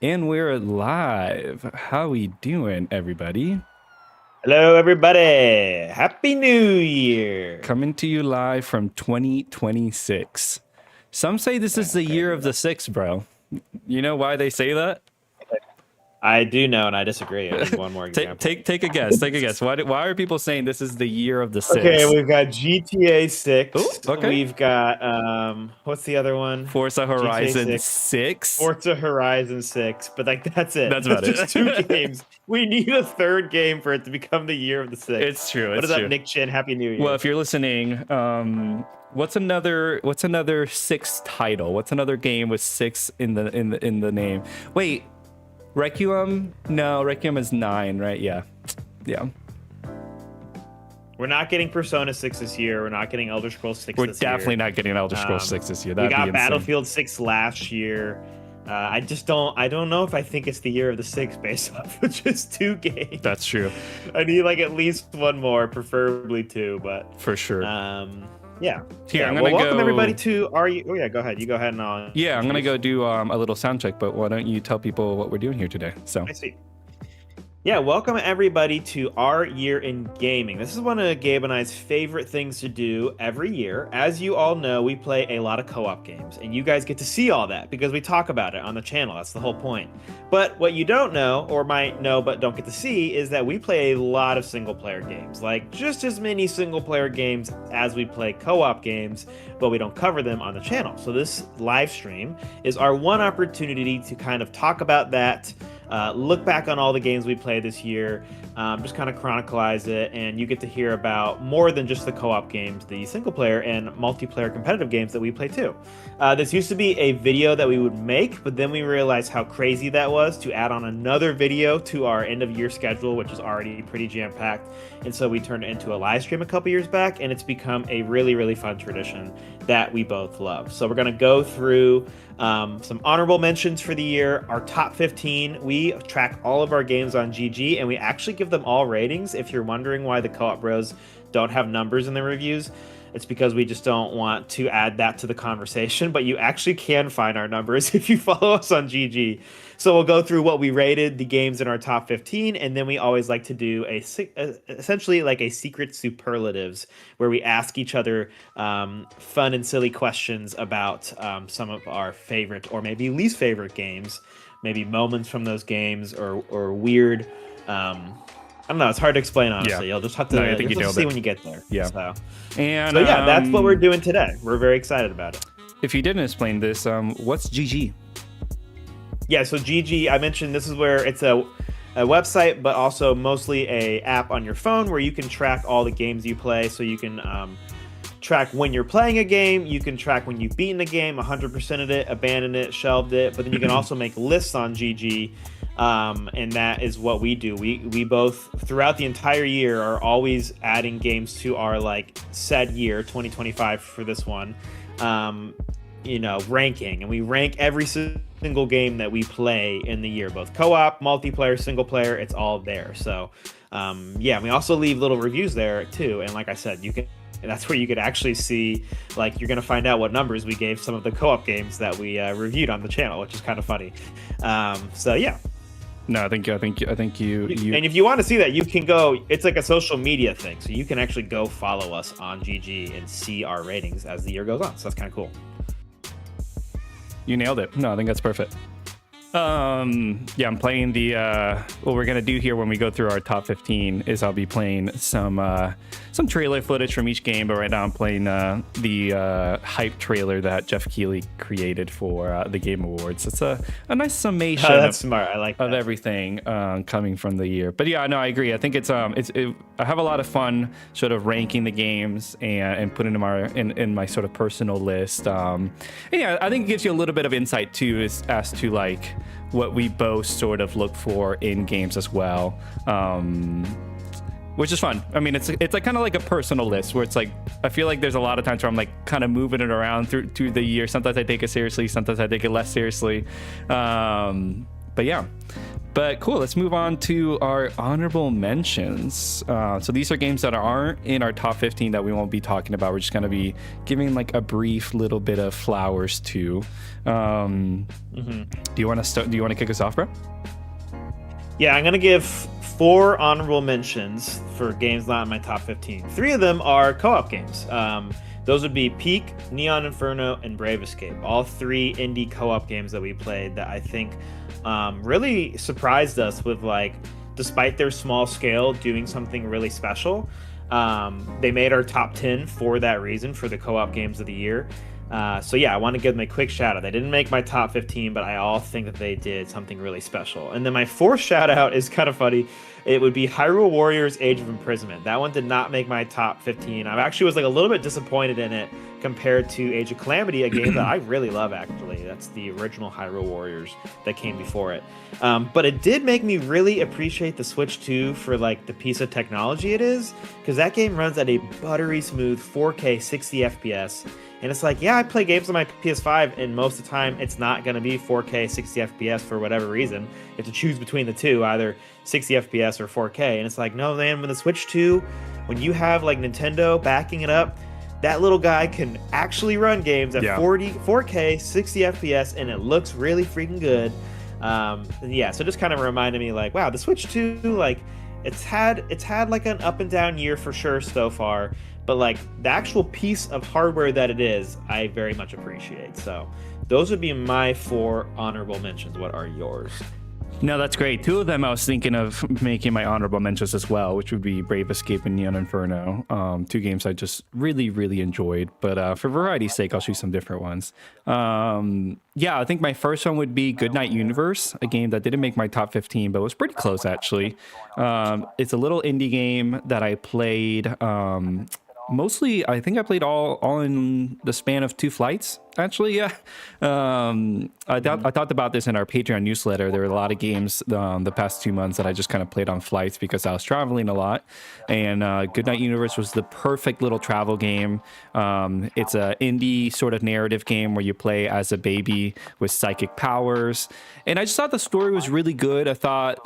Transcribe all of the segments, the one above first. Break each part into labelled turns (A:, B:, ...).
A: And we're live. How we doing, everybody?
B: Hello, everybody. Happy New Year.
A: Coming to you live from 2026. Some say this is the year of the six, bro. You know why they say that?
B: I do know, and I disagree. I need one more example.
A: Take a guess. Take a guess. Why are people saying this is the year of the
B: Okay,
A: six?
B: we've got GTA 6.
A: Ooh, okay.
B: We've got what's the other one?
A: Forza
B: GTA
A: Horizon
B: 6.
A: 6.
B: Forza Horizon 6. But that's it.
A: That's about
B: just
A: it.
B: 2 games. We need a third game for it to become the year of the 6.
A: It's true.
B: What
A: It's
B: is
A: true.
B: up, Nick Chin? Happy New Year.
A: Well, if you're listening, what's another six title? What's another game with six in the name? Wait, Requiem? No, Requiem is 9, right? Yeah.
B: We're not getting Persona 6 this year. We're not getting Elder Scrolls 6
A: We're
B: this
A: definitely
B: year.
A: not getting Elder Scrolls 6 this year.
B: We
A: That'd
B: got
A: be insane.
B: Battlefield 6 last year. I don't know if I think it's the year of the 6 based off of just 2 games.
A: That's true.
B: I need like at least one more, preferably 2, but
A: for sure.
B: Yeah.
A: Here, I'm
B: well,
A: gonna
B: welcome
A: go...
B: everybody to our... Oh yeah, go ahead. You go ahead and on.
A: Yeah, I'm gonna go do a little sound check, but why don't you tell people what we're doing here today? So
B: I see. Yeah, welcome everybody to our year in gaming. This is one of Gabe and I's favorite things to do every year. As you all know, we play a lot of co-op games, and you guys get to see all that because we talk about it on the channel. That's the whole point. But what you don't know, or might know but don't get to see, is that we play a lot of single-player games. Like, just as many single-player games as we play co-op games, but we don't cover them on the channel. So this live stream is our one opportunity to kind of talk about that, look back on all the games we played this year, just kind of chronicleize it, and you get to hear about more than just the co-op games, the single player and multiplayer competitive games that we play too. This used to be a video that we would make, but then we realized how crazy that was to add on another video to our end of year schedule, which is already pretty jam-packed. And so we turned it into a live stream a couple years back, and it's become a really, really fun tradition that we both love. So we're going to go through some honorable mentions for the year, our top 15. We track all of our games on GG, and we actually give them all ratings. If you're wondering why the Co-op Bros don't have numbers in their reviews, it's because we just don't want to add that to the conversation, but you actually can find our numbers if you follow us on GG. So we'll go through what we rated the games in our top 15, and then we always like to do essentially like a secret superlatives, where we ask each other fun and silly questions about some of our favorite or maybe least favorite games, maybe moments from those games, or weird... I don't know. It's hard to explain, honestly.
A: Yeah.
B: You'll just have to, see
A: it.
B: When you get there.
A: Yeah.
B: So
A: yeah,
B: that's what we're doing today. We're very excited about it.
A: If you didn't explain this, what's GG?
B: Yeah, so GG, I mentioned this is where it's a website, but also mostly a app on your phone where you can track all the games you play. So you can track when you're playing a game. You can track when you've beaten a game, 100%ed it, abandoned it, shelved it. But then you can also make lists on GG. And that is what we do. We both, throughout the entire year, are always adding games to our said year 2025 for this one, ranking, and we rank every single game that we play in the year, both co-op, multiplayer, single player. It's all there. So we also leave little reviews there too, and like I said, that's where you could actually see, you're going to find out what numbers we gave some of the co-op games that we reviewed on the channel, which is kind of funny.
A: No, I think you.
B: And if you want to see that, you can go. It's like a social media thing, so you can actually go follow us on GG and see our ratings as the year goes on. So that's kind of cool.
A: You nailed it. No, I think that's perfect. I'm playing what we're gonna do here when we go through our top 15 is I'll be playing some trailer footage from each game, but right now I'm playing the hype trailer that Jeff Keighley created for the Game Awards. It's a nice summation
B: smart. I like that.
A: Of everything coming from the year. But yeah, no, I agree. I think I have a lot of fun sort of ranking the games and putting them in my sort of personal list. I think it gives you a little bit of insight too as to what we both sort of look for in games as well, which is fun. I mean, it's kind of like a personal list where it's I feel like there's a lot of times where I'm kind of moving it around through the year. Sometimes I take it seriously, sometimes I take it less seriously. But But cool, let's move on to our honorable mentions. So these are games that aren't in our top 15 that we won't be talking about. We're just going to be giving like a brief little bit of flowers to. Do you want to start? Do you want to kick us off, bro?
B: Yeah, I'm going to give 4 honorable mentions for games not in my top 15. 3 of them are co-op games. Those would be Peak, Neon Inferno, and Brave Escape. All 3 indie co-op games that we played that I think really surprised us with, like, despite their small scale, doing something really special. They made our top 10 for that reason, for the co-op games of the year. So yeah, I want to give them a quick shout out. They didn't make my top 15, but I all think that they did something really special. And then my 4th shout out is kind of funny. It would be Hyrule Warriors Age of Imprisonment. That one did not make my top 15. I actually was like a little bit disappointed in it compared to Age of Calamity, a game that I really love, actually. That's the original Hyrule Warriors that came before it. But it did make me really appreciate the Switch 2 for like the piece of technology it is, because that game runs at a buttery smooth 4K 60 FPS. And it's like, yeah, I play games on my PS5, and most of the time it's not going to be 4K 60 FPS for whatever reason. You have to choose between the two, either 60 FPS or 4K. And it's like, no, man, when the Switch 2, when you have like Nintendo backing it up, that little guy can actually run games at 4K 60 FPS, and it looks really freaking good. Yeah, so it just kind of reminded me, like, wow, the Switch 2, like, it's had like an up and down year for sure so far. But like the actual piece of hardware that it is, I very much appreciate. So those would be my 4 honorable mentions. What are yours?
A: No, that's great. 2 of them I was thinking of making my honorable mentions as well, which would be Brave Escape and Neon Inferno. 2 games I just really, really enjoyed. But for variety's sake, I'll choose some different ones. Yeah, I think my first one would be Goodnight Universe, a game that didn't make my top 15, but was pretty close, actually. It's a little indie game that I played... mostly, I think I played all in the span of 2 flights, actually, yeah. I talked about this in our Patreon newsletter. There were a lot of games the past 2 months that I just kind of played on flights because I was traveling a lot. And Goodnight Universe was the perfect little travel game. It's an indie sort of narrative game where you play as a baby with psychic powers. And I just thought the story was really good. I thought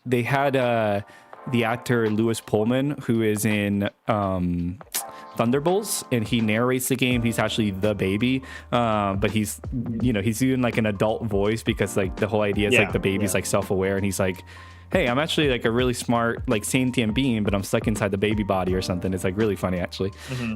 A: they had... the actor Lewis Pullman, who is in Thunderbolts, and he narrates the game. He's actually the baby, but he's doing like an adult voice because like the whole idea is like the baby's like self-aware, and he's like, hey, I'm actually like a really smart, like sentient being, but I'm stuck inside the baby body or something. It's like really funny, actually.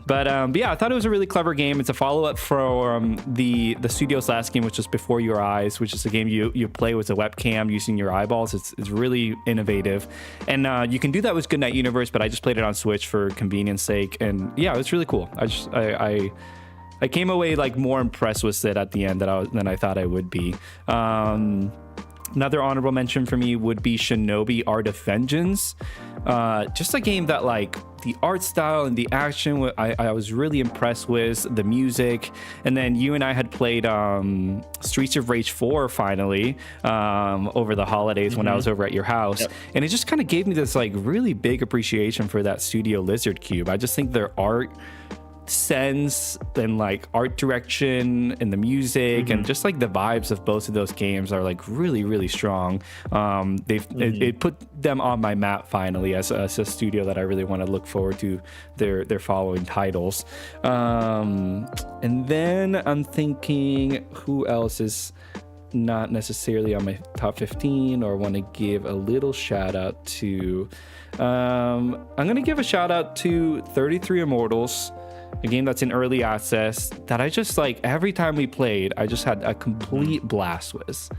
A: But yeah, I thought it was a really clever game. It's a follow-up from the studio's last game, which is Before Your Eyes, which is a game you play with a webcam using your eyeballs. It's really innovative. And you can do that with Goodnight Universe, but I just played it on Switch for convenience sake. And yeah, it's really cool. I came away like more impressed with it at the end than I thought I would be. Another honorable mention for me would be Shinobi Art of Vengeance. Just a game that like the art style and the action I was really impressed with, the music. And then you and I had played Streets of Rage 4 finally over the holidays when I was over at your house. Yep. And it just kind of gave me this like really big appreciation for that studio Lizard Cube. I just think their art sense and like art direction and the music and just like the vibes of both of those games are like really, really strong. It put them on my map finally as a studio that I really want to look forward to their following titles. And then I'm thinking, who else is not necessarily on my top 15 or want to give a little shout out to? I'm going to give a shout out to 33 Immortals, a game that's in early access that I just like every time we played, I just had a complete blast with.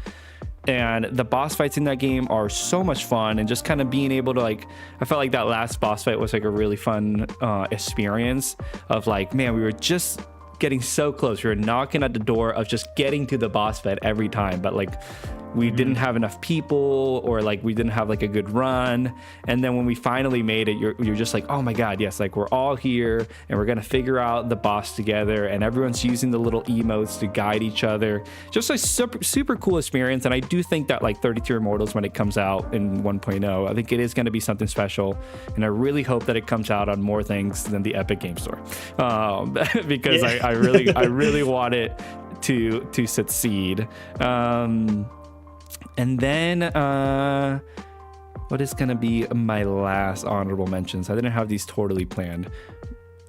A: And the boss fights in that game are so much fun, and just kind of being able to like, I felt like that last boss fight was like a really fun experience of like, man, we were just getting so close. We were knocking at the door of just getting to the boss fight every time, but like we didn't have enough people, or like we didn't have like a good run. And then when we finally made it, you're just like, oh my god, yes, like we're all here and we're gonna figure out the boss together, and everyone's using the little emotes to guide each other. Just a super cool experience. And I do think that like 32 Immortals, when it comes out in 1.0, I think it is going to be something special, and I really hope that it comes out on more things than the Epic Game Store, because I really want it to succeed. And then what is going to be my last honorable mentions? I didn't have these totally planned.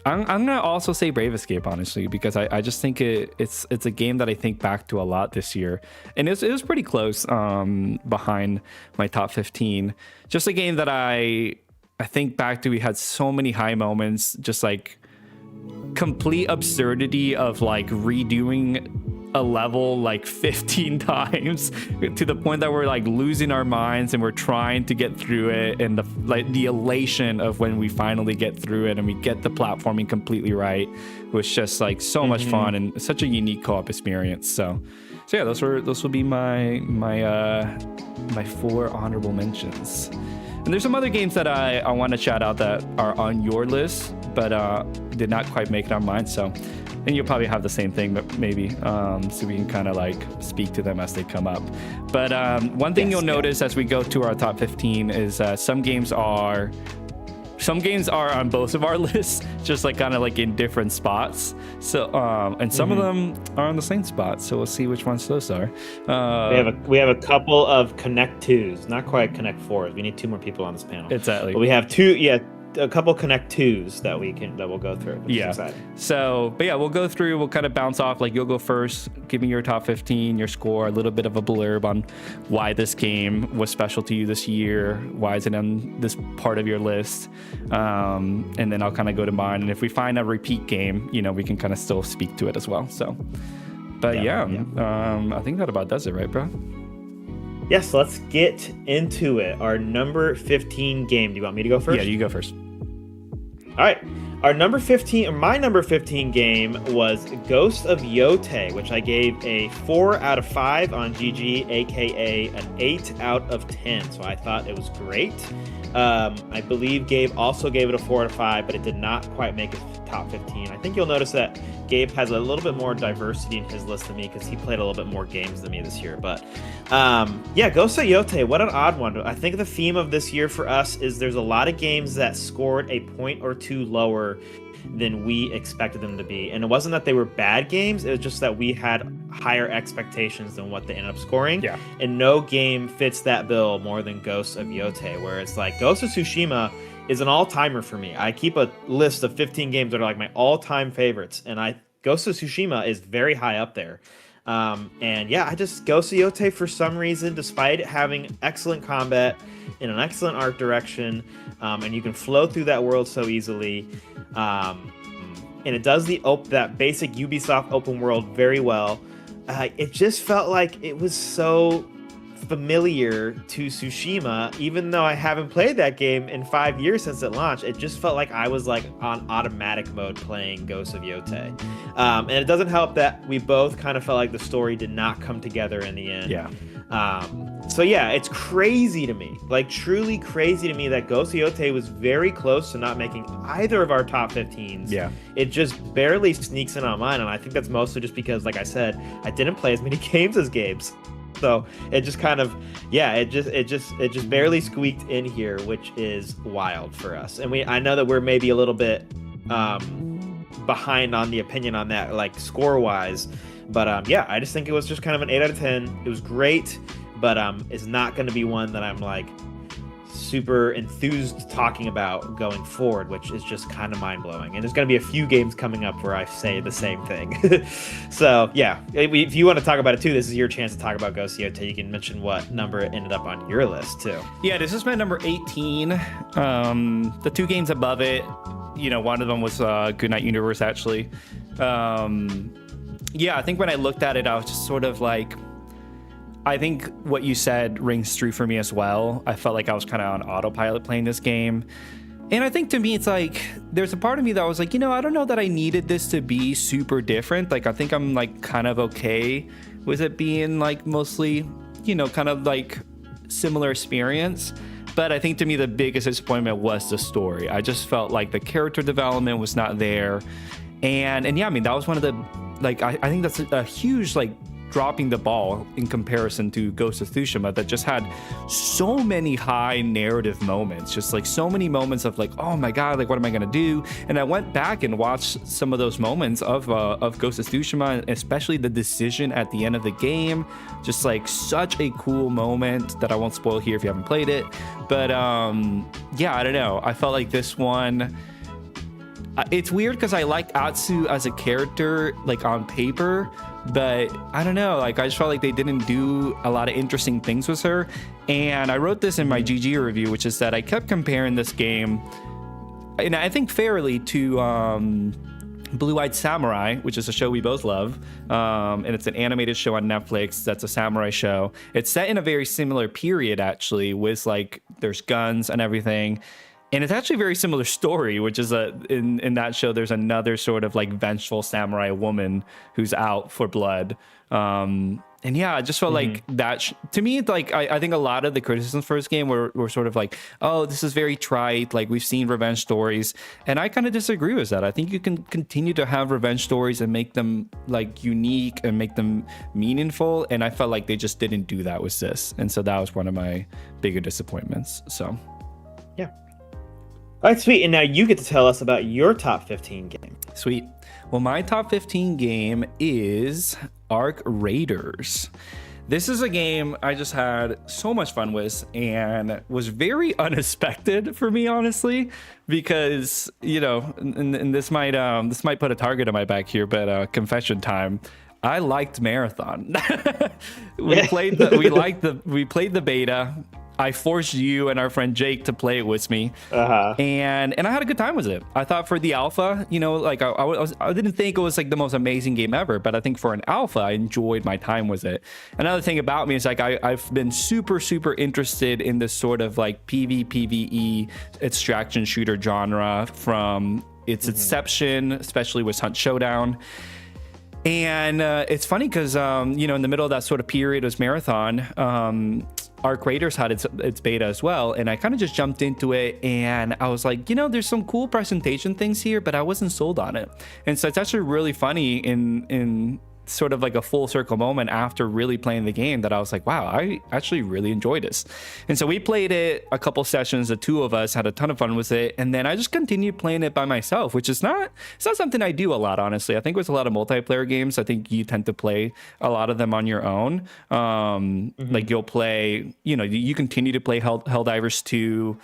A: I'm going to also say Brave Escape, honestly, because I just think it's a game that I think back to a lot this year. And it was pretty close behind my top 15. Just a game that I think back to. We had so many high moments, just like complete absurdity of like redoing a level like 15 times to the point that we're like losing our minds and we're trying to get through it, and the elation of when we finally get through it and we get the platforming completely right was just like so much fun and such a unique co-op experience. So yeah, those will be my 4 honorable mentions. And there's some other games that I want to shout out that are on your list but did not quite make it on mine. So, and you'll probably have the same thing, but maybe so we can kind of like speak to them as they come up. But one thing you'll notice as we go to our top 15 is some games are on both of our lists, just like kind of like in different spots. So and some of them are on the same spot. So we'll see which ones those are.
B: We have a couple of Connect 2s, not quite Connect 4s. We need 2 more people on this panel.
A: Exactly.
B: But we have a couple Connect 2s that we'll go through, which is exciting.
A: So, but yeah, we'll go through, we'll kind of bounce off, like you'll go first, give me your top 15, your score, a little bit of a blurb on why this game was special to you this year, why is it on this part of your list, and then I'll kind of go to mine, and if we find a repeat game, we can kind of still speak to it as well. So, but I think that about does it, right, bro?
B: Yes, let's get into it. Our number 15 game. Do you want me to go first?
A: Yeah, you go first.
B: All right. My number 15 game was Ghost of Yotei, which I gave a 4 out of 5 on GG, aka an 8 out of 10. So I thought it was great. I believe Gabe also gave it a 4 out of 5, but it did not quite make it top 15. I think you'll notice that Gabe has a little bit more diversity in his list than me because he played a little bit more games than me this year. But Ghost of Yotei, what an odd one. I think the theme of this year for us is there's a lot of games that scored a point or two lower than we expected them to be. And it wasn't that they were bad games, it was just that we had higher expectations than what they ended up scoring.
A: Yeah.
B: And no game fits that bill more than Ghost of Yotei, where it's like Ghost of Tsushima is an all-timer for me. I keep a list of 15 games that are like my all-time favorites, and Ghost of Tsushima is very high up there. Ghost of Yotei, for some reason, despite having excellent combat and an excellent art direction, and you can flow through that world so easily, and it does that basic Ubisoft open world very well. It just felt like it was so familiar to Tsushima, even though I haven't played that game in 5 years since it launched. It just felt like I was like on automatic mode playing Ghost of Yotei. And it doesn't help that we both kind of felt like the story did not come together in the end.
A: Yeah.
B: It's crazy to me, like truly crazy to me, that Ghost of Yotei was very close to not making either of our top 15s.
A: Yeah.
B: It just barely sneaks in on mine, and I think that's mostly just because, like I said, I didn't play as many games as Gabe's. So it just kind of, it just barely squeaked in here, which is wild for us. And I know that we're maybe a little bit behind on the opinion on that, like score wise. But I just think it was just kind of an 8 out of 10. It was great, but it's not going to be one that I'm like super enthused talking about going forward, which is just kind of mind-blowing. And there's going to be a few games coming up where I say the same thing. So yeah, if you want to talk about it too, this is your chance to talk about Ghost of Yotei. You can mention what number it ended up on your list too.
A: Yeah, this is my number 18. The 2 games above it, one of them was Goodnight Universe, actually. I think when I looked at it, I was just sort of like, I think what you said rings true for me as well. I felt like I was kind of on autopilot playing this game. And I think to me, it's like, there's a part of me that was like, I don't know that I needed this to be super different. Like, I think I'm like kind of okay with it being like mostly, kind of like similar experience. But I think to me, the biggest disappointment was the story. I just felt like the character development was not there. And that was one of the, like, I think that's a huge, like, dropping the ball in comparison to Ghost of Tsushima, that just had so many high narrative moments, just like so many moments of like, oh my god, like what am I gonna do? And I went back and watched some of those moments of Ghost of Tsushima, especially the decision at the end of the game, just like such a cool moment that I won't spoil here if you haven't played it. But yeah, I don't know, I felt like this one, it's weird because I like Atsu as a character, like on paper, but I don't know, like I just felt like they didn't do a lot of interesting things with her. And I wrote this in my GG review, which is that I kept comparing this game, and I think fairly, to Blue-Eyed Samurai, which is a show we both love, and it's an animated show on Netflix that's a samurai show. It's set in a very similar period, actually, with like there's guns and everything. And it's actually a very similar story, which is in that show, there's another sort of like vengeful samurai woman who's out for blood. And yeah, I just felt like that, to me, like, I think a lot of the criticisms for this game were sort of like, oh, this is very trite. Like, we've seen revenge stories. And I kind of disagree with that. I think you can continue to have revenge stories and make them like unique and make them meaningful. And I felt like they just didn't do that with this. And so that was one of my bigger disappointments. So, yeah.
B: All right, sweet. And now you get to tell us about your top 15 game.
A: Sweet. Well, my top 15 game is Arc Raiders. This is a game I just had so much fun with and was very unexpected for me, honestly, because, you know, and this might put a target on my back here, but confession time. I liked Marathon. we played the beta. I forced you and our friend Jake to play it with me, and I had a good time with it. I thought for the alpha, you know, like I didn't think it was like the most amazing game ever, but I think for an alpha, I enjoyed my time with it. Another thing about me is like I've been super interested in this sort of like PvE extraction shooter genre from its inception, especially with Hunt Showdown. And it's funny because you know, in the middle of that sort of period was Marathon. Arc Raiders had its beta as well, and I kind of just jumped into it, and I was like, you know, there's some cool presentation things here, but I wasn't sold on it. And so it's actually really funny in sort of like a full circle moment after really playing the game that I was like, wow, I actually really enjoyed this. And so we played it a couple sessions, the two of us had a ton of fun with it, and then I just continued playing it by myself, which is not something I do a lot, honestly. I think with a lot of multiplayer games, I think you tend to play a lot of them on your own. Like you'll play, you know, you continue to play Helldivers 2,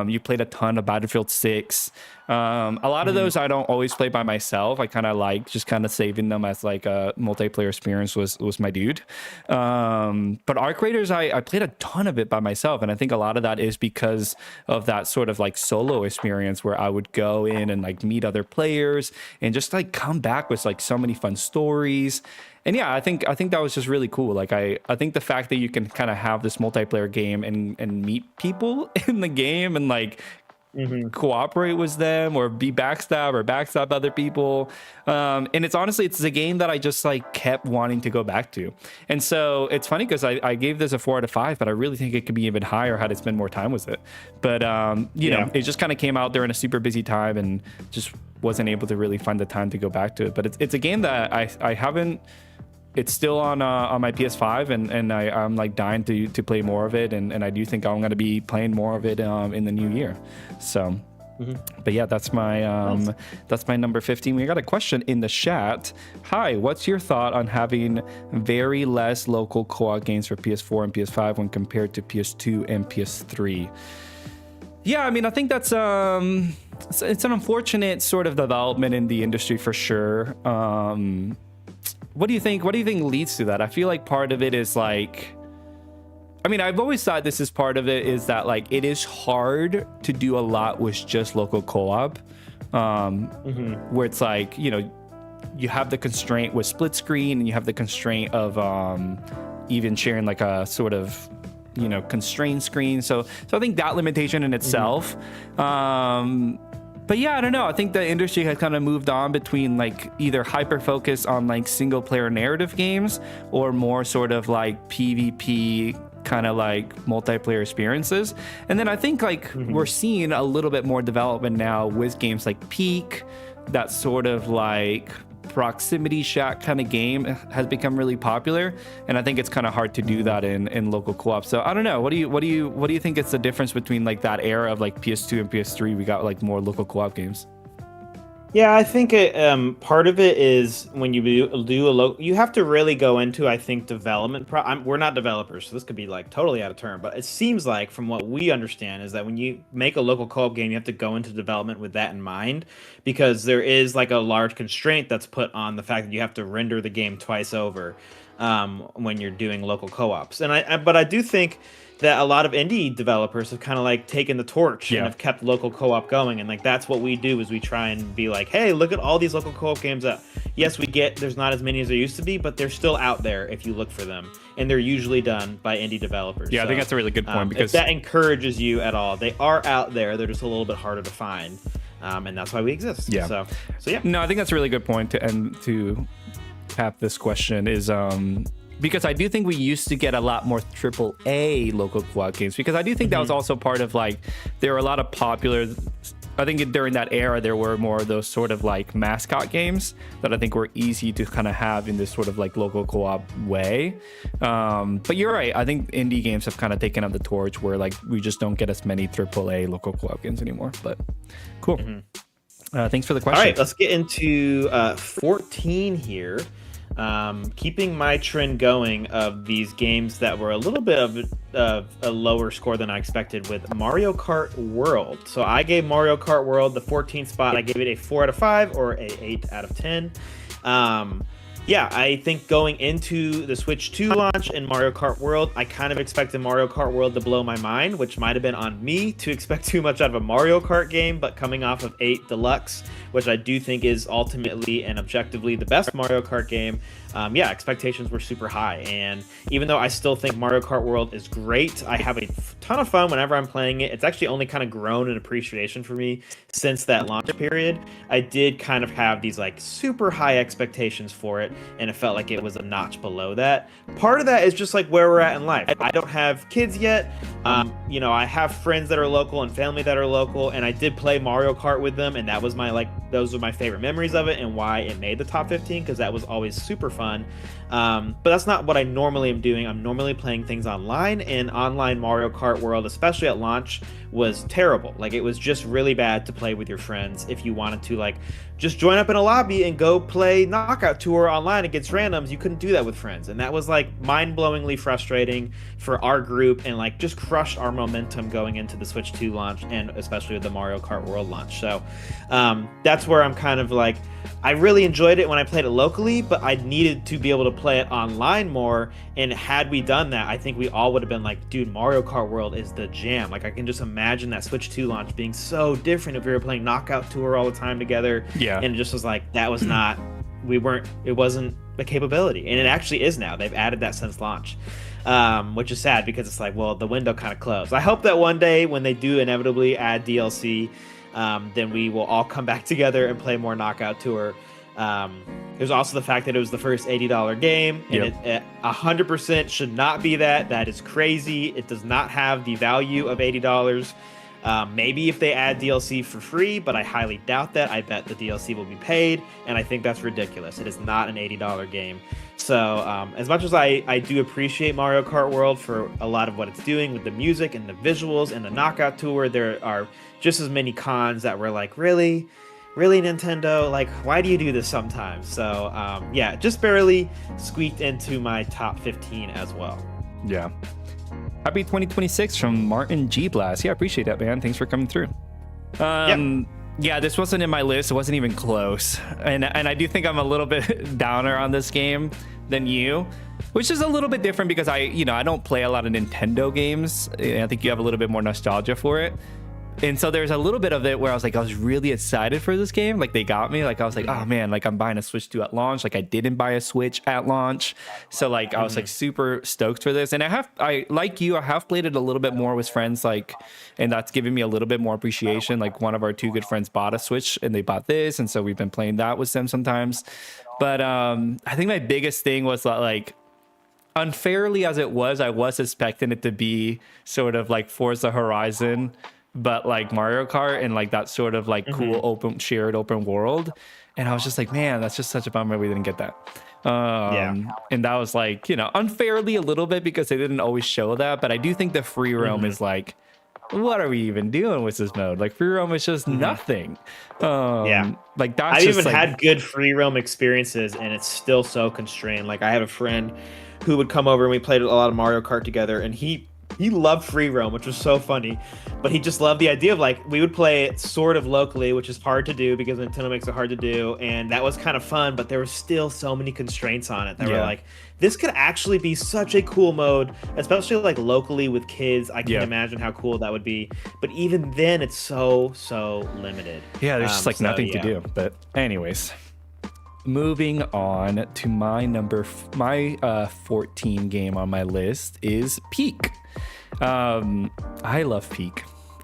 A: you played a ton of Battlefield 6. A lot of those I don't always play by myself. I kind of like just kind of saving them as like a multiplayer experience was my dude. But Arc Raiders, I played a ton of it by myself, and I think a lot of that is because of that sort of like solo experience where I would go in and like meet other players and just like come back with like so many fun stories. And yeah, I think that was just really cool. Like I think the fact that you can kind of have this multiplayer game and meet people in the game and like cooperate with them or be backstab other people, and it's a game that I just like kept wanting to go back to. And so it's funny because I gave this a 4 out of 5, but I really think it could be even higher had I spent more time with it. But you know, it just kind of came out there in a super busy time and just wasn't able to really find the time to go back to it. But it's a game that I haven't. It's still on my PS5, and I'm like dying to play more of it, and I do think I'm going to be playing more of it in the new year. So, but yeah, that's my number 15. We got a question in the chat. Hi, what's your thought on having very less local co-op games for PS4 and PS5 when compared to PS2 and PS3? Yeah, I mean, I think that's it's an unfortunate sort of development in the industry for sure. What do you think leads to that? I feel like part of it is like, I mean, I've always thought this is part of it, is that like it is hard to do a lot with just local co-op, where it's like, you know, you have the constraint with split screen and you have the constraint of even sharing like a sort of, you know, constrained screen. So I think that limitation in itself. But yeah, I don't know. I think the industry has kind of moved on between like either hyper focus on like single player narrative games or more sort of like PvP kind of like multiplayer experiences. And then I think like we're seeing a little bit more development now with games like Peak that sort of like proximity shack kind of game has become really popular, and I think it's kind of hard to do that in local co-op. So I don't know. What do you think is the difference between like that era of like PS2 and PS3? We got like more local co-op games.
B: Yeah, I think part of it is when you do you have to really go into, I think, development. We're not developers, so this could be like totally out of turn. But it seems like, from what we understand, is that when you make a local co-op game, you have to go into development with that in mind, because there is like a large constraint that's put on the fact that you have to render the game twice over when you're doing local co-ops. And but I do think that a lot of indie developers have kind of like taken the torch and have kept local co-op going, and like that's what we do, is we try and be like, hey, look at all these local co-op games that, yes, we get there's not as many as there used to be, but they're still out there if you look for them, and they're usually done by indie developers.
A: Yeah, so, I think that's a really good point, because
B: if that encourages you at all, they are out there, they're just a little bit harder to find, and that's why we exist. So yeah,
A: no, I think that's a really good point to tap this question is because I do think we used to get a lot more AAA local co-op games, because I do think that was also part of like, there were a lot of popular, I think during that era, there were more of those sort of like mascot games that I think were easy to kind of have in this sort of like local co-op way. But you're right. I think indie games have kind of taken up the torch, where like we just don't get as many AAA local co-op games anymore. But cool. Thanks for the question.
B: All right, let's get into 14 here. Keeping my trend going of these games that were a little bit of a lower score than I expected, with Mario Kart World. So I gave Mario Kart World the 14th spot. I gave it a 4 out of 5 or a 8 out of 10. Yeah, I think going into the Switch 2 launch in Mario Kart World, I kind of expected Mario Kart World to blow my mind, which might have been on me to expect too much out of a Mario Kart game, but coming off of 8 Deluxe, which I do think is ultimately and objectively the best Mario Kart game, yeah, expectations were super high. And even though I still think Mario Kart World is great, I have a ton of fun whenever I'm playing it. It's actually only kind of grown in appreciation for me since that launch period. I did kind of have these like super high expectations for it, and it felt like it was a notch below that. Part of that is just like where we're at in life. I don't have kids yet. You know, I have friends that are local and family that are local, and I did play Mario Kart with them, and that was my those were my favorite memories of it, and why it made the top 15, because that was always super fun. But that's not what I normally am doing. I'm normally playing things online, and online Mario Kart World, especially at launch, was terrible. Like, it was just really bad to play with your friends if you wanted to like just join up in a lobby and go play Knockout Tour online against randoms. You couldn't do that with friends, and that was like mind-blowingly frustrating for our group, and like just crushed our momentum going into the Switch 2 launch, and especially with the Mario Kart World launch. So that's where I'm kind of like, I really enjoyed it when I played it locally, but I needed to be able to play it online more. And had we done that, I think we all would have been like, dude, Mario Kart World is the jam. Like, I can just imagine that Switch 2 launch being so different if we were playing Knockout Tour all the time together.
A: Yeah.
B: And it just was like, that was not, it wasn't a capability. And it actually is now. They've added that since launch. Which is sad, because it's like, well, the window kind of closed. I hope that one day when they do inevitably add DLC, then we will all come back together and play more Knockout Tour. There's also the fact that it was the first $80 game, and it 100% should not be that. That is crazy. It does not have the value of $80. Maybe if they add DLC for free, but I highly doubt that. I bet the DLC will be paid, and I think that's ridiculous. It is not an $80 game. So as much as I do appreciate Mario Kart World for a lot of what it's doing with the music and the visuals and the Knockout Tour, there are just as many cons that were like, really Nintendo, like, why do you do this sometimes? So yeah, just barely squeaked into my top 15 as well.
A: Yeah. Happy 2026 from Martin G Blast. Yeah, I appreciate that, man. Thanks for coming through. Yeah, this wasn't in my list. It wasn't even close. And I do think I'm a little bit downer on this game than you, which is a little bit different because I don't play a lot of Nintendo games. I think you have a little bit more nostalgia for it. And so there's a little bit of it where I was like, I was really excited for this game. Like, they got me. Like, I was like, oh man, like, I'm buying a Switch 2 at launch. Like, I didn't buy a Switch at launch. So like, I was like super stoked for this. And I like you, I have played it a little bit more with friends, like, and that's given me a little bit more appreciation. Like, one of our two good friends bought a Switch and they bought this. And so we've been playing that with them sometimes. But I think my biggest thing was that, like, unfairly as it was, I was expecting it to be sort of like Forza Horizon, but like Mario Kart, and like that sort of like cool shared open world. And I was just like, man, that's just such a bummer we didn't get that.
B: Yeah.
A: And that was like, unfairly a little bit because they didn't always show that. But I do think the free roam is like, what are we even doing with this mode? Like free roam is just nothing. Like that's
B: I've
A: just
B: even
A: like,
B: had good free roam experiences, and it's still so constrained. Like I had a friend who would come over and we played a lot of Mario Kart together, and he loved free roam, which was so funny, but he just loved the idea of like we would play it sort of locally, which is hard to do because Nintendo makes it hard to do, and that was kind of fun, but there were still so many constraints on it that were like, this could actually be such a cool mode, especially like locally with kids. I can't imagine how cool that would be, but even then it's so limited.
A: Yeah, there's just like nothing to do. But anyways, moving on to my 14 game on my list is Peak. I love Peak.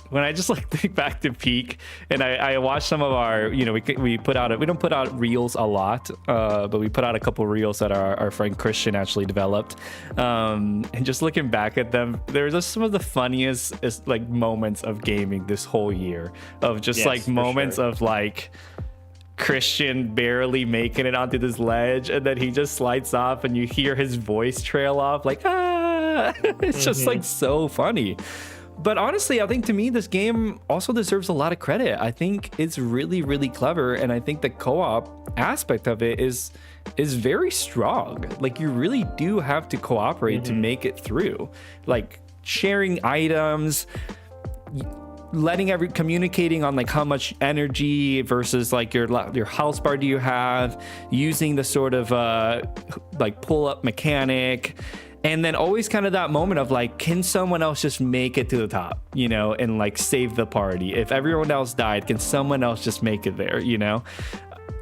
A: When I just like think back to Peak, and I watched some of our, we don't put out reels a lot, but we put out a couple reels that our friend Christian actually developed. And just looking back at them, they're just some of the funniest like moments of gaming this whole year, of just like moments of like Christian barely making it onto this ledge, and then he just slides off and you hear his voice trail off like, it's just like so funny. But honestly, I think to me, this game also deserves a lot of credit. I think it's really, really clever. And I think the co-op aspect of it is very strong. Like you really do have to cooperate to make it through. Like sharing items, communicating on like how much energy versus like your house bar do you have, using the sort of like pull up mechanic. And then always kind of that moment of like, can someone else just make it to the top, and like save the party? If everyone else died, can someone else just make it there,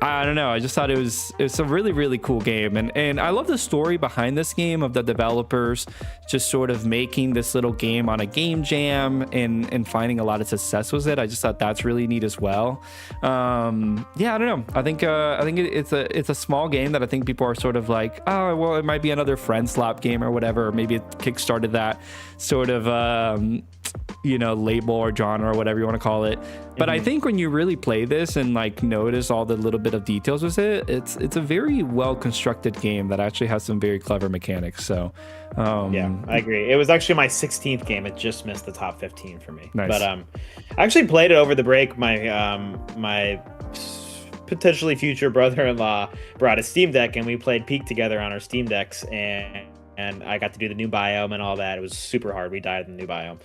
A: I don't know. I just thought it's a really, really cool game. And I love the story behind this game of the developers just sort of making this little game on a game jam and finding a lot of success with it. I just thought that's really neat as well. I don't know. I think it's a small game that I think people are sort of like, oh, well, it might be another friend slap game or whatever. Or maybe it kickstarted that sort of, label or genre or whatever you want to call it. But I think when you really play this and like notice all the little bit of details with it, it's a very well constructed game that actually has some very clever mechanics. So
B: I agree. It was actually my 16th game. It just missed the top 15 for me.
A: Nice.
B: But I actually played it over the break. My potentially future brother-in-law brought a Steam Deck, and we played Peak together on our Steam Decks, and I got to do the new biome and all that. It was super hard. We died in the new biome.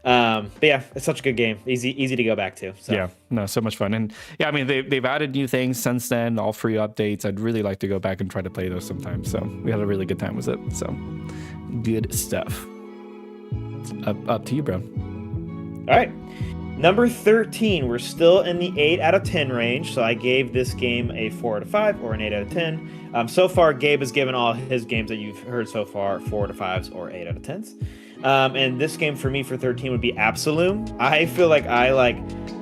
B: But yeah, it's such a good game. Easy to go back to. So.
A: Yeah, no, so much fun. And yeah, I mean, they've added new things since then, all free updates. I'd really like to go back and try to play those sometime. So we had a really good time with it. So good stuff. Up to you, bro.
B: All right. Number 13, we're still in the 8 out of 10 range, so I gave this game a 4 out of 5 or an 8 out of 10. So far, Gabe has given all his games that you've heard so far 4 out of 5s or 8 out of 10s. And this game for me for 13 would be Absolum. I feel like I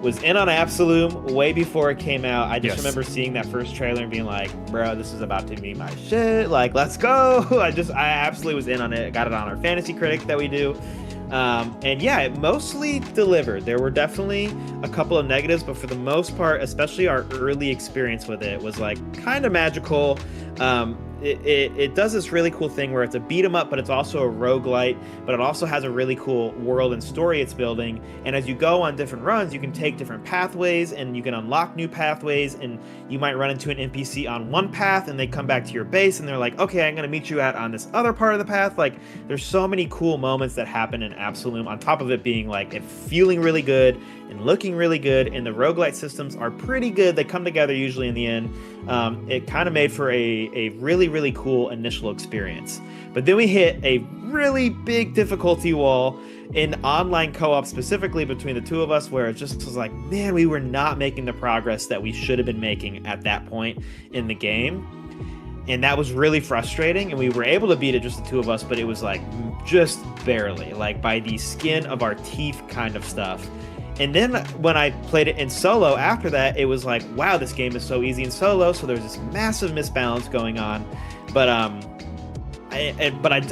B: was in on Absolum way before it came out. I just remember seeing that first trailer and being like, bro, this is about to be my shit. Like, let's go. I absolutely was in on it. I got it on our Fantasy Critic that we do. And yeah, it mostly delivered. There were definitely a couple of negatives, but for the most part, especially our early experience with it was like kind of magical. It does this really cool thing where it's a beat 'em up, but it's also a roguelite, but it also has a really cool world and story it's building. And as you go on different runs, you can take different pathways and you can unlock new pathways, and you might run into an NPC on one path and they come back to your base and they're like, okay, I'm going to meet you out on this other part of the path. Like, there's so many cool moments that happen in Absolum, on top of it being like it feeling really good and looking really good, and the roguelite systems are pretty good. They come together usually in the end. It kind of made for a really, really cool initial experience. But then we hit a really big difficulty wall in online co-op, specifically between the two of us, where it just was like, man, we were not making the progress that we should have been making at that point in the game. And that was really frustrating, and we were able to beat it, just the two of us, but it was like just barely, like by the skin of our teeth kind of stuff. And then when I played it in solo after that, it was like, wow, this game is so easy in solo. So there's this massive misbalance going on. But I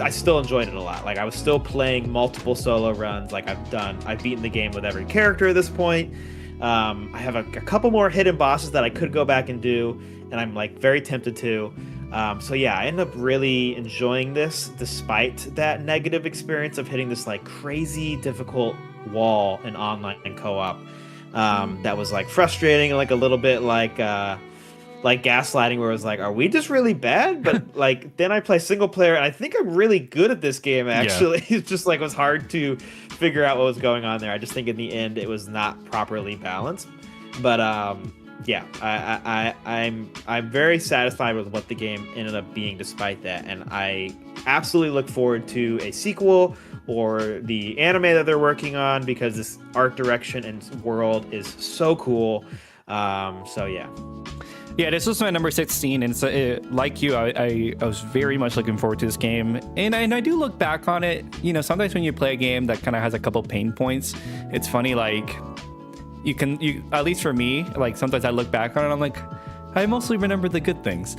B: still enjoyed it a lot. Like, I was still playing multiple solo runs. Like, I've beaten the game with every character at this point. I have a couple more hidden bosses that I could go back and do, and I'm like very tempted to. So yeah, I ended up really enjoying this despite that negative experience of hitting this like crazy difficult wall in online co-op. That was like frustrating and like a little bit like gaslighting, where it was like, are we just really bad? But like then I play single player and I think I'm really good at this game actually. Yeah. It's just like it was hard to figure out what was going on there. I just think in the end it was not properly balanced. But yeah, I'm very satisfied with what the game ended up being despite that, and I absolutely look forward to a sequel or the anime that they're working on, because this art direction and world is so cool. So yeah.
A: Yeah, this was my number 16, and so like you, I was very much looking forward to this game, and I do look back on it. You know, sometimes when you play a game that kind of has a couple pain points, it's funny, like you at least for me, like sometimes I look back on it and I'm like, I mostly remember the good things.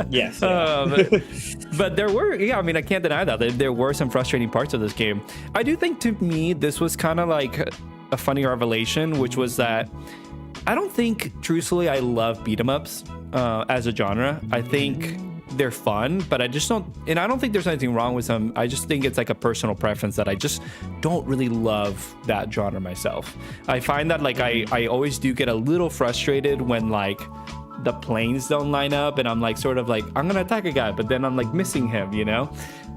B: Yes.
A: But there were, I mean, I can't deny that there were some frustrating parts of this game. I do think, to me, this was kind of like a funny revelation, which was that I don't think, truthfully, I love beat 'em ups as a genre. I think they're fun, but I just don't, and I don't think there's anything wrong with them. I just think it's like a personal preference that I just don't really love that genre myself. I find that like I always do get a little frustrated when like the planes don't line up and I'm like sort of like, I'm gonna attack a guy, but then I'm like missing him, you know?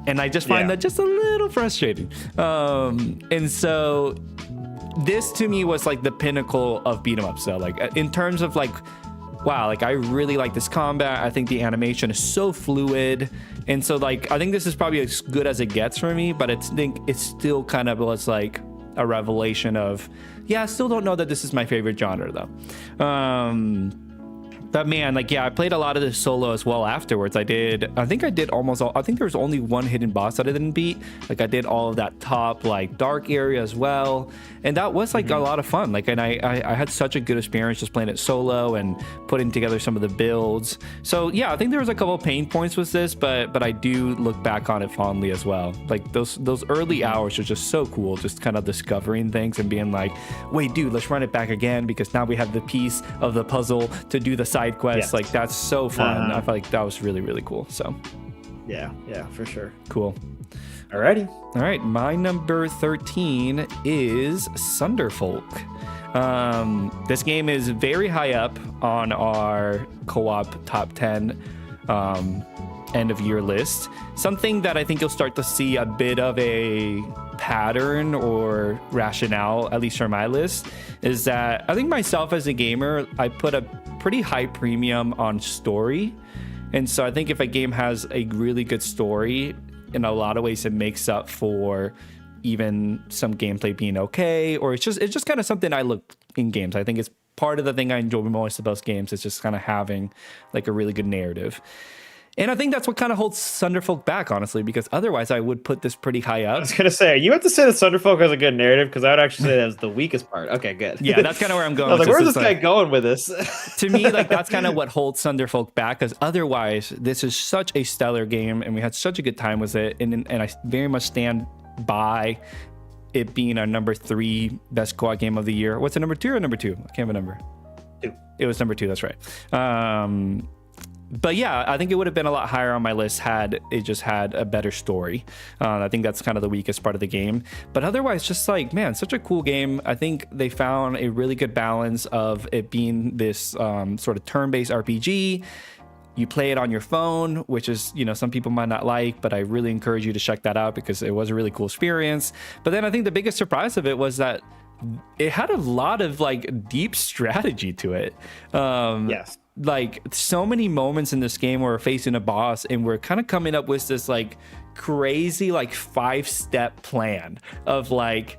A: And I just find that just a little frustrating. And so this to me was like the pinnacle of beat 'em ups, though. Like in terms of like, wow, like I really like this combat. I think the animation is so fluid, and so like I think this is probably as good as it gets for me. But I think it still kind of was like a revelation of, yeah, I still don't know that this is my favorite genre though. But man, like, yeah, I played a lot of this solo as well afterwards. I think I did almost all. I think there was only one hidden boss that I didn't beat. Like I did all of that top like dark area as well, and that was like a lot of fun. Like, and I had such a good experience just playing it solo and putting together some of the builds. So yeah, I think there was a couple of pain points with this, but I do look back on it fondly as well. Like those early hours are just so cool, just kind of discovering things and being like, wait, dude, let's run it back again because now we have the piece of the puzzle to do the side quests. Yes. Like that's so fun. I felt like that was really, really cool. So
B: yeah, for sure.
A: Cool.
B: Alrighty.
A: All right, my number 13 is Sunderfolk. This game is very high up on our co-op top 10 end of year list. Something that I think you'll start to see a bit of a pattern or rationale, at least for my list, is that I think myself as a gamer, I put a pretty high premium on story. And so I think if a game has a really good story, in a lot of ways it makes up for even some gameplay being okay, or it's just kind of something I look in games. I think it's part of the thing I enjoy most about games, is just kind of having like a really good narrative. And I think that's what kind of holds Sunderfolk back, honestly, because otherwise I would put this pretty high up.
B: I was going to say, you have to say that Sunderfolk has a good narrative, because I would actually say that's the weakest part. Okay, good.
A: Yeah, that's kind of where I'm going.
B: I was like, where's this guy going with this?
A: To me, like that's kind of what holds Sunderfolk back, because otherwise this is such a stellar game and we had such a good time with it. And I very much stand by it being our number 3 best co-op game of the year. What's it, number 2 or number 2? I can't remember.
B: 2.
A: It was number 2, that's right. But yeah, I think it would have been a lot higher on my list had it just had a better story. I think that's kind of the weakest part of the game. But otherwise, just like, man, such a cool game. I think they found a really good balance of it being this sort of turn-based RPG. You play it on your phone, which is, you know, some people might not like, but I really encourage you to check that out because it was a really cool experience. But then I think the biggest surprise of it was that it had a lot of like deep strategy to it.
B: Yes.
A: Like so many moments in this game where we're facing a boss and we're kind of coming up with this like crazy like 5-step plan of like,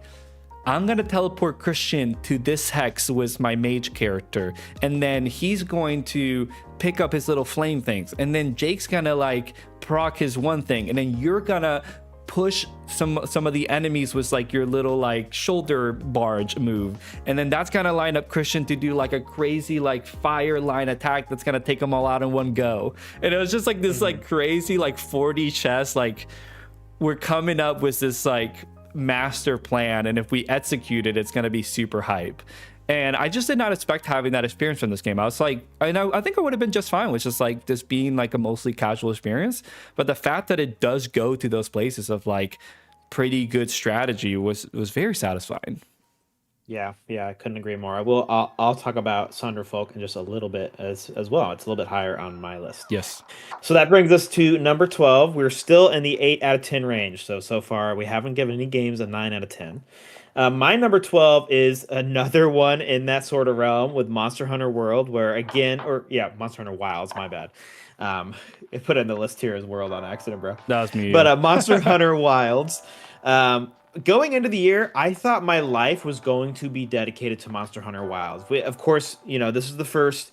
A: I'm going to teleport Christian to this hex with my mage character, and then he's going to pick up his little flame things, and then Jake's going to like proc his one thing, and then you're going to push some of the enemies with like your little like shoulder barge move, and then that's gonna line up Christian to do like a crazy like fire line attack that's gonna take them all out in one go. And it was just like this like crazy like 4D chess, like we're coming up with this like master plan, and if we execute it, it's gonna be super hype. And I just did not expect having that experience from this game. I was like, I think I would have been just fine with just like this being like a mostly casual experience. But the fact that it does go to those places of like pretty good strategy was very satisfying.
B: Yeah, I couldn't agree more. I'll talk about Sunderfolk in just a little bit as well. It's a little bit higher on my list.
A: Yes.
B: So that brings us to number 12. We're still in the 8 out of 10 range. So far we haven't given any games a 9 out of 10. My number 12 is another one in that sort of realm with Monster Hunter World, where Monster Hunter Wilds, my bad. I put it in the list here as World on accident, bro.
A: That was me.
B: But Monster Hunter Wilds. Going into the year, I thought my life was going to be dedicated to Monster Hunter Wilds. Of course, this is the first,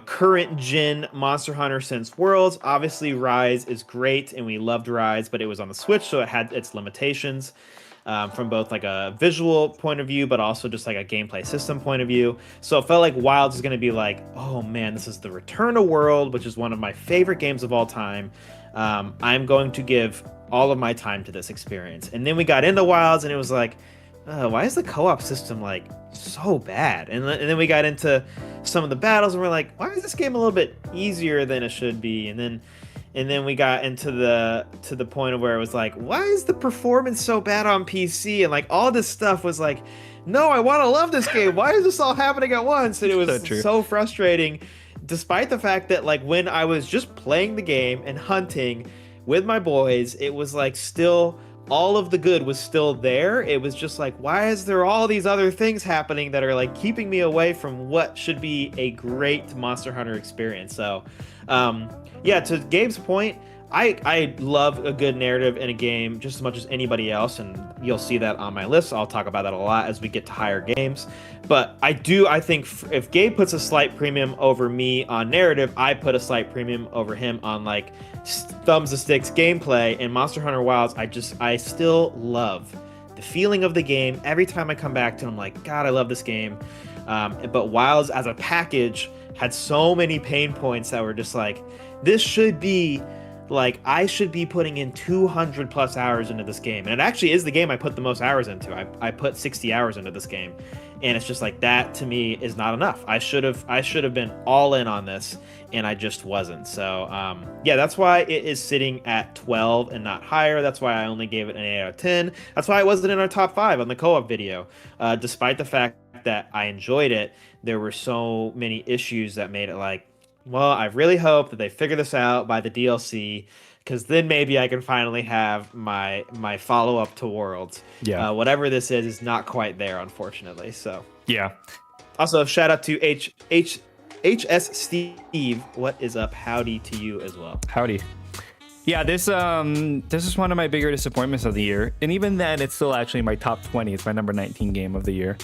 B: current gen Monster Hunter since Worlds. Obviously, Rise is great, and we loved Rise, but it was on the Switch, so it had its limitations from both like a visual point of view, but also just like a gameplay system point of view. So it felt like Wilds is going to be like, oh man, this is the return to World, which is one of my favorite games of all time. I'm going to give all of my time to this experience. And then we got into Wilds and it was like, why is the co-op system like so bad? And then we got into some of the battles and we're like, why is this game a little bit easier than it should be? And then we got into the point of where it was like, why is the performance so bad on PC? And like all this stuff was like, no, I want to love this game. Why is this all happening at once? And it was so frustrating, despite the fact that like when I was just playing the game and hunting with my boys, it was like still all of the good was still there. It was just like, why is there all these other things happening that are like keeping me away from what should be a great Monster Hunter experience? So to Gabe's point, I love a good narrative in a game just as much as anybody else, and you'll see that on my list. I'll talk about that a lot as we get to higher games. But I think if Gabe puts a slight premium over me on narrative, I put a slight premium over him on like thumbs to sticks gameplay. And Monster Hunter Wilds, I still love the feeling of the game. Every time I come back to it, I'm like, God, I love this game. But Wilds as a package had so many pain points that were just like, this should be like, I should be putting in 200 plus hours into this game. And it actually is the game I put the most hours into. I put 60 hours into this game. And it's just like, that to me is not enough. I should have been all in on this, and I just wasn't. So that's why it is sitting at 12 and not higher. That's why I only gave it an 8 out of 10. That's why it wasn't in our top 5 on the co-op video. Despite the fact that I enjoyed it, there were so many issues that made it like, well, I really hope that they figure this out by the DLC, because then maybe I can finally have my follow-up to Worlds.
A: Yeah.
B: Whatever this is not quite there, unfortunately. So
A: yeah.
B: Also, shout out to HS Steve. What is up? Howdy to you as well.
A: Howdy. Yeah, this is one of my bigger disappointments of the year, and even then, it's still actually my top 20. It's my number 19 game of the year.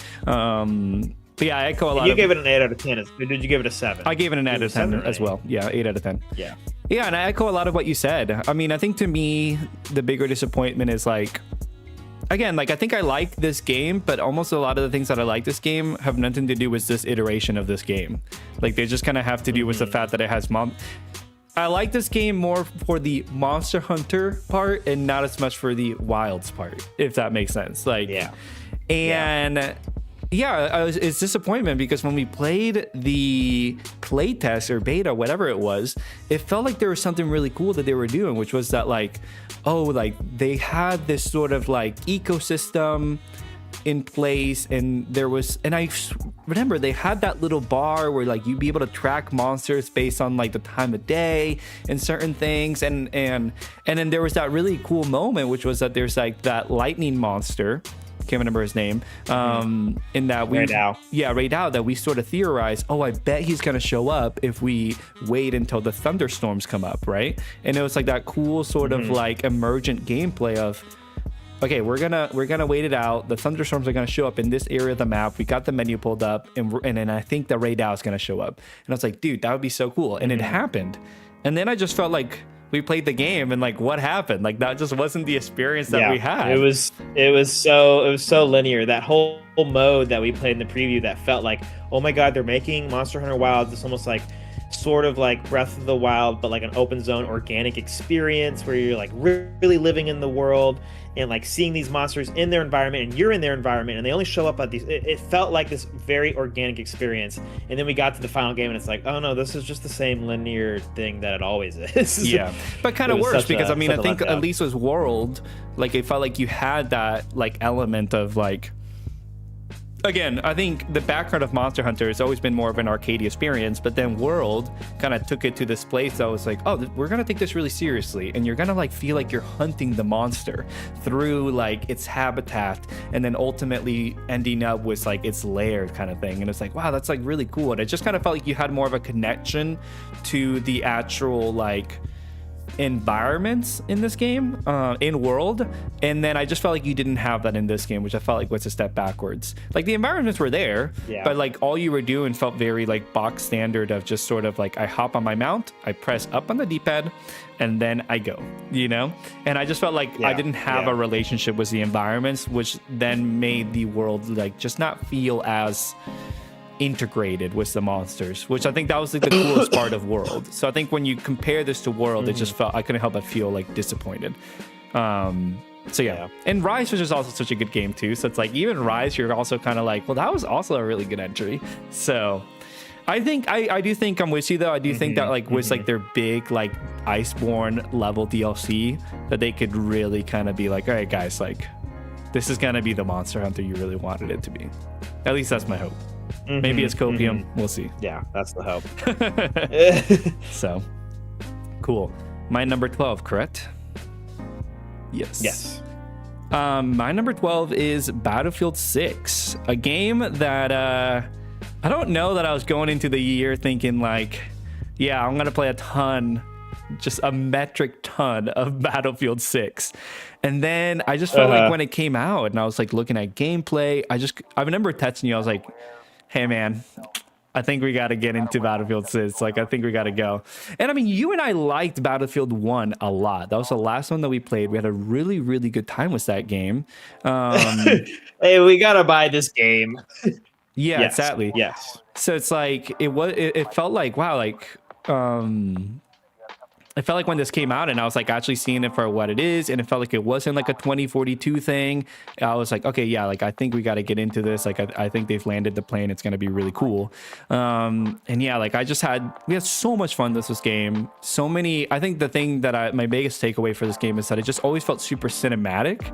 A: But yeah, I echo a lot.
B: You gave it an 8 out of 10. Or did you give it a 7?
A: I gave it an 8 out of 10 as well. Yeah, 8 out of 10.
B: Yeah.
A: Yeah, and I echo a lot of what you said. I mean, I think to me, the bigger disappointment is like, again, like I think I like this game, but almost a lot of the things that I like this game have nothing to do with this iteration of this game. Like they just kind of have to do with the fact that it has I like this game more for the Monster Hunter part and not as much for the Wilds part, if that makes sense. Like,
B: yeah.
A: And it's disappointment because when we played the playtest or beta, whatever it was, it felt like there was something really cool that they were doing, which was that like, they had this sort of like ecosystem in place, and I remember they had that little bar where like you'd be able to track monsters based on like the time of day and certain things, and then there was that really cool moment, which was that there's like that lightning monster, can't remember his name, in that Ray Dow, that we sort of theorized, I bet he's gonna show up if we wait until the thunderstorms come up, right? And it was like that cool sort of like emergent gameplay of, okay, we're gonna wait it out. The thunderstorms are gonna show up in this area of the map. We got the menu pulled up, and then I think the Ray Dow is gonna show up. And I was like, dude, that would be so cool. And it happened. And then I just felt like we played the game, and like, what happened? Like that just wasn't the experience that we had. It was so linear. That whole mode that we played in the preview that felt like, oh my god, they're making Monster Hunter Wilds this almost like
B: sort of like Breath of the Wild, but like an open zone organic experience where you're like really living in the world and like seeing these monsters in their environment, and you're in their environment, and they only show up at these. It felt like this very organic experience, and then we got to the final game, and it's like, oh no, this is just the same linear thing that it always is.
A: Yeah, but kind of worse because I mean, I think
B: letdown.
A: at least with World, like it felt like you had that like element of like. Again, I think the background of Monster Hunter has always been more of an arcade experience, but then World kind of took it to this place that was like, oh, we're going to take this really seriously, and you're going to like feel like you're hunting the monster through like its habitat, and then ultimately ending up with like its lair kind of thing. And it's like, wow, that's like really cool. And it just kind of felt like you had more of a connection to the actual like environments in this game, in World, and then I just felt like you didn't have that in this game, which I felt like was a step backwards. Like the environments were there, but like all you were doing felt very like box standard of just sort of like I hop on my mount, I press up on the D-pad, and then I go, you know? And I just felt like I didn't have a relationship with the environments, which then made the world like just not feel as integrated with the monsters, which I think that was like the coolest part of World. So I think when you compare this to World, it just felt, I couldn't help but feel like disappointed. So yeah, and Rise was just also such a good game too. So it's like even Rise, you're also kind of like, well, that was also a really good entry. So I think I do think I'm with you though. I do think that like with like their big like Iceborne level DLC, that they could really kind of be like, all right guys, like this is gonna be the Monster Hunter you really wanted it to be. At least that's my hope. Maybe it's copium. We'll see.
B: Yeah, that's the hope.
A: So, cool. My number 12, correct? Yes.
B: Yes.
A: My number 12 is Battlefield 6, a game that I don't know that I was going into the year thinking like, yeah, I'm gonna play a ton, just a metric ton of Battlefield 6. And then I just felt like when it came out and I was like looking at gameplay, I remember texting you, I was like, hey man, I think we got to get into Battlefield 6. Like, I think we got to go. And I mean, you and I liked Battlefield 1 a lot. That was the last one that we played. We had a really, really good time with that game.
B: Hey, we got to buy this game.
A: Yeah, yes, exactly.
B: Yes.
A: So it's like, it felt like, wow, like, it felt like when this came out and I was like actually seeing it for what it is, and it felt like it wasn't like a 2042 thing. I was like, okay, yeah, like I think we got to get into this. Like I think they've landed the plane. It's going to be really cool. And yeah, like we had so much fun with this game. So many, I think the thing that my biggest takeaway for this game is that it just always felt super cinematic.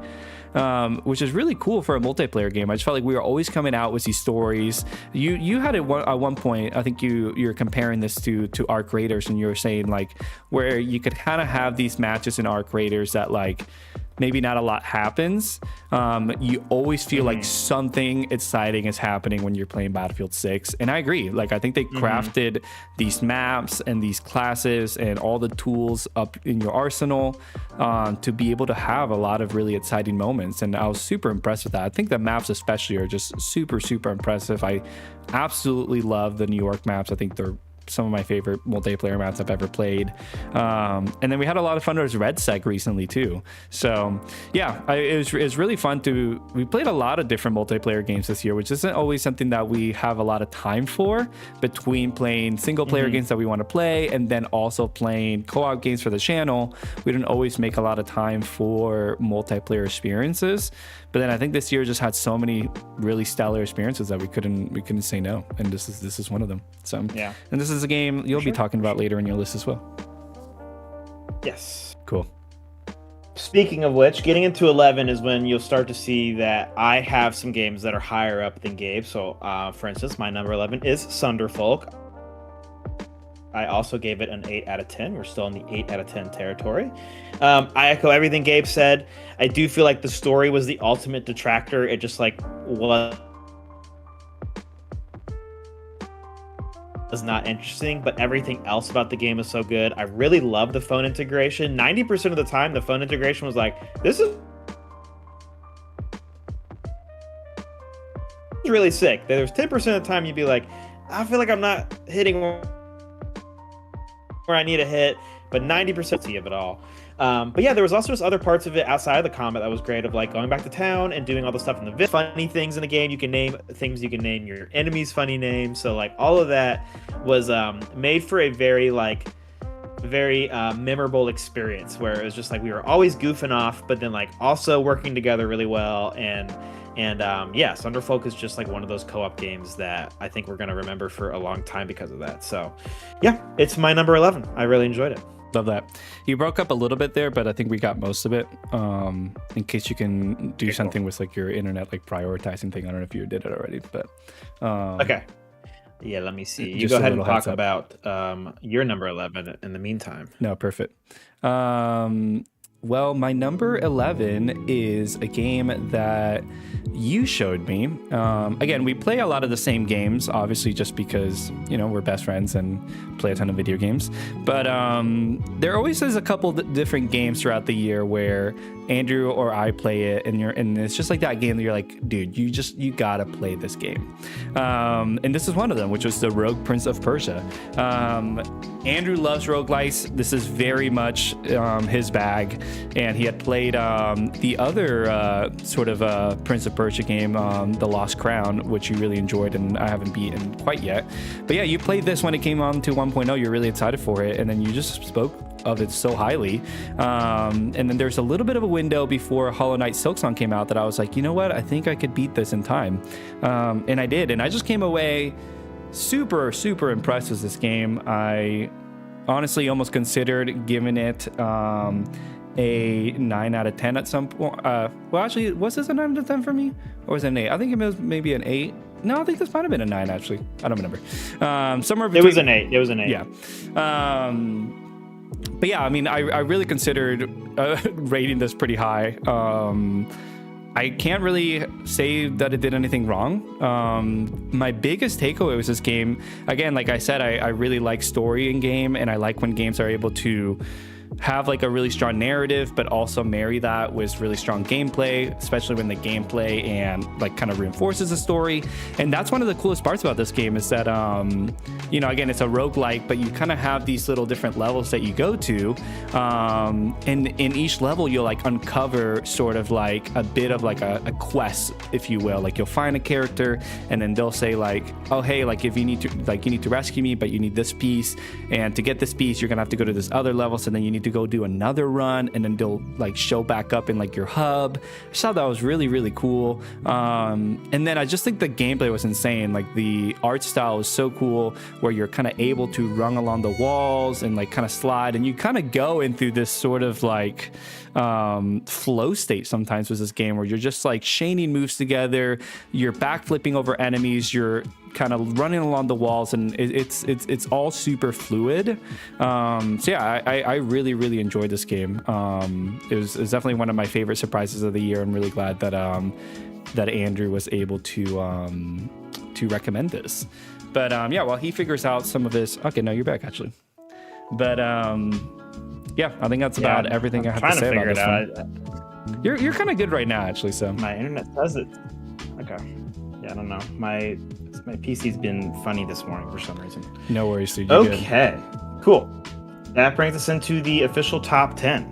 A: Which is really cool for a multiplayer game. I just felt like we were always coming out with these stories. You had it at one point, I think you're comparing this to Arc Raiders, and you were saying like where you could kind of have these matches in Arc Raiders that like maybe not a lot happens. You always feel like something exciting is happening when you're playing Battlefield 6. And I agree. Like, I think they crafted these maps and these classes and all the tools up in your arsenal to be able to have a lot of really exciting moments. And I was super impressed with that. I think the maps especially are just super, super impressive. I absolutely love the New York maps. I think they're some of my favorite multiplayer maps I've ever played. And then we had a lot of fun with Red Sec recently too. So yeah, it was really fun we played a lot of different multiplayer games this year, which isn't always something that we have a lot of time for, between playing single player games that we want to play and then also playing co-op games for the channel. We didn't always make a lot of time for multiplayer experiences. But then I think this year just had so many really stellar experiences that we couldn't say no, and this is one of them. So yeah, and this is a game you'll be talking about later in your list as well.
B: Yes.
A: Cool.
B: Speaking of which, getting into 11 is when you'll start to see that I have some games that are higher up than Gabe. So, for instance, my number 11 is Sunderfolk. I also gave it an 8 out of 10. We're still in the 8 out of 10 territory. I echo everything Gabe said. I do feel like the story was the ultimate detractor. It just like was not interesting, but everything else about the game is so good. I really love the phone integration. 90% of the time, the phone integration was like, this is really sick. There's 10% of the time you'd be like, I feel like I'm not hitting where I need a hit, but 90% of it all. But yeah, there was also just other parts of it outside of the combat that was great, of like going back to town and doing all the stuff in the funny things in the game. You can name things, you can name your enemies funny names. So like all of that was made for a very memorable experience where it was just like we were always goofing off, but then like also working together really well. And yeah, Sunderfolk is just like one of those co-op games that I think we're going to remember for a long time because of that. So yeah, it's my number 11. I really enjoyed it.
A: Love that. You broke up a little bit there, but I think we got most of it. In case you can do something with like your internet, like prioritizing thing. I don't know if you did it already, but
B: okay. Yeah, let me see. You go ahead and talk about your number 11 in the meantime.
A: No, perfect. Well, my number 11 is a game that you showed me. Again, we play a lot of the same games, obviously, just because, you know, we're best friends and play a ton of video games. But there always is a couple different games throughout the year where Andrew or I play it, and it's just like that game that you're like, dude, you gotta play this game. And this is one of them, which was the Rogue Prince of Persia. Andrew loves roguelikes. This is very much his bag, and he had played the other sort of Prince of Persia game, The Lost Crown, which you really enjoyed, and I haven't beaten quite yet. But yeah, you played this when it came on to 1.0. You're really excited for it, and then you just spoke of it so highly. And then there's a little bit of a window before Hollow Knight Silksong came out that I was like, you know what? I think I could beat this in time. And I did, and I just came away super, super impressed with this game. I honestly almost considered giving it a 9 out of 10 at some point. Well, actually, was this a 9 out of 10 for me? Or was it an 8? I think it was maybe an 8. No, I think this might have been a 9, actually. I don't remember. Somewhere between...
B: It was an 8. It was an 8.
A: Yeah. But yeah, I mean, I really considered rating this pretty high. I can't really say that it did anything wrong. My biggest takeaway was this game. Again, like I said, I really like story in game, and I like when games are able to have like a really strong narrative, but also marry that with really strong gameplay, especially when the gameplay and like kind of reinforces the story. And that's one of the coolest parts about this game is that, you know, again, it's a roguelike, but you kind of have these little different levels that you go to. And in each level, you'll like uncover sort of like a bit of like a quest, if you will. Like you'll find a character and then they'll say like, oh, hey, like if you need to rescue me, but you need this piece. And to get this piece, you're going to have to go to this other level. So then you need to go do another run, and then they'll like show back up in like your hub. I just thought that was really, really cool. And then I just think the gameplay was insane. Like the art style is so cool, where you're kind of able to run along the walls and like kind of slide, and you kind of go into this sort of like flow state sometimes with this game, where you're just like chaining moves together, you're backflipping over enemies, you're kind of running along the walls, and it's all super fluid. So yeah, I really, really enjoyed this game. It was definitely one of my favorite surprises of the year. I'm really glad that that Andrew was able to recommend this. But yeah, while he figures out some of this, okay, no, you're back actually. But yeah, I think that's about everything I have to say about this one. You're kind of good right now, actually. So
B: my internet says it. Okay. Yeah, I don't know. My PC's been funny this morning for some reason.
A: No worries, dude.
B: Okay, cool. That brings us into the official top 10,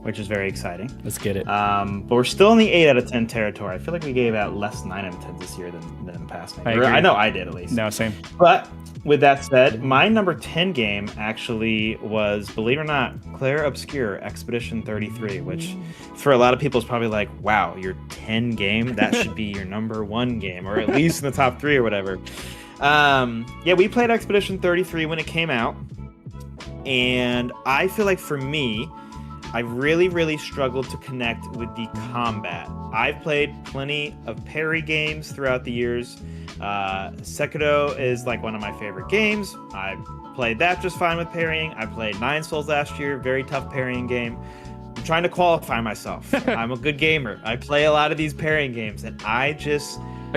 B: which is very exciting.
A: Let's get it.
B: But we're still in the 8 out of 10 territory. I feel like we gave out less 9 out of 10 this year than in the past. I know I did, at least.
A: No, same.
B: But with that said, my number 10 game actually was, believe it or not, Clair Obscur Expedition 33, which for a lot of people is probably like, wow, your 10 game? That should be your number 1 game, or at least in the top 3 or whatever. Yeah, we played Expedition 33 when it came out. And I feel like for me, I really, really struggled to connect with the combat. I've played plenty of parry games throughout the years. Sekiro is like one of my favorite games. I played that just fine with parrying. I played Nine Souls last year, very tough parrying game. I'm trying to qualify myself. I'm a good gamer. I play a lot of these parrying games, and I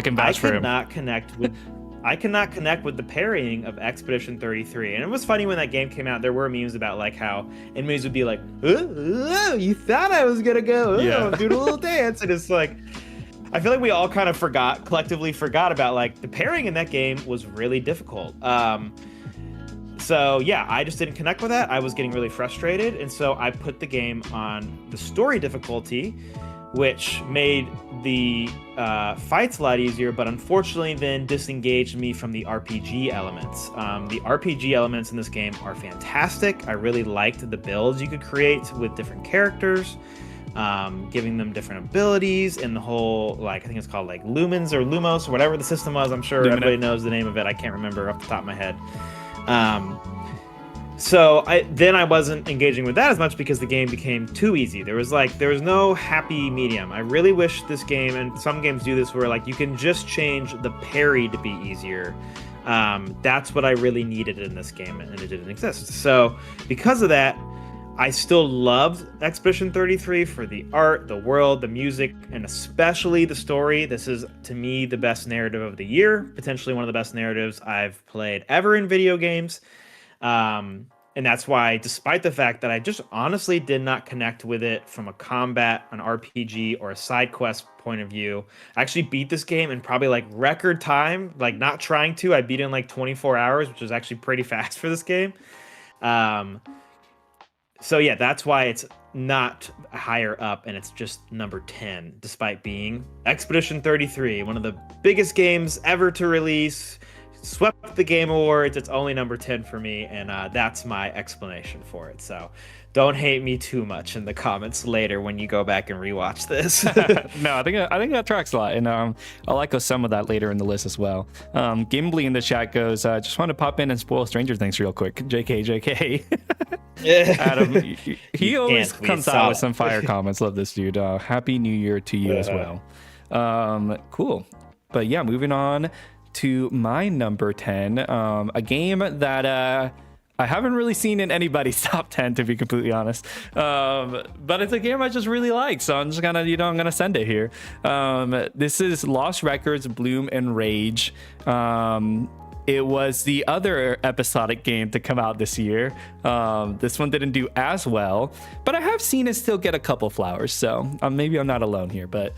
B: cannot connect with the parrying of Expedition 33. And it was funny when that game came out, there were memes about like how enemies would be like, you thought I was gonna go do a little dance. And it's like, I feel like we all kind of collectively forgot about like the parrying in that game was really difficult. So yeah, I just didn't connect with that. I was getting really frustrated. And so I put the game on the story difficulty, which made the fights a lot easier, but unfortunately then disengaged me from the RPG elements. The RPG elements in this game are fantastic. I really liked the builds you could create with different characters, giving them different abilities, and the whole, like, I think it's called like Lumens or Lumos or whatever the system was. I'm sure everybody knows the name of it. I can't remember off the top of my head. So I wasn't engaging with that as much because the game became too easy. There was no happy medium. I really wish this game, and some games do this, where like you can just change the parry to be easier. That's what I really needed in this game, and it didn't exist. So because of that, I still loved Expedition 33 for the art, the world, the music, and especially the story. This is, to me, the best narrative of the year, potentially one of the best narratives I've played ever in video games. And that's why, despite the fact that I just honestly did not connect with it from a combat, an RPG, or a side quest point of view, I actually beat this game in probably like record time, like not trying to. I beat it in like 24 hours, which is actually pretty fast for this game. So yeah, that's why it's not higher up, and it's just number 10, despite being Expedition 33, one of the biggest games ever to release. Swept the Game Awards. It's only number 10 for me, and that's my explanation for it. So don't hate me too much in the comments later when you go back and rewatch this.
A: No, I think that tracks a lot, and I'll echo some of that later in the list as well. Gimli in the chat goes, just want to pop in and spoil Stranger Things real quick. JK. Adam, he always comes out with some fire comments. Love this dude. Happy New Year to you as well. Cool. But yeah, moving on to my number 10, a game that I haven't really seen in anybody's top 10, to be completely honest, but it's a game I just really like, so I'm just gonna I'm gonna send it here. This is Lost Records Bloom and Rage. It was the other episodic game to come out this year. This one didn't do as well, but I have seen it still get a couple flowers, so maybe I'm not alone here. But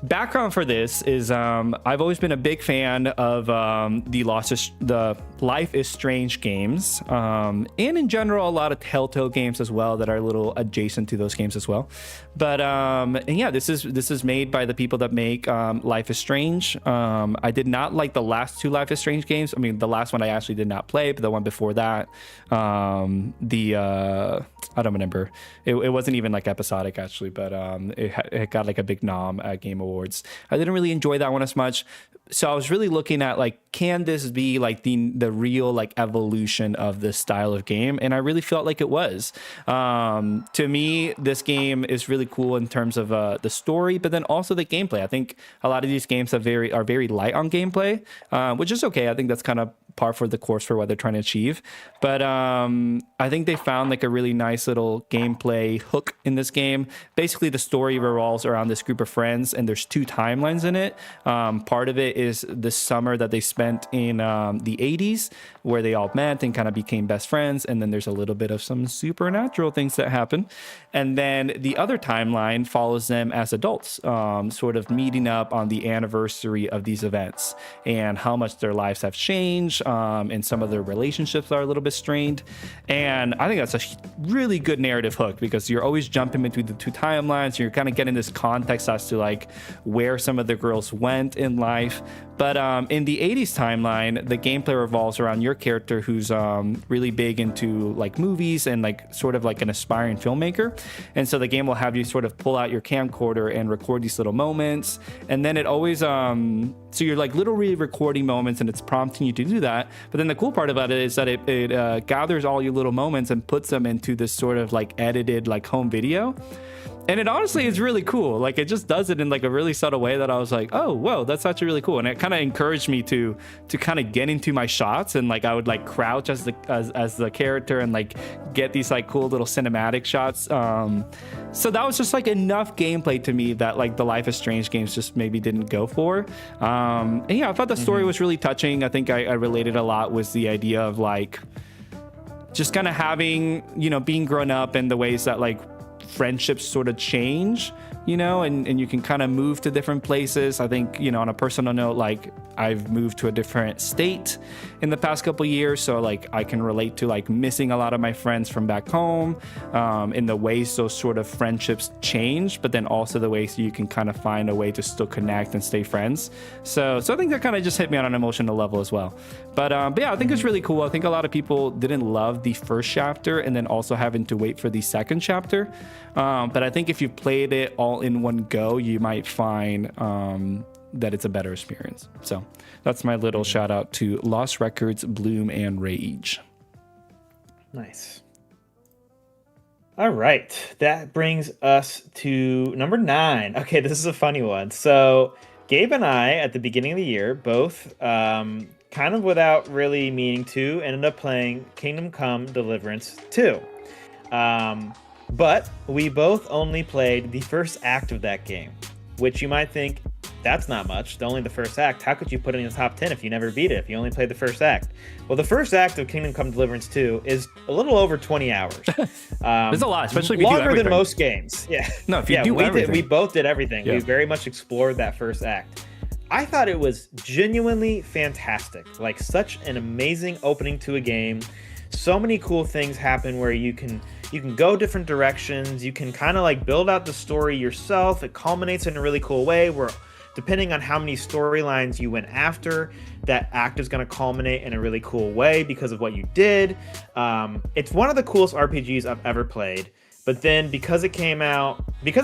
A: background for this is I've always been a big fan of the Life is Strange games, and in general a lot of Telltale games as well that are a little adjacent to those games as well. But and yeah, this is made by the people that make Life is Strange. I did not like the last two Life is Strange games. I mean, the last one I actually did not play, but the one before that, I don't remember. It wasn't even like episodic actually, but it got like a big nom at Game Awards. I didn't really enjoy that one as much. So I was really looking at like, can this be like the real like evolution of this style of game? And I really felt like it was. To me, this game is really cool in terms of the story, but then also the gameplay. I think a lot of these games are very light on gameplay, which is okay. I think that's kind of par for the course for what they're trying to achieve. But I think they found like a really nice little gameplay hook in this game. Basically, the story revolves around this group of friends, and there's two timelines in it. Part of it is the summer that they spent in the 80s, where they all met and kind of became best friends. And then there's a little bit of some supernatural things that happen. And then the other timeline follows them as adults, sort of meeting up on the anniversary of these events and how much their lives have changed, and some of their relationships are a little bit strained. And I think that's a really good narrative hook, because you're always jumping between the two timelines. You're kind of getting this context as to like where some of the girls went in life. But in the 80s timeline, the gameplay revolves around your character, who's really big into like movies and like sort of like an aspiring filmmaker. And so the game will have you sort of pull out your camcorder and record these little moments. And then it always, so you're like literally recording moments, and it's prompting you to do that. But then the cool part about it is that it gathers all your little moments and puts them into this sort of like edited like home video. And it honestly is really cool. Like, it just does it in like a really subtle way that I was like, oh, whoa, that's actually really cool. And it kind of encouraged me to kind of get into my shots, and like I would like crouch as the character and like get these like cool little cinematic shots. So that was just like enough gameplay to me that like the Life is Strange games just maybe didn't go for. And yeah, I thought the story was really touching. I think I related a lot with the idea of like just kind of having, being grown up, and the ways that like friendships sort of change, and you can kind of move to different places. I think, on a personal note, like I've moved to a different state in the past couple of years. So like I can relate to like missing a lot of my friends from back home, in the ways those sort of friendships change, but then also the ways you can kind of find a way to still connect and stay friends. So I think that kind of just hit me on an emotional level as well. But yeah, I think it's really cool. I think a lot of people didn't love the first chapter and then also having to wait for the second chapter. But I think if you played it all in one go, you might find that it's a better experience. So that's my little shout out to Lost Records, Bloom, and Rage.
B: Nice. All right. That brings us to number 9. Okay, this is a funny one. So Gabe and I, at the beginning of the year, both kind of without really meaning to, ended up playing Kingdom Come Deliverance 2. But we both only played the first act of that game, which you might think, that's not much. Only the first act. How could you put it in the top 10 if you never beat it, if you only played the first act? Well, the first act of Kingdom Come Deliverance 2 is a little over 20 hours.
A: It's a lot, especially if you do
B: longer
A: everything.
B: than most games. Yeah.
A: No, if you do everything.
B: We both did everything.
A: Yeah.
B: We very much explored that first act. I thought it was genuinely fantastic. Like, such an amazing opening to a game. So many cool things happen where you can go different directions. You can kind of like build out the story yourself. It culminates in a really cool way where, depending on how many storylines you went after, that act is going to culminate in a really cool way because of what you did. It's one of the coolest RPGs I've ever played. But then because it's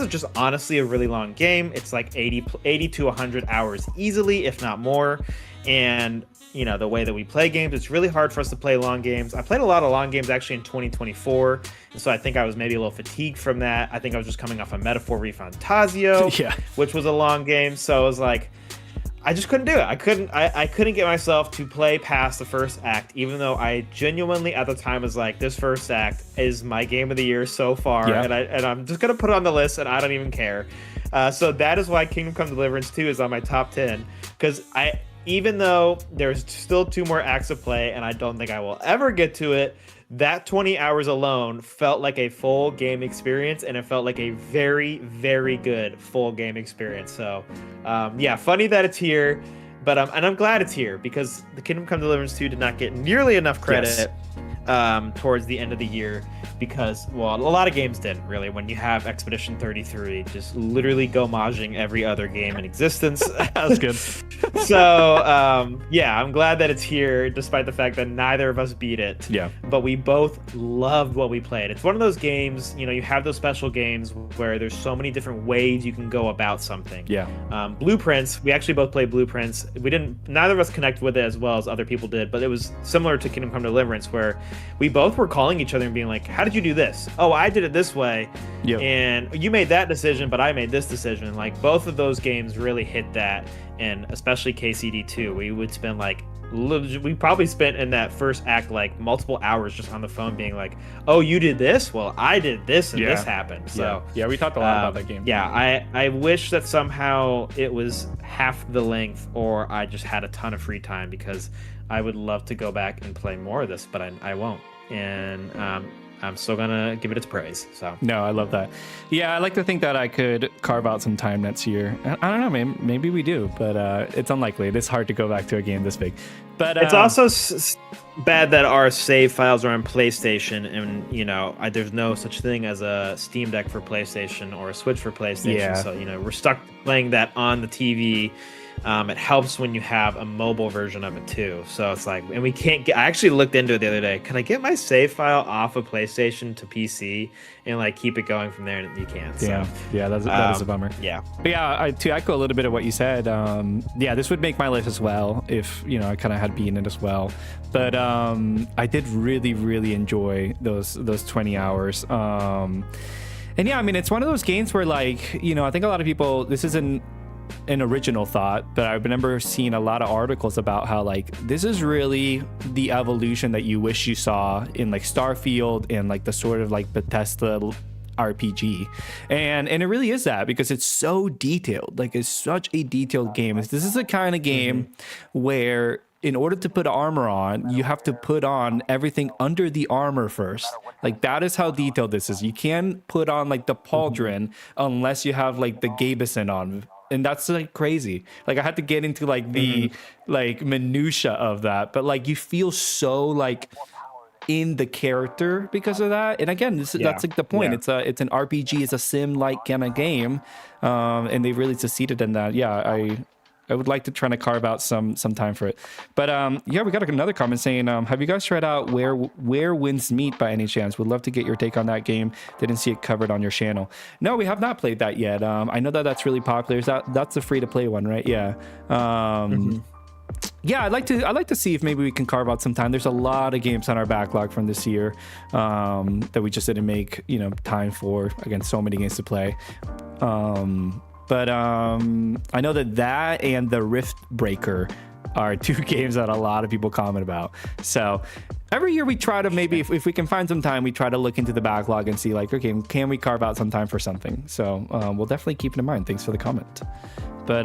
B: just honestly a really long game, it's like 80 to 100 hours easily, if not more. And the way that we play games, it's really hard for us to play long games. I played a lot of long games actually in 2024, and so I think I was maybe a little fatigued from that. I think I was just coming off a Metaphor Refantasio, which was a long game, so I was like, I just couldn't do it. I couldn't get myself to play past the first act, even though I genuinely at the time was like, this first act is my game of the year so far, and I'm just gonna put it on the list, and I don't even care. So that is why Kingdom Come Deliverance 2 is on my top 10, because even though there's still 2 more acts to play, and I don't think I will ever get to it, that 20 hours alone felt like a full game experience, and it felt like a very, very good full game experience. So, funny that it's here, but I'm glad it's here because the Kingdom Come Deliverance 2 did not get nearly enough credit towards the end of the year because, well, a lot of games didn't really. When you have Expedition 33 just literally go-maging every other game in existence.
A: That's good.
B: So, I'm glad that it's here, despite the fact that neither of us beat it.
A: Yeah.
B: But we both loved what we played. It's one of those games, you have those special games where there's so many different ways you can go about something.
A: Yeah.
B: Blueprints, we actually both played Blueprints. Neither of us connected with it as well as other people did, but it was similar to Kingdom Come Deliverance, where we both were calling each other and being like, how did you do this? Oh, I did it this way.
A: Yep.
B: And you made that decision, but I made this decision. Like, both of those games really hit that. And especially KCD2, we would spend we probably spent in that first act like multiple hours just on the phone being like, oh, you did this? Well, I did this and this happened. So
A: yeah, we talked a lot about that game.
B: Yeah, I wish that somehow it was half the length or I just had a ton of free time, because I would love to go back and play more of this, but I won't. And I'm still gonna give it its praise. So
A: no, I love that. Yeah, I like to think that I could carve out some time next year. I don't know, man. Maybe we do, but it's unlikely. It is hard to go back to a game this big. But
B: it's also bad that our save files are on PlayStation, and there's no such thing as a Steam Deck for PlayStation or a Switch for PlayStation.
A: Yeah.
B: So we're stuck playing that on the TV. It helps when you have a mobile version of it too. So it's like, and we can't get, I actually looked into it the other day. Can I get my save file off of PlayStation to PC and keep it going from there? And you can't. So,
A: yeah, that is a bummer.
B: Yeah.
A: But yeah, to echo a little bit of what you said, this would make my list as well if, I kind of had beaten it as well. But I did really, really enjoy those 20 hours. And yeah, I mean, it's one of those games where I think a lot of people, this isn't an original thought, but I remember seeing a lot of articles about how this is really the evolution that you wish you saw in Starfield and the sort of Bethesda RPG, and it really is that, because it's so detailed. It's such a detailed game. This is the kind of game where in order to put armor on, you have to put on everything under the armor first. Like that is how detailed this is. You can't put on like the pauldron unless you have like the gabison on. And that's like crazy. Like I had to get into like the like minutia of that, but like you feel so like in the character because of that. And again, that's like the point. It's an RPG, it's a sim like kind of game, and they really succeeded in that. I would like to try to carve out some time for it. But yeah, we got another comment saying, have you guys tried out Where Winds Meet by any chance? Would love to get your take on that game. Didn't see it covered on your channel. No, we have not played that yet. I know that's really popular. That's a free to play one, right? Yeah. Yeah, I'd like to see if maybe we can carve out some time. There's a lot of games on our backlog from this year that we just didn't make time for. Again, so many games to play. But I know that and the Rift Breaker are two games that a lot of people comment about. So every year we try to maybe, if we can find some time, we try to look into the backlog and see like, okay, can we carve out some time for something? So we'll definitely keep it in mind. Thanks for the comment. But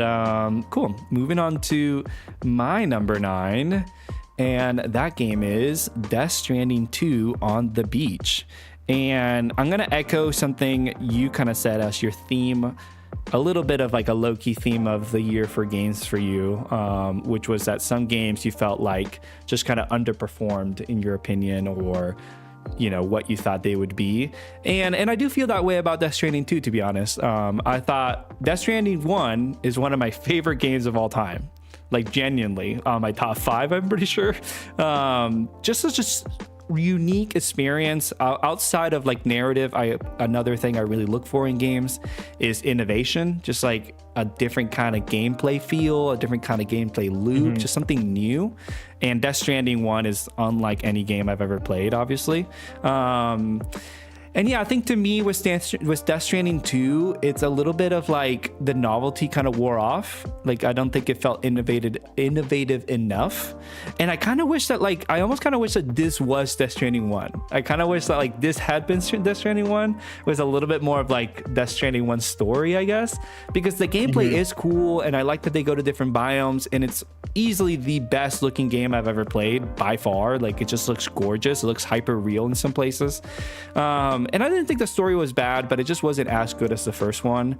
A: cool. Moving on to my number 9. And that game is Death Stranding 2 on the Beach. And I'm going to echo something you kind of said as your theme, a little bit of like a low-key theme of the year for games for you, which was that some games you felt like just kind of underperformed in your opinion, or what you thought they would be. And I do feel that way about Death Stranding 2, to be honest. I thought Death Stranding 1 is one of my favorite games of all time, like genuinely my top 5, I'm pretty sure. Just unique experience outside of like narrative. Another thing I really look for in games is innovation, just like a different kind of gameplay feel, a different kind of gameplay loop, just something new. And Death Stranding 1 is unlike any game I've ever played, obviously. And yeah, I think to me with Death Stranding 2, it's a little bit of like the novelty kind of wore off. Like I don't think it felt innovative enough. And I kind of wish that I almost kind of wish that this was Death Stranding 1. I kind of wish that like this had been Death Stranding 1, was a little bit more of like Death Stranding 1 story, I guess, because the gameplay is cool and I like that they go to different biomes, and it's easily the best looking game I've ever played by far. Like it just looks gorgeous. It looks hyper real in some places. And I didn't think the story was bad, but it just wasn't as good as the first one.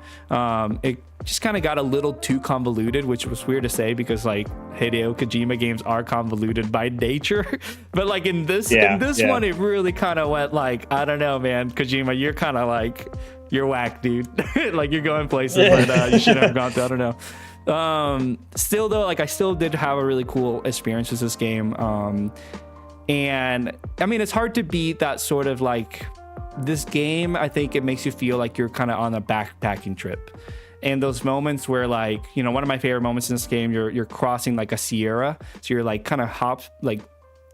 A: It just kind of got a little too convoluted, which was weird to say because like Hideo Kojima games are convoluted by nature. But like in this one, it really kind of went like, I don't know, man, Kojima, you're kind of like, you're whack, dude. Like you're going places that you shouldn't have gone to. I don't know. Still though, like I still did have a really cool experience with this game. And I mean, it's hard to beat that sort of like, this game, I think it makes you feel like you're kind of on a backpacking trip. And those moments where like, one of my favorite moments in this game, you're crossing like a sierra. So you're like kind of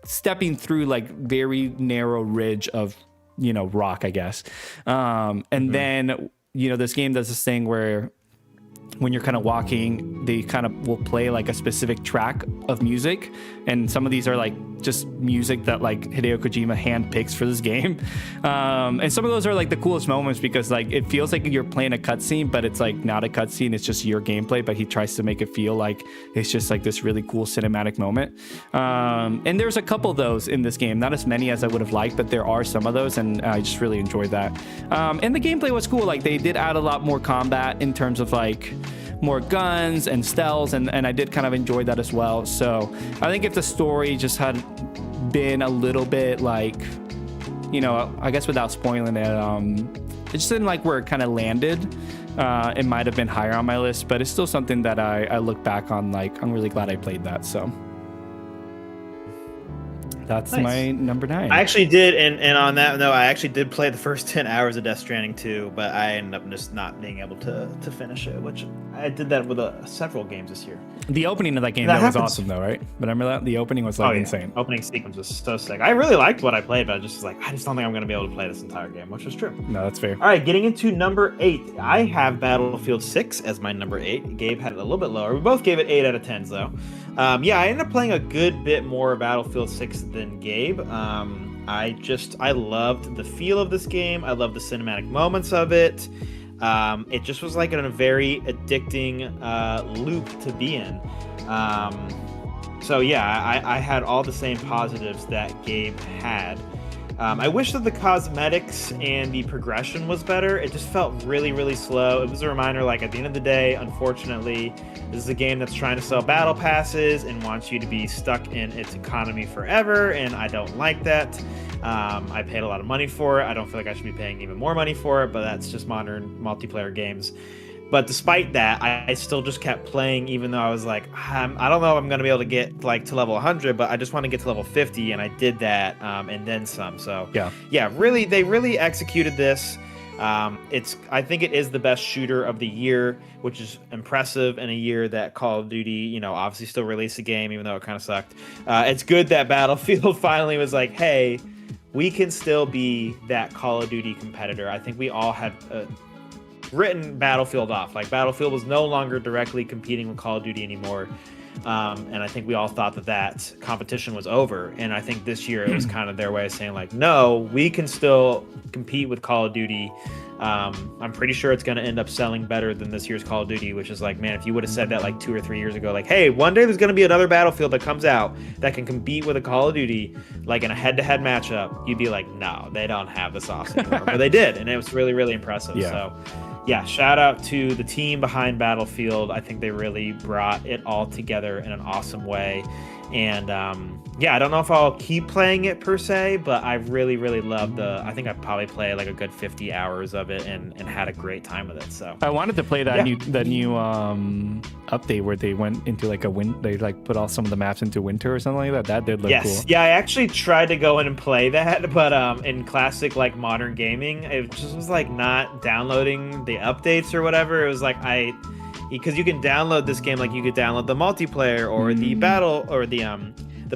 A: stepping through like very narrow ridge of, rock, I guess. And then, this game does this thing where when you're kind of walking, they kind of will play like a specific track of music. And some of these are like just music that like Hideo Kojima handpicks for this game. And some of those are like the coolest moments because like it feels like you're playing a cutscene, but it's like not a cutscene. It's just your gameplay, but he tries to make it feel like it's just like this really cool cinematic moment. And there's a couple of those in this game, not as many as I would have liked, but there are some of those, and I just really enjoyed that. And the gameplay was cool. Like they did add a lot more combat in terms of like more guns and stealths, and I did kind of enjoy that as well. So I think if the story just had been a little bit like, I guess without spoiling it, it just didn't like where it kind of landed. It might have been higher on my list, but it's still something that I look back on like, I'm really glad I played that. So that's nice. My number 9.
B: I actually did, and on that note, I actually did play the first 10 hours of Death Stranding 2, but I ended up just not being able to finish it, which I did that with several games this year.
A: The opening of that game was awesome though, right? Remember that? The opening was like insane.
B: Opening sequence was so sick. I really liked what I played, but I just don't think I'm going to be able to play this entire game, which was true.
A: No, that's fair.
B: All right, getting into number 8. I have Battlefield 6 as my number 8. Gabe had it a little bit lower. We both gave it 8 out of 10s though. I ended up playing a good bit more Battlefield 6 than Gabe. I loved the feel of this game. I loved the cinematic moments of it. It just was like in a very addicting loop to be in. So yeah, I had all the same positives that Gabe had. I wish that the cosmetics and the progression was better. It just felt really, really slow. It was a reminder, like, at the end of the day, unfortunately, this is a game that's trying to sell battle passes and wants you to be stuck in its economy forever, and I don't like that. I paid a lot of money for it. I don't feel like I should be paying even more money for it, but that's just modern multiplayer games. But despite that, I still just kept playing, even though I was like, I don't know if I'm going to be able to get like to level 100, but I just want to get to level 50, and I did that, and then some. So yeah, really, they really executed this. I think it is the best shooter of the year, which is impressive in a year that Call of Duty, obviously still released a game, even though it kind of sucked. It's good that Battlefield finally was like, hey, we can still be that Call of Duty competitor. I think we all had written Battlefield off. Like, Battlefield was no longer directly competing with Call of Duty anymore. And I think we all thought that competition was over. And I think this year it was kind of their way of saying, like, no, we can still compete with Call of Duty. I'm pretty sure it's going to end up selling better than this year's Call of Duty, which is like, man, if you would have said that like 2 or 3 years ago, like, hey, one day there's going to be another Battlefield that comes out that can compete with a Call of Duty, like in a head-to-head matchup, you'd be like, no, they don't have the sauce anymore. But they did, and it was really, really impressive.
A: Yeah.
B: So yeah, shout out to the team behind Battlefield. I think they really brought it all together in an awesome way. And yeah, I don't know if I'll keep playing it per se, but I really, really loved I think I probably played like a good 50 hours of it and had a great time with it. So
A: I wanted to play that new update where they went into like they like put all some of the maps into winter or something like that. That did look cool.
B: Yeah, I actually tried to go in and play that, but in classic like modern gaming, it just was like not downloading the updates or whatever. It was like because you can download this game, like you could download the multiplayer or the battle or the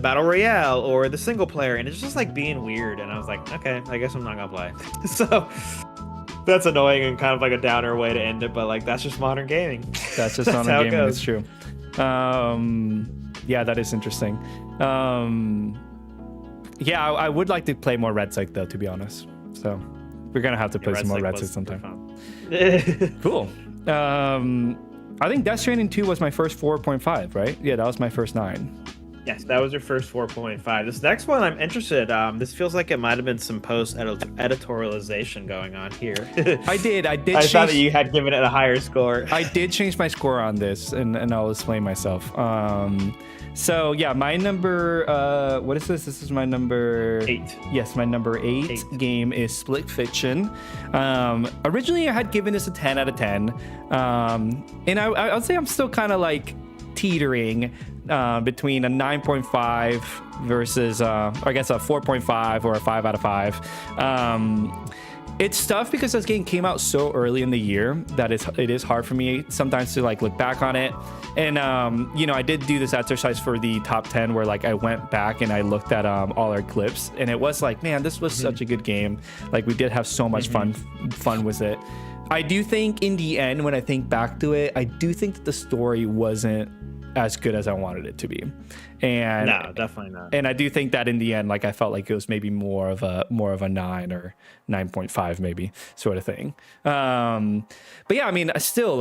B: battle royale or the single player, and it's just like being weird. And I was like, okay, I guess I'm not gonna play. So that's annoying and kind of like a downer way to end it, but like that's just modern gaming.
A: That's just modern gaming. It's true. Yeah, that is interesting. Yeah, I would like to play more Red Psych though, to be honest. So we're gonna have to play some more Red Psych sometime. Cool. I think Death Stranding 2 was my first 4.5, right? Yeah, that was my first 9.
B: Yes, that was your first 4.5. This next one, I'm interested. This feels like it might have been some post-editorialization going on here.
A: I did.
B: I thought that you had given it a higher score.
A: I did change my score on this, and I'll explain myself. So yeah, my number, what is this? This is my number
B: 8.
A: Yes, my number 8 game is Split Fiction. Originally, I had given this a 10 out of 10. And I would say I'm still kind of like teetering between a 9.5 versus, I guess a 4.5 or a 5 out of 5. It's tough because this game came out so early in the year that it is hard for me sometimes to like look back on it. And I did do this exercise for the top 10 where like I went back and I looked at all our clips, and it was like, man, this was such a good game. Like, we did have so much fun with it. I do think in the end, when I think back to it, I do think that the story wasn't as good as I wanted it to be. And
B: no, definitely not.
A: And I do think that in the end, like, I felt like it was maybe more of a 9 or 9.5 maybe sort of thing. But yeah, I mean, I still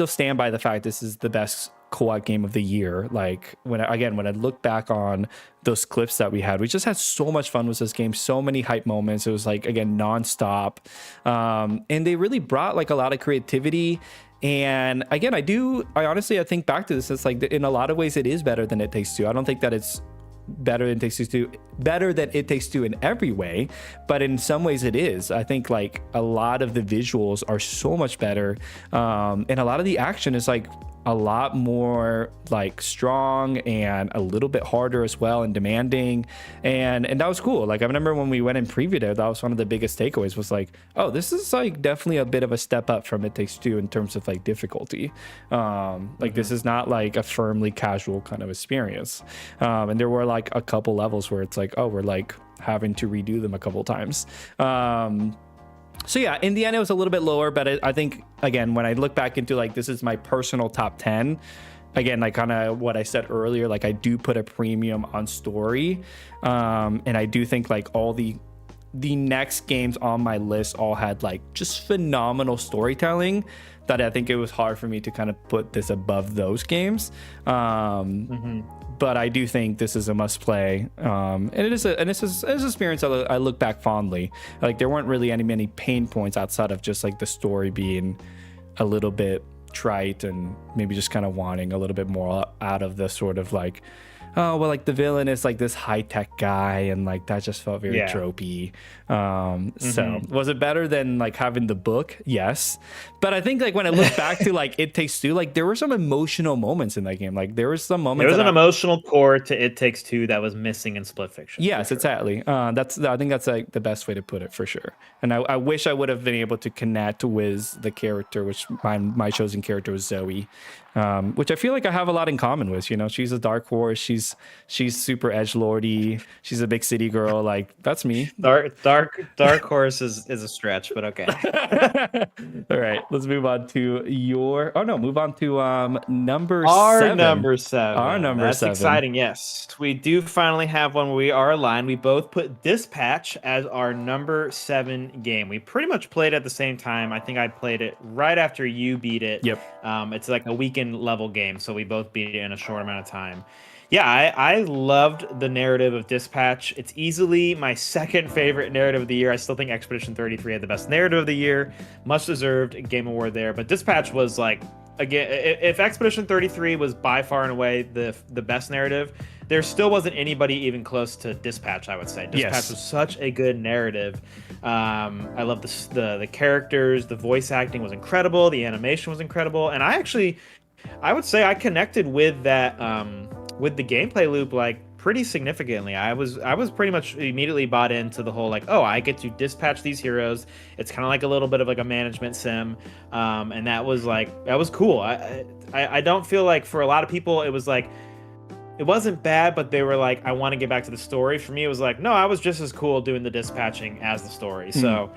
A: stand by the fact this is the best co-op game of the year. Like, when I look back on those clips that we had, we just had so much fun with this game, so many hype moments. It was like, again, nonstop. And they really brought like a lot of creativity. And again, I think back to this, it's like, in a lot of ways it is better than It Takes Two. I don't think that it's better than It Takes Two in every way, but in some ways it is. I think like a lot of the visuals are so much better, and a lot of the action is like a lot more like strong and a little bit harder as well and demanding, and that was cool. Like, I remember when we went and previewed it, that was one of the biggest takeaways, was like, oh, this is like definitely a bit of a step up from It Takes Two in terms of like difficulty. This is not like a firmly casual kind of experience, and there were like a couple levels where it's like, oh, we're like having to redo them a couple times. So yeah, in the end, it was a little bit lower, but I think, again, when I look back into like, this is my personal top 10, again, like kind of what I said earlier, like I do put a premium on story. And I do think like all the the next games on my list all had like just phenomenal storytelling that I think it was hard for me to kind of put this above those games. But I do think this is a must play, and it's an experience that I look back fondly. Like there weren't really many pain points outside of just like the story being a little bit trite and maybe just kind of wanting a little bit more out of the sort of like, oh well, like the villain is like this high-tech guy, and like that just felt very tropey. So was it better than like having the book? Yes, but I think like when I look back to like It Takes Two, like there were some emotional moments in that game. Like there was some moments.
B: There was an emotional core to It Takes Two that was missing in Split Fiction.
A: Yes, exactly. I think that's like the best way to put it for sure. And I wish I would have been able to connect with the character, which my chosen character was Zoe, which I feel like I have a lot in common with. You know, she's a dark horse. She's super edgelordy. She's a big city girl. Like that's me.
B: Dark horse is a stretch, but okay.
A: All right, let's move on to move on to number
B: Our
A: 7.
B: number 7.
A: Our number
B: That's
A: 7.
B: exciting. Yes, we do finally have one where we are aligned. We both put Dispatch as our number 7 game. We pretty much played at the same time. I think I played it right after you beat it.
A: Yep.
B: It's like a weekend level game, so we both beat it in a short amount of time. Yeah, I loved the narrative of Dispatch. It's easily my second favorite narrative of the year. I still think Expedition 33 had the best narrative of the year. Much deserved Game Award there. But Dispatch was like, again, if Expedition 33 was by far and away the best narrative, there still wasn't anybody even close to Dispatch, I would say. Dispatch was such a good narrative. I love the characters. The voice acting was incredible. The animation was incredible. And I would say I connected with that... with the gameplay loop like pretty significantly. I was pretty much immediately bought into the whole like, oh, I get to dispatch these heroes. It's kind of like a little bit of like a management sim, and that was cool. I don't feel like for a lot of people it was like it wasn't bad, but they were like, I want to get back to the story. For me, it was like, no, I was just as cool doing the dispatching as the story. So,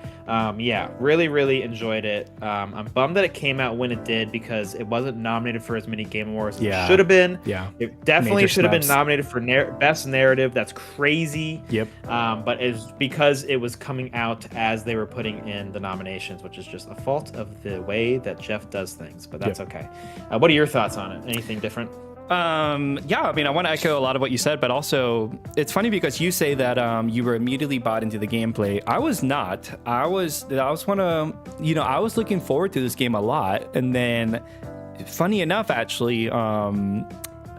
B: yeah, really, really enjoyed it. I'm bummed that it came out when it did because it wasn't nominated for as many Game Awards as it should have been. Yeah, it definitely should have been nominated for Best Narrative. That's crazy. Yep. But it's because it was coming out as they were putting in the nominations, which is just a fault of the way that Jeff does things. But that's okay. What are your thoughts on it? Anything different?
A: Yeah, I mean, I want to echo a lot of what you said, but also it's funny because you say that you were immediately bought into the gameplay. I was not. I was looking forward to this game a lot, and then funny enough, actually, I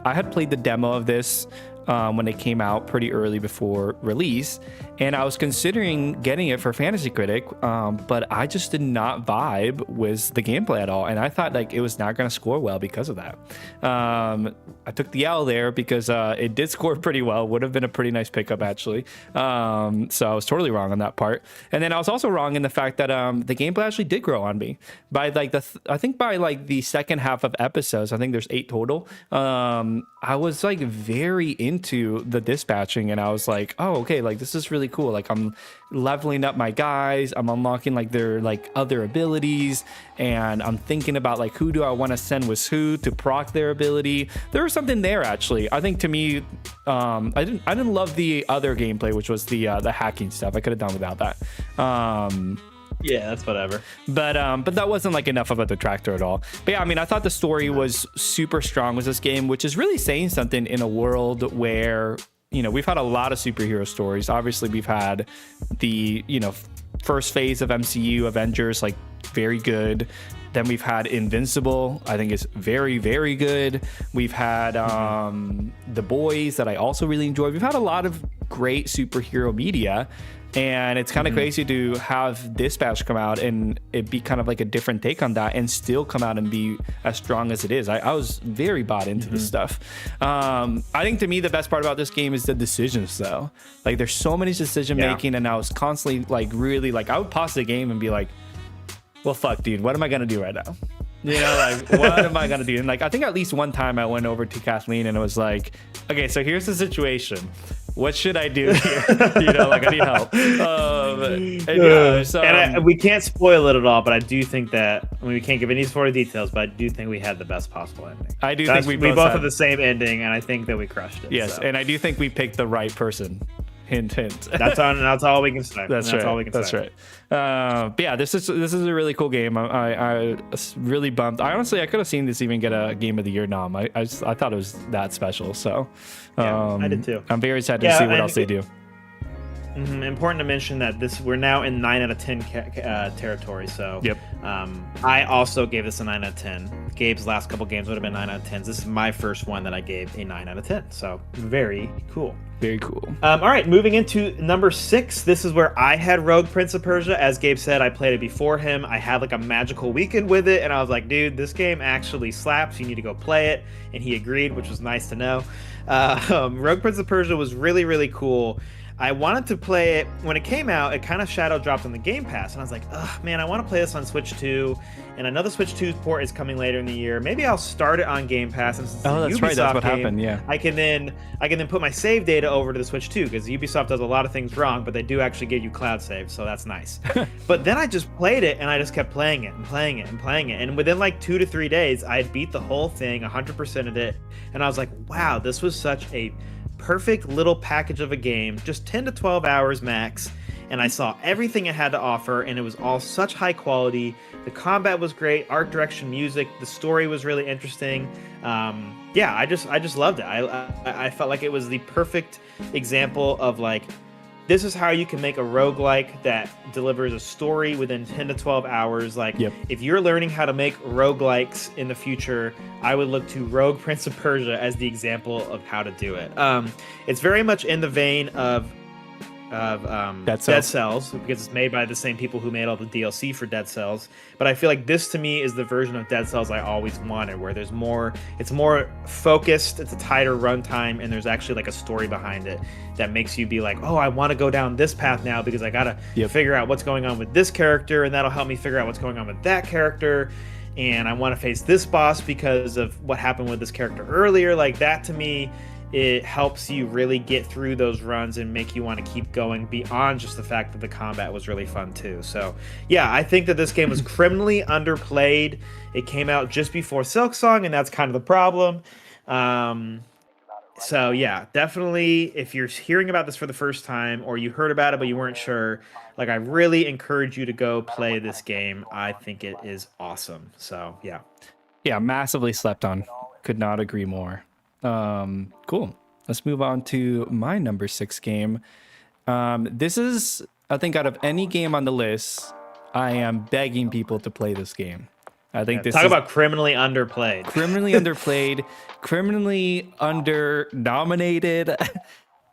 A: had played the demo of this when it came out pretty early before release, and I was considering getting it for Fantasy Critic, but I just did not vibe with the gameplay at all, and I thought like it was not going to score well because of that. I took the L there because it did score pretty well. Would have been a pretty nice pickup actually. So I was totally wrong on that part, and then I was also wrong in the fact that the gameplay actually did grow on me by like I think by like the second half of episodes. I think there's 8 total. I was like very into the dispatching, and I was like, oh, okay, like this is really cool. Like I'm leveling up my guys, I'm unlocking like their like other abilities, and I'm thinking about like who do I want to send with who to proc their ability. There was something there actually. I think to me, I didn't love the other gameplay, which was the hacking stuff. I could have done without that.
B: Yeah, that's whatever.
A: But that wasn't like enough of a detractor at all. But yeah, I mean, I thought the story was super strong with this game, which is really saying something in a world where, you know, we've had a lot of superhero stories. Obviously, we've had the, you know, first phase of MCU, Avengers, like very good. Then we've had Invincible, I think is very, very good. We've had The Boys that I also really enjoyed. We've had a lot of great superhero media. And it's kind of crazy to have Dispatch come out and it be kind of like a different take on that and still come out and be as strong as it is. I was very bought into this stuff. I think to me, the best part about this game is the decisions though. Like there's so many decision making and I was constantly like really like, I would pause the game and be like, well, fuck dude, what am I going to do right now? You know, like, what am I going to do? And like, I think at least one time I went over to Kathleen and it was like, okay, so here's the situation. What should I do here? You know, like I need help.
B: And we can't spoil it at all, but I do think that we can't give any sort of details, but I do think we had the best possible ending.
A: I think we
B: both have the same ending, and I think that we crushed it.
A: Yes, so. And I do think we picked the right person. Hint, hint.
B: That's all we can say.
A: That's right. All we can That's say. Right. But yeah, this is a really cool game. I really bummed. I could have seen this even get a Game of the Year nom. I thought it was that special. So
B: I did too.
A: I'm very excited to see what else they do.
B: Important to mention that we're now in 9 out of 10 territory. So
A: yep.
B: I also gave this a 9 out of 10. Gabe's last couple games would have been 9 out of 10s. This is my first one that I gave a 9 out of 10. So very cool.
A: Very cool.
B: All right, moving into number 6. This is where I had Rogue Prince of Persia. As Gabe said, I played it before him. I had like a magical weekend with it, and I was like, dude, this game actually slaps. You need to go play it. And he agreed, which was nice to know. Rogue Prince of Persia was really, really cool. I wanted to play it when it came out. It kind of shadow dropped on the Game Pass, and I was like, "Ugh, man, I want to play this on Switch 2." And I know the Switch 2 port is coming later in the year. Maybe I'll start it on Game Pass. And since
A: that's right. That's what happened. Yeah.
B: I can then put my save data over to the Switch 2 because Ubisoft does a lot of things wrong, but they do actually give you cloud save, so that's nice. But then I just played it, and I just kept playing it and playing it and playing it, and within like 2 to 3 days, I had beat the whole thing, 100%ed it, and I was like, "Wow, this was such a perfect little package of a game, just 10 to 12 hours max." And I saw everything it had to offer, and it was all such high quality. The combat was great, art direction, music, the story was really interesting. Yeah, I just loved it. I felt like it was the perfect example of like, this is how you can make a roguelike that delivers a story within 10 to 12 hours. Like, yep. If you're learning how to make roguelikes in the future, I would look to Rogue Prince of Persia as the example of how to do it. It's very much in the vein of Dead Cells, because it's made by the same people who made all the DLC for Dead Cells. But I feel like this to me is the version of Dead Cells I always wanted, where it's more focused, it's a tighter runtime, and there's actually like a story behind it that makes you be like, oh, I want to go down this path now because I gotta figure out what's going on with this character, and that'll help me figure out what's going on with that character. And I want to face this boss because of what happened with this character earlier. Like, that to me, it helps you really get through those runs and make you want to keep going beyond just the fact that the combat was really fun too. So yeah, I think that this game was criminally underplayed. It came out just before Silksong, and that's kind of the problem. So yeah, definitely, if you're hearing about this for the first time, or you heard about it but you weren't sure, like, I really encourage you to go play this game. I think it is awesome. So yeah,
A: massively slept on. Could not agree more. Cool. Let's move on to my number 6 game. This is, I think, out of any game on the list, I am begging people to play this game. I think this
B: talk about criminally underplayed.
A: Criminally underplayed, criminally under nominated.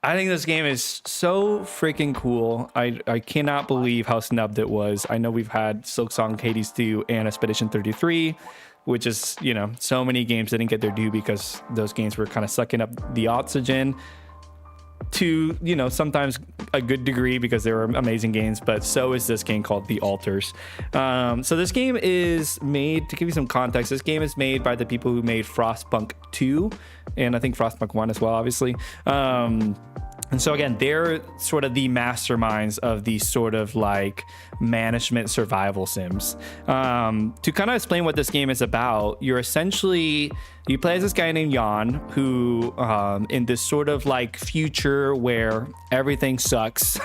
A: I think this game is so freaking cool. I cannot believe how snubbed it was. I know we've had Silksong, Hades 2, and Expedition 33, which is, so many games didn't get their due because those games were kind of sucking up the oxygen to, sometimes a good degree because they were amazing games, but so is this game called The Altars. So this game is made, to give you some context, this game is made by the people who made Frostpunk 2, and I think Frostpunk 1 as well, obviously. And so again, they're sort of the masterminds of these sort of like management survival sims. To kind of explain what this game is about, you play as this guy named Jan, who in this sort of like future where everything sucks,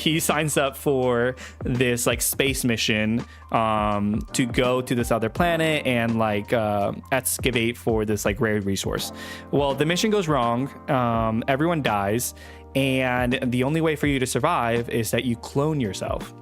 A: he signs up for this like space mission to go to this other planet and like excavate for this like rare resource. Well, the mission goes wrong, everyone dies, and the only way for you to survive is that you clone yourself.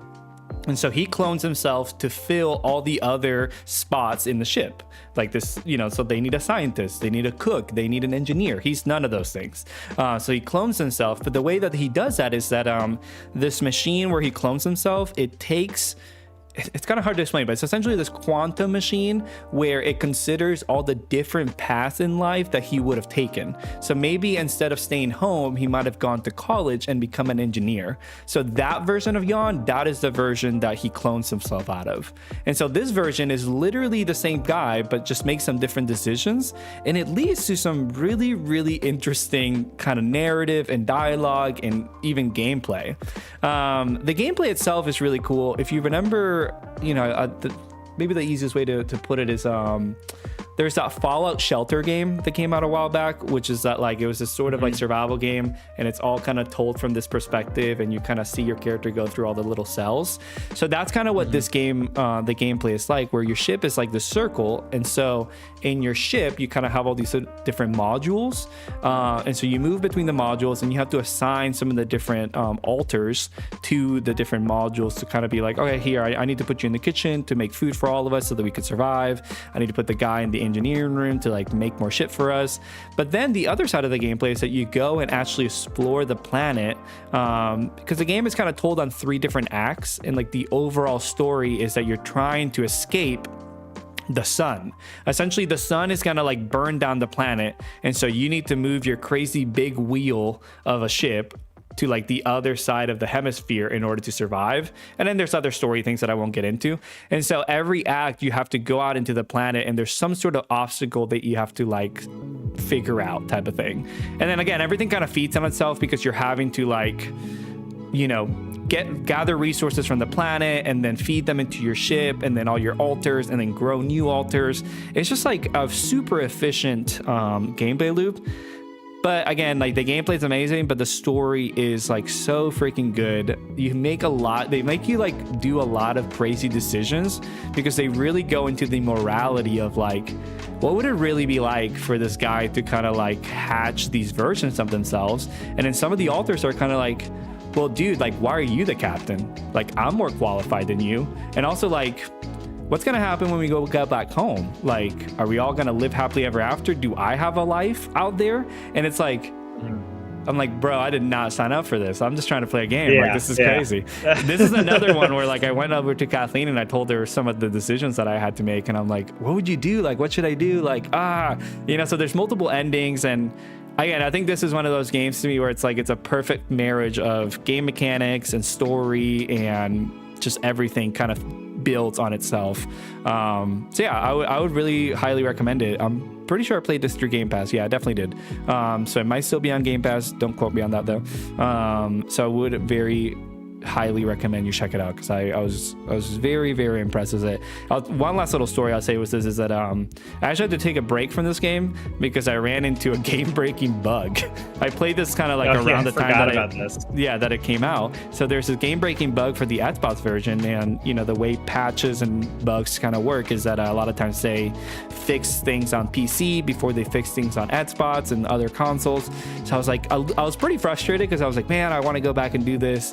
A: And so he clones himself to fill all the other spots in the ship. Like this, so they need a scientist, they need a cook, they need an engineer. He's none of those things. So he clones himself. But the way that he does that is that this machine where he clones himself, it's kind of hard to explain, but it's essentially this quantum machine where it considers all the different paths in life that he would have taken. So maybe instead of staying home, he might have gone to college and become an engineer. So that version of Jan, that is the version that he clones himself out of. And so this version is literally the same guy, but just makes some different decisions. And it leads to some really, really interesting kind of narrative and dialogue and even gameplay. The gameplay itself is really cool. If you remember, maybe the easiest way to put it is there's that Fallout Shelter game that came out a while back, which is that like it was this sort of like survival game, and it's all kind of told from this perspective, and you kind of see your character go through all the little cells. So that's kind of what this game, the gameplay is like, where your ship is like the circle, and so in your ship you kind of have all these different modules, and so you move between the modules, and you have to assign some of the different altars to the different modules to kind of be like, okay, here I need to put you in the kitchen to make food for all of us so that we could survive. I need to put the guy in the engineering room to like make more shit for us. But then the other side of the gameplay is that you go and actually explore the planet, because the game is kind of told on 3 different acts, and like the overall story is that you're trying to escape the sun. Essentially, the sun is gonna like burn down the planet, and so you need to move your crazy big wheel of a ship to like the other side of the hemisphere in order to survive. And then there's other story things that I won't get into. And so every act you have to go out into the planet, and there's some sort of obstacle that you have to like figure out, type of thing. And then again, everything kind of feeds on itself, because you're having to like, you know, gather resources from the planet and then feed them into your ship, and then all your altars, and then grow new altars. It's just like a super efficient gameplay loop. But again, like the gameplay is amazing, but the story is like so freaking good. They make you like do a lot of crazy decisions, because they really go into the morality of like, what would it really be like for this guy to kind of like hatch these versions of themselves? And then some of the altars are kind of like, well, dude, like, why are you the captain? Like, I'm more qualified than you. And also like, what's gonna happen when we go back home? Like, are we all gonna live happily ever after? Do I have a life out there? And it's like, I'm like, bro, I did not sign up for this. I'm just trying to play a game. Like, this is crazy. This is another one where like I went over to Kathleen and I told her some of the decisions that I had to make, and I'm like, what would you do? Like, what should I do? Like, you know, so there's multiple endings. And again, I think this is one of those games to me where it's like, it's a perfect marriage of game mechanics and story, and just everything kind of builds on itself. So yeah, I would really highly recommend it. I'm pretty sure I played this through Game Pass. Yeah, I definitely did. So it might still be on Game Pass. Don't quote me on that though. So I would very highly recommend you check it out, because I was very, very impressed with it. One last little story I'll say was this, is that I actually had to take a break from this game because I ran into a game-breaking bug. I played this kind of like around the time that it came out. So there's this game-breaking bug for the Xbox version, and you know, the way patches and bugs kind of work is that a lot of times they fix things on PC before they fix things on Xbox and other consoles. So I was like, I was pretty frustrated, because I was like, man, I want to go back and do this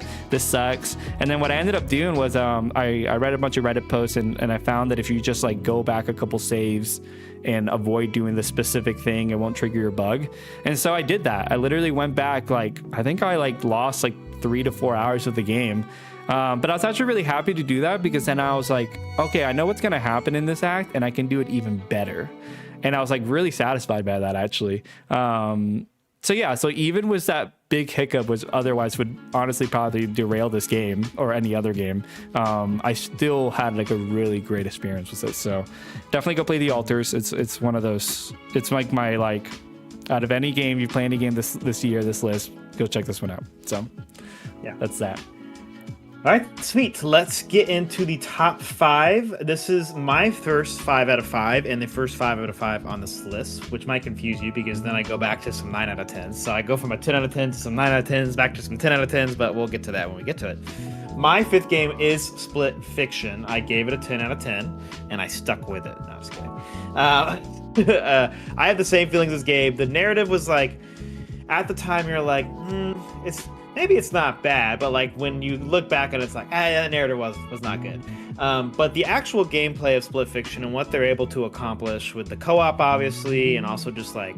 A: sucks. And then what I ended up doing was I read a bunch of Reddit posts, and I found that if you just like go back a couple saves and avoid doing the specific thing, it won't trigger your bug. And so I did that. I literally went back, like I think I like lost like 3 to 4 hours of the game. But I was actually really happy to do that, because then I was like, okay, I know what's going to happen in this act, and I can do it even better. And I was like really satisfied by that, actually. So yeah, so even with that big hiccup, which otherwise would honestly probably derail this game or any other game, I still had like a really great experience with it. So definitely go play the altars. It's one of those, it's like my, like, out of any game you play, any game this year, this list, go check this one out. So yeah, that's that.
B: All right, sweet. Let's get into the top 5. This is my first 5 out of 5 and the first 5 out of 5 on this list, which might confuse you, because then I go back to some 9 out of 10s. So I go from a 10 out of 10 to some 9 out of 10s, back to some 10 out of 10s, but we'll get to that when we get to it. My 5th game is Split Fiction. I gave it a 10 out of 10, and I stuck with it. No, I'm just kidding. I have the same feelings as Gabe. The narrative was like, at the time you're like, maybe it's not bad, but like when you look back at it, it's like, the narrative was not good. But the actual gameplay of Split Fiction and what they're able to accomplish with the co-op, obviously, and also just like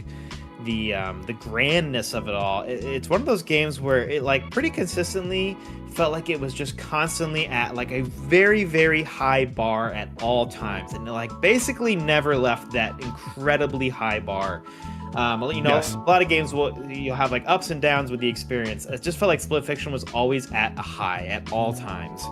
B: the grandness of it all, it's one of those games where it like pretty consistently felt like it was just constantly at like a very, very high bar at all times, and it like basically never left that incredibly high bar. Yes. A lot of games you'll have like ups and downs with the experience. It just felt like Split Fiction was always at a high at all times.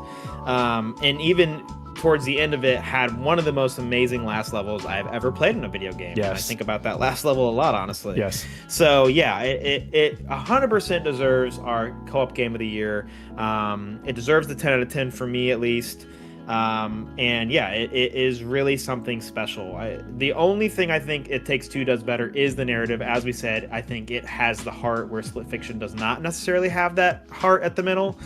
B: And even towards the end of it, had one of the most amazing last levels I've ever played in a video game.
A: Yes.
B: And I think about that last level a lot, honestly.
A: Yes.
B: So yeah, it 100% deserves our co-op game of the year. It deserves the 10 out of 10 for me, at least. And yeah, it is really something special. The only thing I think It Takes Two does better is the narrative. As we said, I think it has the heart where Split Fiction does not necessarily have that heart at the middle.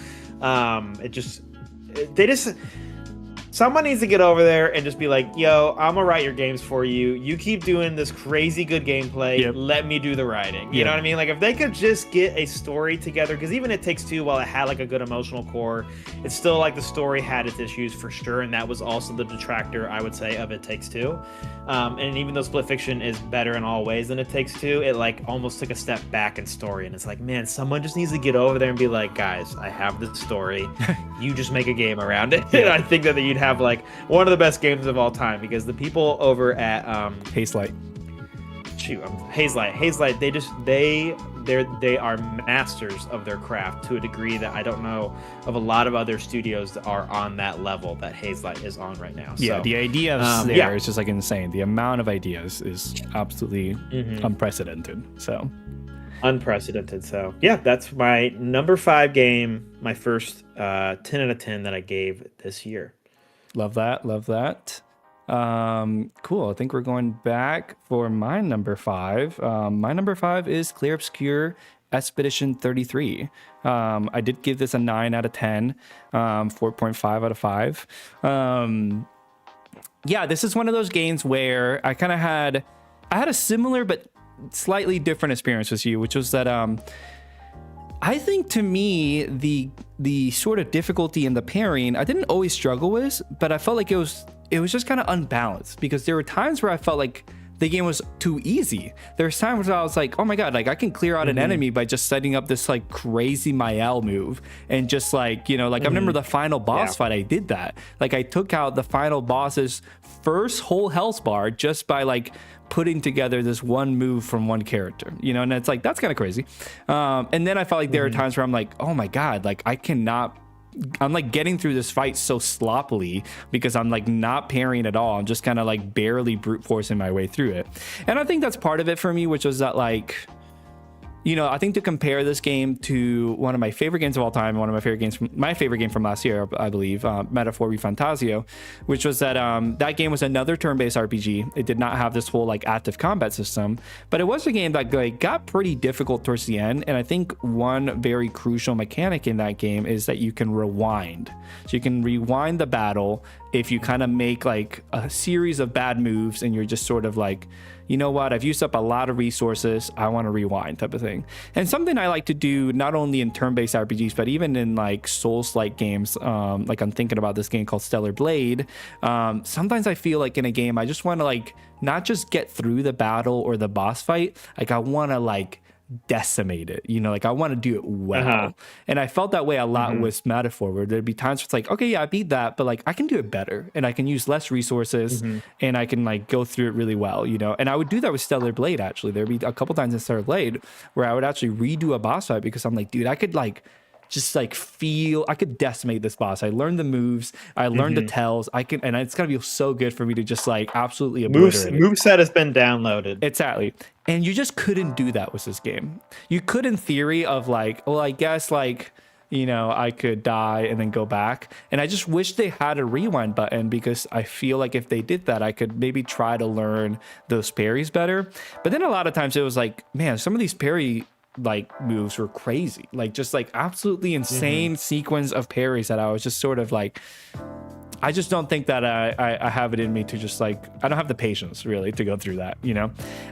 B: Someone needs to get over there and just be like, yo, I'm gonna write your games for you. You keep doing this crazy good gameplay.
A: Yep.
B: Let me do the writing. You know what I mean? Like, if they could just get a story together, because even It Takes Two, while it had like a good emotional core, it's still like the story had its issues for sure. And that was also the detractor, I would say, of It Takes Two. And even though Split Fiction is better in all ways than It Takes Two, it like almost took a step back in story. And it's like, man, someone just needs to get over there and be like, guys, I have this story. You just make a game around it. And I think that you'd have like one of the best games of all time, because the people over at
A: Hazelight,
B: they are masters of their craft to a degree that I don't know of a lot of other studios that are on that level that Hazelight is on right now.
A: Yeah,
B: so,
A: the ideas there is just like insane. The amount of ideas is absolutely unprecedented. So
B: yeah, that's my number 5 game, my first 10 out of 10 that I gave this year.
A: Love that. Cool. I think we're going back for my number 5. My number 5 is Clair Obscur Expedition 33. I did give this a 9 out of 10, 4.5 out of 5. Yeah, this is one of those games where I had a similar but slightly different experience with you, which was that I think to me the sort of difficulty in the pairing I didn't always struggle with, but I felt like it was just kind of unbalanced, because there were times where I felt like the game was too easy. There's times where I was like, oh my god, like I can clear out an enemy by just setting up this like crazy Mael move, and just like, you know, like I remember the final boss fight, I did that. Like I took out the final boss's first whole health bar just by like putting together this one move from one character, you know, and it's like, that's kind of crazy. And then I felt like there are times where I'm like, oh my god, like I'm like getting through this fight so sloppily because I'm like not parrying at all. I'm just kind of like barely brute forcing my way through it. And I think that's part of it for me, which was that like, you know, I think to compare this game to one of my favorite games of all time, one of my favorite game from last year, I believe, Metaphor Fantasio, which was that that game was another turn-based RPG. It did not have this whole like active combat system, but it was a game that like got pretty difficult towards the end. And I think one very crucial mechanic in that game is that you can rewind. So you can rewind the battle if you kind of make like a series of bad moves and you're just sort of like, you know what, I've used up a lot of resources, I want to rewind, type of thing. And something I like to do not only in turn-based RPGs, but even in like Souls-like games, like I'm thinking about this game called Stellar Blade. Sometimes I feel like in a game, I just want to like not just get through the battle or the boss fight, like I want to like decimate it, you know, like I want to do it well. And I felt that way a lot with Metaphor, where there'd be times where it's like, okay, yeah, I beat that, but like I can do it better, and I can use less resources, and I can like go through it really well, you know. And I would do that with Stellar Blade. Actually, there'd be a couple times in Stellar Blade where I would actually redo a boss fight because I'm like, dude, I could like just like I could decimate this boss. I learned the moves, I learned the tells, and it's gonna be so good for me to just like absolutely obliterate it.
B: Moveset has been downloaded.
A: Exactly. And you just couldn't do that with this game. You could in theory of like, well, I guess like, you know, I could die and then go back. And I just wish they had a rewind button, because I feel like if they did that, I could maybe try to learn those parries better. But then a lot of times it was like, man, some of these parry like moves were crazy, like just like absolutely insane sequence of parries that I was just sort of like, I just don't think that I have it in me to just like, I don't have the patience really to go through that, you know.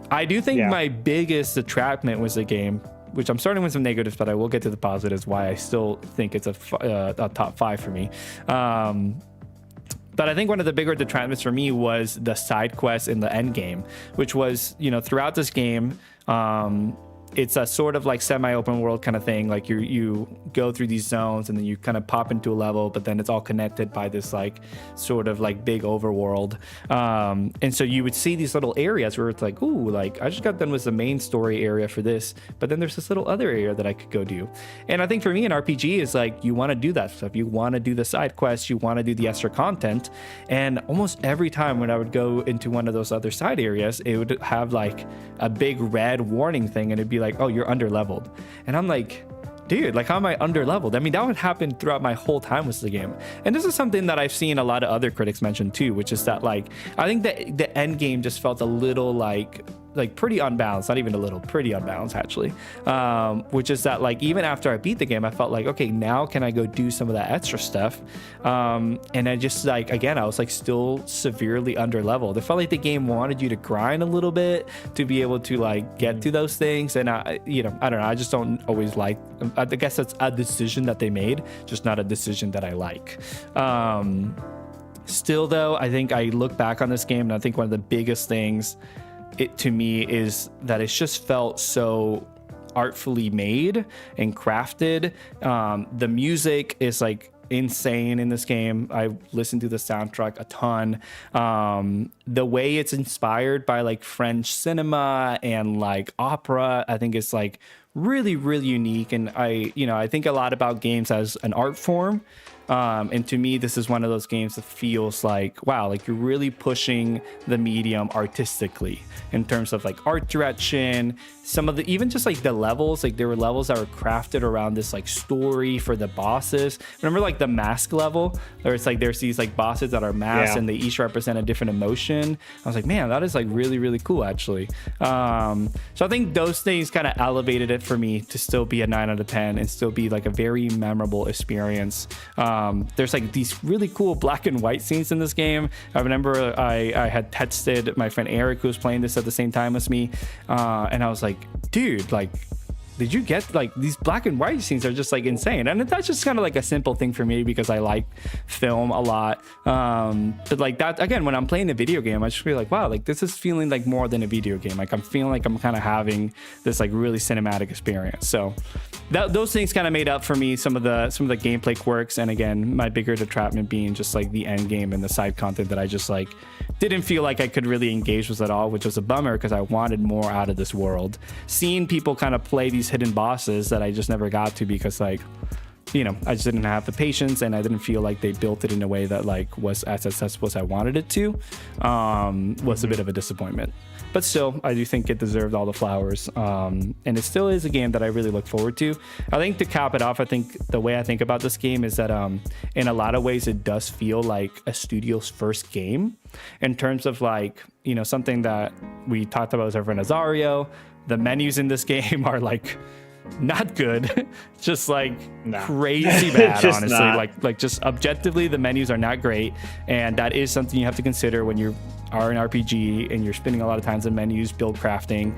A: I do think my biggest detractment was the game, which I'm starting with some negatives, but I will get to the positives, why I still think it's a top 5 for me. But I think one of the bigger detractments for me was the side quest in the end game, which was, you know, throughout this game, it's a sort of like semi-open world kind of thing. Like you go through these zones and then you kind of pop into a level, but then it's all connected by this like sort of like big overworld. And so you would see these little areas where it's like, ooh, like I just got done with the main story area for this, but then there's this little other area that I could go do. And I think for me an RPG is like, you want to do that stuff. You want to do the side quests, you want to do the extra content. And almost every time when I would go into one of those other side areas, it would have like a big red warning thing, and it'd be like, oh, you're under leveled. And I'm like, dude, like how am I under leveled? I mean, that would happen throughout my whole time with the game. And this is something that I've seen a lot of other critics mention too, which is that like, I think that the end game just felt a little like pretty unbalanced, not even a little, pretty unbalanced actually. Which is that like, even after I beat the game, I felt like, okay, now can I go do some of that extra stuff? And I just like, again, I was like still severely under leveled. It felt like the game wanted you to grind a little bit to be able to like get to those things. And I don't know, I just don't always like, I guess that's a decision that they made, just not a decision that I like. Still though, I think I look back on this game and I think one of the biggest things to me is that it's just felt so artfully made and crafted. The music is like insane in this game. I listened to the soundtrack a ton. The way it's inspired by like French cinema and like opera, I think it's like really, really unique. And I think a lot about games as an art form. And to me, this is one of those games that feels like, wow, like you're really pushing the medium artistically in terms of like art direction, some of the, even just like the levels, like there were levels that were crafted around this like story for the bosses. Remember like the mask level where it's like, there's these like bosses that are masked and they each represent a different emotion. I was like, man, that is like really, really cool actually. So I think those things kind of elevated it for me to still be a 9 out of 10 and still be like a very memorable experience. There's like these really cool black and white scenes in this game. I remember I had texted my friend Eric, who was playing this at the same time as me, and I was like, dude, like, did you get like these black and white scenes are just like insane? And that's just kind of like a simple thing for me because I like film a lot. But like that, again, when I'm playing a video game, I just feel like, wow, like this is feeling like more than a video game. Like I'm feeling like I'm kind of having this like really cinematic experience. So those things kind of made up for me some of the gameplay quirks. And again, my bigger detractment being just like the end game and the side content that I just like didn't feel like I could really engage with at all, which was a bummer because I wanted more out of this world. Seeing people kind of play these hidden bosses that I just never got to because like, I just didn't have the patience and I didn't feel like they built it in a way that like was as successful as I wanted it to, was a bit of a disappointment. But still, I do think it deserved all the flowers. And it still is a game that I really look forward to. I think to cap it off, I think the way I think about this game is that in a lot of ways, it does feel like a studio's first game in terms of like, something that we talked about with our friend Azario. The menus in this game are like not good, just like crazy bad, honestly. Not. Like just objectively, the menus are not great. And that is something you have to consider when you are an RPG and you're spending a lot of times in menus, build crafting.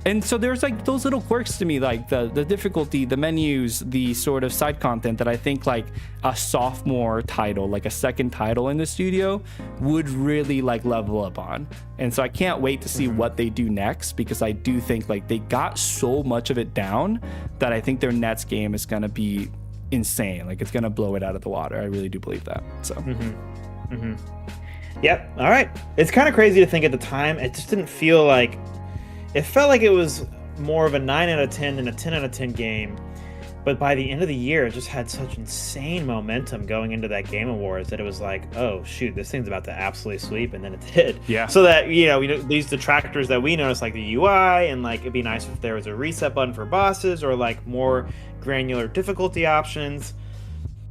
A: And so there's like those little quirks to me, like the difficulty, the menus, the sort of side content that I think like a sophomore title, like a second title in the studio would really like level up on. And so I can't wait to see what they do next, because I do think like they got so much of it down that I think their next game is going to be insane. Like it's going to blow it out of the water. I really do believe that. So.
B: Yep. All right. It's kind of crazy to think at the time. It just didn't feel like, it felt like it was more of a 9 out of 10 than a 10 out of 10 game. But by the end of the year, it just had such insane momentum going into that Game Awards that it was like, oh, shoot, this thing's about to absolutely sweep. And then it did.
A: Yeah.
B: So that, these detractors that we noticed, like the UI, and like it'd be nice if there was a reset button for bosses or like more granular difficulty options.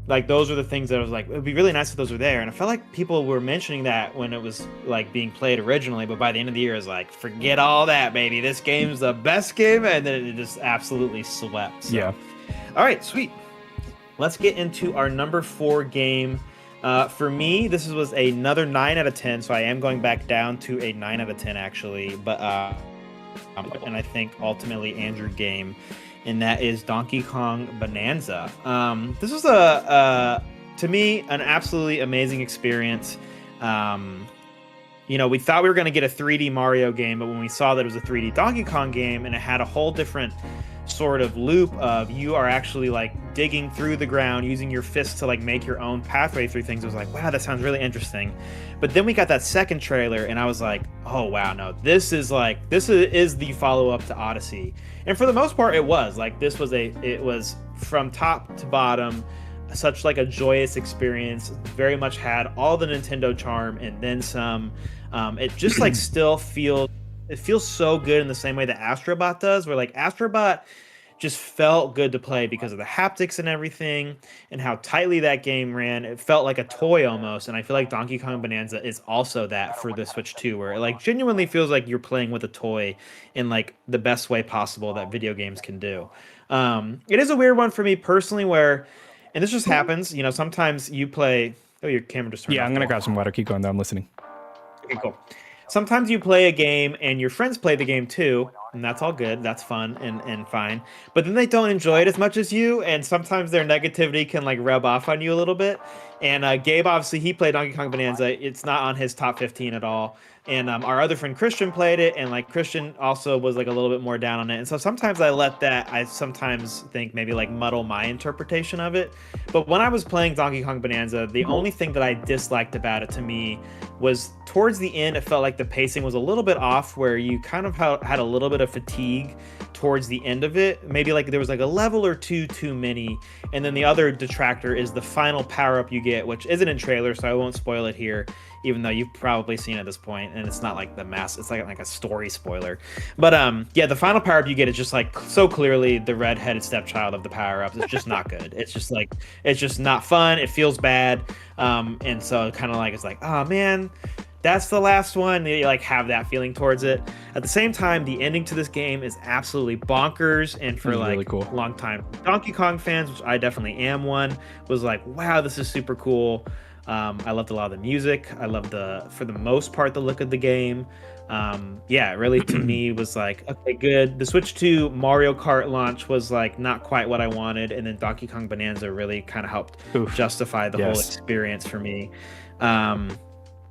B: Like those are the things that I was like, it would be really nice if those were there. And I felt like people were mentioning that when it was like being played originally, but by the end of the year, it's like, forget all that, baby. This game's the best game. And then it just absolutely swept. So.
A: Yeah.
B: All right, sweet. Let's get into our number 4 game. For me, this was another 9 out of 10. So I am going back down to a 9 out of 10 actually. But, and I think ultimately Andrew game. And that is Donkey Kong Bananza. This was to me, an absolutely amazing experience. We thought we were going to get a 3D Mario game, but when we saw that it was a 3D Donkey Kong game and it had a whole different sort of loop of you are actually like digging through the ground using your fists to like make your own pathway through things, I was like, wow, that sounds really interesting. But then we got that second trailer and I was like, oh wow, no, this is the follow-up to Odyssey. And for the most part it was like, it was from top to bottom such like a joyous experience, very much had all the Nintendo charm and then some. It just like still feels so good in the same way that Astrobot does, where like Astrobot just felt good to play because of the haptics and everything and how tightly that game ran. It felt like a toy almost. And I feel like Donkey Kong Bonanza is also that for the Switch 2, where it like genuinely feels like you're playing with a toy in like the best way possible that video games can do. It is a weird one for me personally where, and this just happens, you know, sometimes you play, oh, your camera just turned off.
A: I'm going to grab some water. Keep going though. I'm listening.
B: Okay, cool. Sometimes you play a game and your friends play the game too, and that's all good. That's fun and fine. But then they don't enjoy it as much as you, and sometimes their negativity can like rub off on you a little bit. And Gabe, obviously, he played Donkey Kong Bonanza. It's not on his top 15 at all. And our other friend Christian played it, and like Christian also was like a little bit more down on it. And so sometimes I sometimes think maybe like muddle my interpretation of it. But when I was playing Donkey Kong Bonanza, the only thing that I disliked about it to me was towards the end, it felt like the pacing was a little bit off, where you kind of had a little bit of fatigue towards the end of it. Maybe like there was like a level or two too many. And then the other detractor is the final power-up you get, which isn't in trailer, so I won't spoil it here, even though you've probably seen it at this point, and it's not like it's like a story spoiler. But yeah, the final power-up you get is just like so clearly the red-headed stepchild of the power-ups. It's just not good. It's just not fun. It feels bad. And so kind of like it's like, oh man, that's the last one. You like have that feeling towards it. At the same time, the ending to this game is absolutely bonkers, and for like really cool. Long time Donkey Kong fans, which I definitely am one, was like, wow, this is super cool. I loved a lot of the music. I loved for the most part, the look of the game. Yeah, really to me was like, okay, good. The Switch 2 Mario Kart launch was like not quite what I wanted, and then Donkey Kong Bonanza really kind of helped justify the whole experience for me.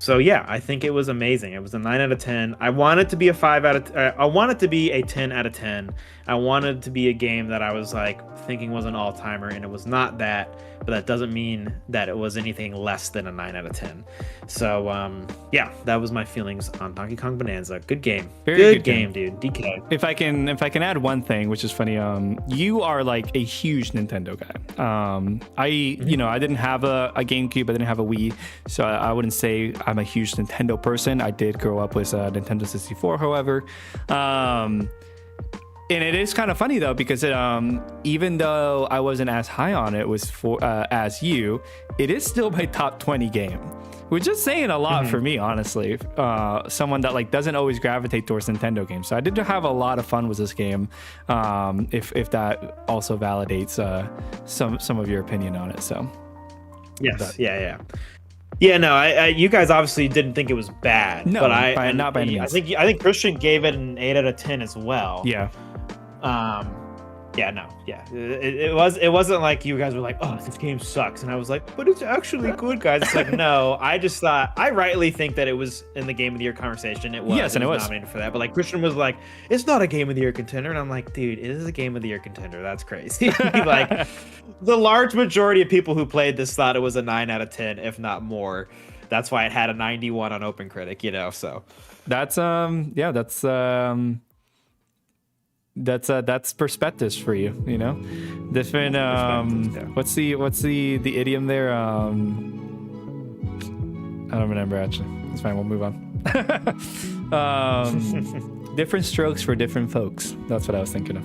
B: So yeah, I think it was amazing. It was a 9 out of 10. I wanted to be a 5 out of. I wanted to be a 10 out of 10. I wanted to be a game that I was like thinking was an all-timer, and it was not that. But that doesn't mean that it was anything less than a 9 out of 10. So yeah, that was my feelings on Donkey Kong Bonanza. Good game. Very good game, dude. DK.
A: If I can add one thing, which is funny, you are like a huge Nintendo guy. I didn't have a GameCube, I didn't have a Wii, so I wouldn't say I'm a huge Nintendo person. I did grow up with Nintendo 64, however. And it is kind of funny though, because even though I wasn't as high on it as you, it is still my top 20 game, which is saying a lot for me, honestly. Someone that like doesn't always gravitate towards Nintendo games. So I did have a lot of fun with this game. If that also validates some of your opinion on it. So
B: yes, yeah. No, you guys obviously didn't think it was bad. No, but not by any means. I think Christian gave it an 8 out of 10 as well.
A: Yeah.
B: It wasn't like you guys were like, oh, this game sucks, and I was like, but it's actually good, guys. It's like, no, I just thought, I rightly think that it was in the Game of the Year conversation. It was.
A: Yes, and it was
B: nominated for that. But like Christian was like, it's not a Game of the Year contender, and I'm like, dude, it is a Game of the Year contender. That's crazy. Like the large majority of people who played this thought it was a 9 out of 10, if not more. That's why it had a 91 on OpenCritic, you know. So
A: that's perspectives for you, you know. Different what's the idiom there? I don't remember actually. It's fine, we'll move on. Different strokes for different folks. That's what I was thinking of.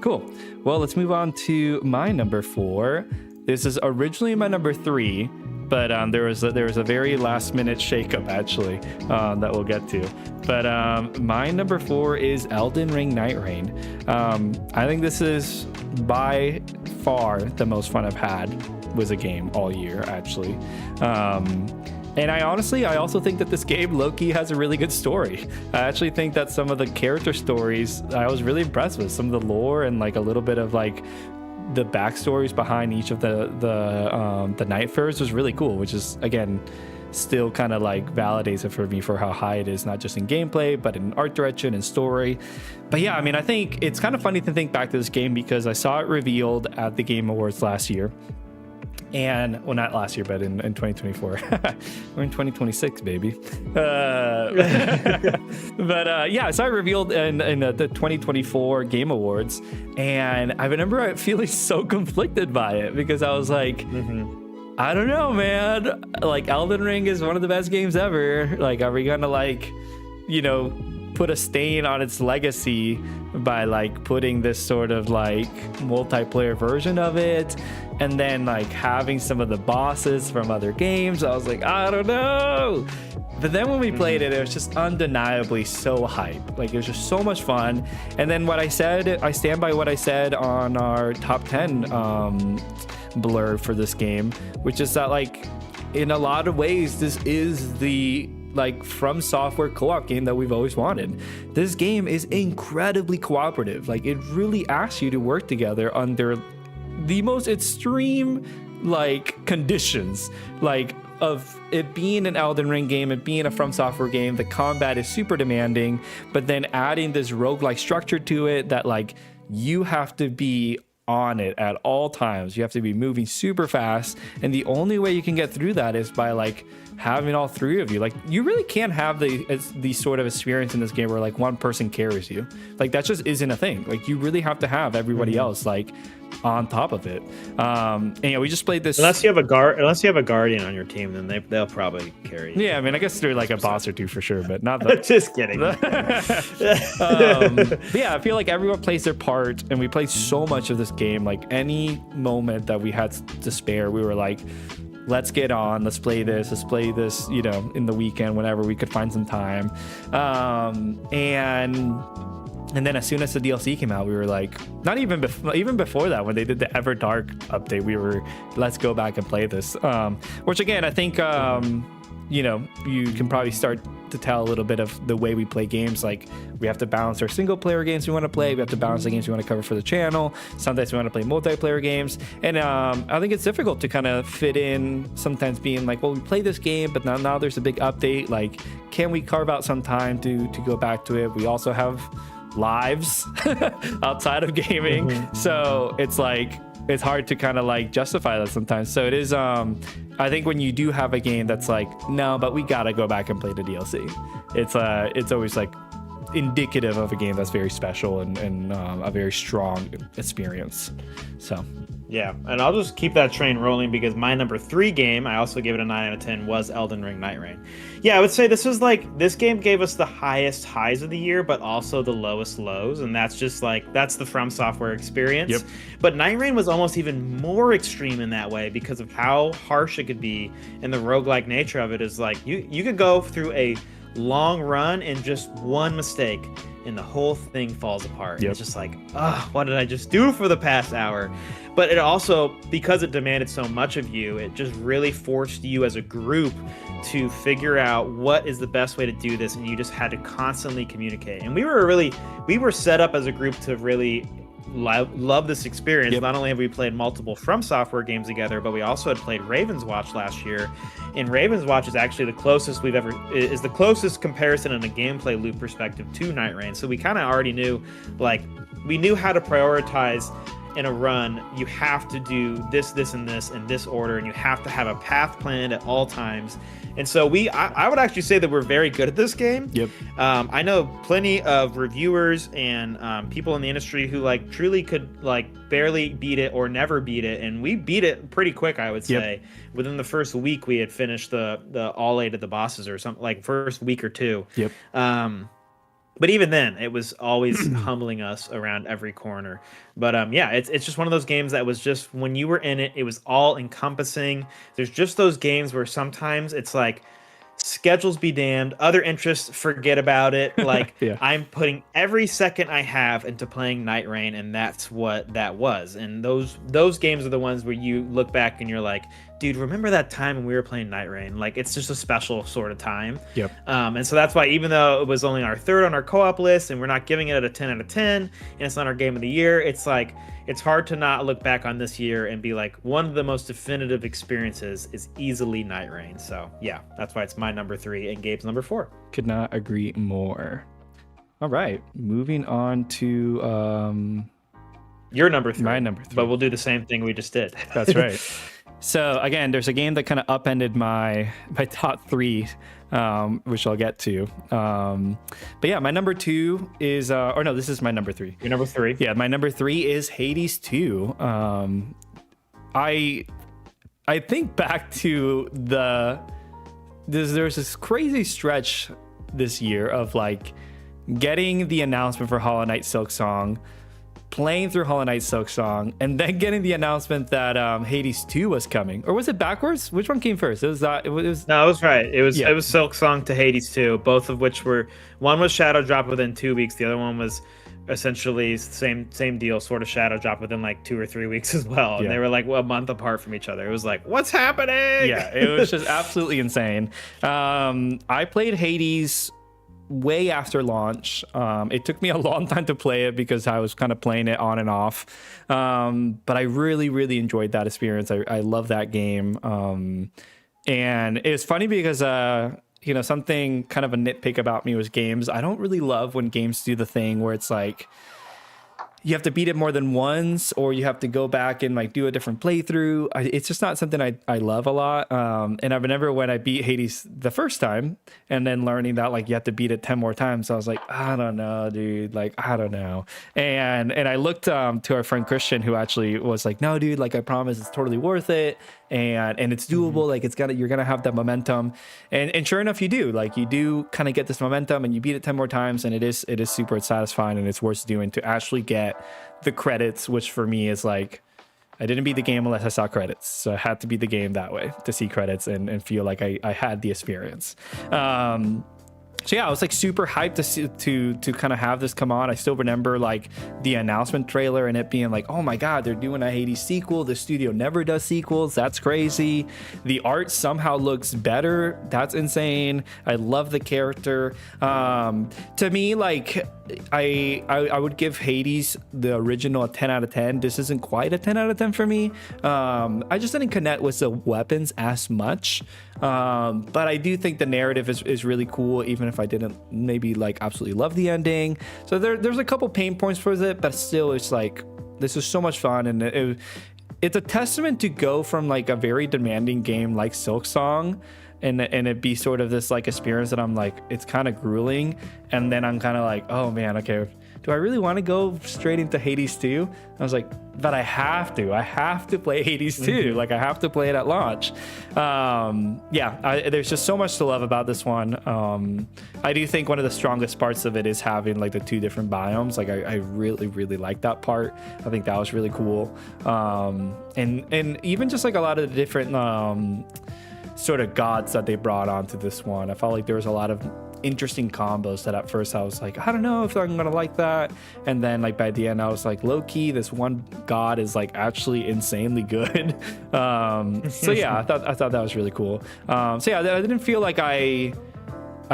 A: Cool. Well, let's move on to my number 4. This is originally my number 3, but there was a very last minute shakeup actually that we'll get to. But my number 4 is Elden Ring Nightreign. I think this is by far the most fun I've had with a game all year, actually. And I also think that this game low-key has a really good story. I actually think that some of the character stories I was really impressed with. Some of the lore and like a little bit of like the backstories behind each of the Night Fairs was really cool, which is again still kind of like validates it for me for how high it is, not just in gameplay but in art direction and story. But yeah, I mean, I think it's kind of funny to think back to this game because I saw it revealed at the Game Awards last year. And well, not last year, but in 2024. We're in 2026, baby. But yeah, so I revealed in the 2024 Game Awards, and I remember feeling so conflicted by it because I was like, I don't know, man. Like, Elden Ring is one of the best games ever. Like, are we gonna like, you know, put a stain on its legacy by like putting this sort of like multiplayer version of it, and then like having some of the bosses from other games. I was like, I don't know. But then when we played it, it was just undeniably so hype. Like, it was just so much fun. And then what I said, I stand by what I said on our top 10 blurb for this game, which is that, like, in a lot of ways, this is the, like, From Software co-op game that we've always wanted. This game is incredibly cooperative. Like, it really asks you to work together under the most extreme, like, conditions. Like, of it being an Elden Ring game, it being a From Software game, the combat is super demanding, but then adding this roguelike structure to it that, like, you have to be on it at all times. You have to be moving super fast, and the only way you can get through that is by, like, having all three of you. Like, you really can't have the sort of experience in this game where, like, one person carries you. Like, that just isn't a thing. Like, you really have to have everybody else, like, on top of it. And yeah, we just played this.
B: Unless you have a guardian on your team, then they'll probably carry you.
A: Yeah, I mean, I guess they're like a boss or two for sure, but not the.
B: Just kidding.
A: But yeah, I feel like everyone plays their part, and we played so much of this game. Like, any moment that we had to spare, we were like, let's get on, let's play this, you know, in the weekend, whenever we could find some time. And then as soon as the DLC came out, we were like, not even before that, when they did the Everdark update, we were, let's go back and play this. Which again, I think, you know, you can probably start to tell a little bit of the way we play games. Like, we have to balance our single player games we want to play. We have to balance the games we want to cover for the channel. Sometimes we want to play multiplayer games. And I think it's difficult to kind of fit in, sometimes being like, well, we play this game, but now there's a big update. Like, can we carve out some time to go back to it? We also have lives outside of gaming, so it's like, it's hard to kind of like justify that sometimes. So it is I think when you do have a game that's like, no, but we gotta go back and play the DLC, it's always like indicative of a game that's very special and a very strong experience. So
B: yeah, and I'll just keep that train rolling, because my number 3 game, I also gave it a 9 out of 10, was Elden Ring Nightreign. Yeah, I would say this game gave us the highest highs of the year, but also the lowest lows, and that's just like, that's the From Software experience.
A: Yep.
B: But Nightreign was almost even more extreme in that way, because of how harsh it could be, and the roguelike nature of it is like, you could go through a long run and just one mistake, and the whole thing falls apart.
A: Yep.
B: It's just like, what did I just do for the past hour? But it also, because it demanded so much of you, it just really forced you as a group to figure out what is the best way to do this, and you just had to constantly communicate. And we were set up as a group to really love this experience.
A: Yep.
B: Not only have we played multiple From Software games together, but we also had played Raven's Watch last year, and Raven's Watch is actually the closest the closest comparison in a gameplay loop perspective to Nightreign. So we kind of already knew, like, we knew how to prioritize in a run. You have to do this, and this in this order, and you have to have a path planned at all times. And so I would actually say that we're very good at this game.
A: Yep.
B: I know plenty of reviewers and people in the industry who, like, truly could, like, barely beat it or never beat it, and we beat it pretty quick, I would say. Yep. Within the first week, we had finished the all 8 of the bosses, or something, like first week or two.
A: Yep.
B: But even then, it was always humbling us around every corner. But yeah, it's just one of those games that was just, when you were in it, it was all encompassing. There's just those games where sometimes it's like, schedules be damned, other interests, forget about it. Like,
A: yeah.
B: I'm putting every second I have into playing Nightreign, and that's what that was. And those games are the ones where you look back and you're like, dude, remember that time when we were playing Nightreign? Like, it's just a special sort of time.
A: Yep.
B: And so that's why, even though it was only our 3rd on our co-op list, and we're not giving it a 10 out of 10, and it's not our game of the year, it's like, it's hard to not look back on this year and be like, one of the most definitive experiences is easily Nightreign. So yeah, that's why it's my number 3 and Gabe's number 4.
A: Could not agree more. All right, moving on to
B: your number 3.
A: My number 3.
B: But we'll do the same thing we just did.
A: That's right. So again, there's a game that kind of upended my top 3, which I'll get to. But yeah, my number 2 is, this is my number 3.
B: Your number 3?
A: Yeah, my number 3 is Hades 2. I think back to there's this crazy stretch this year of, like, getting the announcement for Hollow Knight Silksong, playing through Hollow Knight Silksong, and then getting the announcement that Hades 2 was coming. Or was it backwards? Which one came first? It was that. It was.
B: No, it was right. It was Silksong to Hades 2, both of which were, one was Shadow Drop within 2 weeks. The other one was essentially same deal, sort of Shadow Drop within like 2 or 3 weeks as well. And they were like a month apart from each other. It was like, what's happening?
A: Yeah, it was just absolutely insane. I played Hades way after launch. It took me a long time to play it because I was kind of playing it on and off. But I really enjoyed that experience. I love that game. And it's funny because something kind of a nitpick about me was games. I don't really love when games do the thing where it's like you have to beat it more than once, or you have to go back and like do a different playthrough. It's just not something I love a lot. And I remember when I beat Hades the first time and then learning that like you have to beat it 10 more times. I was like, I don't know, dude. Like, I don't know. And I looked to our friend Christian, who actually was like, no, dude, like I promise it's totally worth it. And it's doable. Like you're gonna have that momentum. And sure enough, you do. Like you do kind of get this momentum, and you beat it 10 more times, and it is super satisfying, and it's worth doing to actually get the credits, which for me is like, I didn't beat the game unless I saw credits. So I had to beat the game that way to see credits and feel like I had the experience. So yeah, I was like super hyped to kind of have this come on. I still remember like the announcement trailer and it being like, oh my God, they're doing a Hades sequel. The studio never does sequels. That's crazy. The art somehow looks better. That's insane. I love the character. To me, like I would give Hades the original a 10 out of 10. This isn't quite a 10 out of 10 for me. I just didn't connect with the weapons as much. But I do think the narrative is really cool, even if I didn't maybe like absolutely love the ending. So there's a couple pain points for it, but still it's like, this is so much fun. And it's a testament to go from like a very demanding game like Silksong and it be sort of this like experience that I'm like, it's kind of grueling. And then I'm kind of like, oh man, okay, do I really want to go straight into Hades 2? I was like, but I have to play Hades 2. Like I have to play it at launch. There's just so much to love about this one. I do think one of the strongest parts of it is having like the 2 different biomes. Like I really like that part. I think that was really cool. And even just like a lot of the different sort of gods that they brought onto this one. I felt like there was a lot of interesting combos that at first I was like, I don't know if I'm gonna like that, and then like by the end I was like, low key, this one god is like actually insanely good. So yeah, I thought that was really cool. So yeah, I didn't feel like I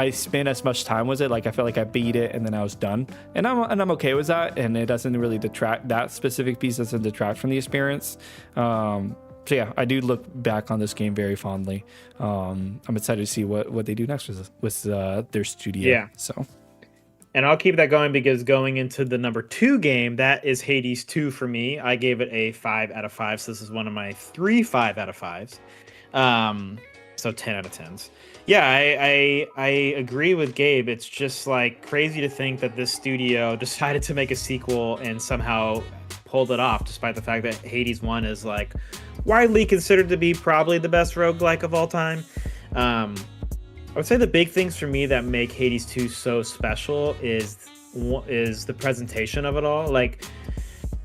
A: spent as much time with it. Like I felt like I beat it and then I was done, and I'm okay with that, and it doesn't really detract, that specific piece doesn't detract from the experience. So yeah, I do look back on this game very fondly. I'm excited to see what they do next with their studio. Yeah. So,
B: and I'll keep that going because going into the number 2 game, that is Hades 2 for me. I gave it a 5 out of 5. So this is one of my 3 5 out of 5s. So 10 out of 10s. Yeah, I agree with Gabe. It's just like crazy to think that this studio decided to make a sequel and somehow pulled it off, despite the fact that Hades 1 is like widely considered to be probably the best roguelike of all time. I would say the big things for me that make Hades 2 so special is the presentation of it all. Like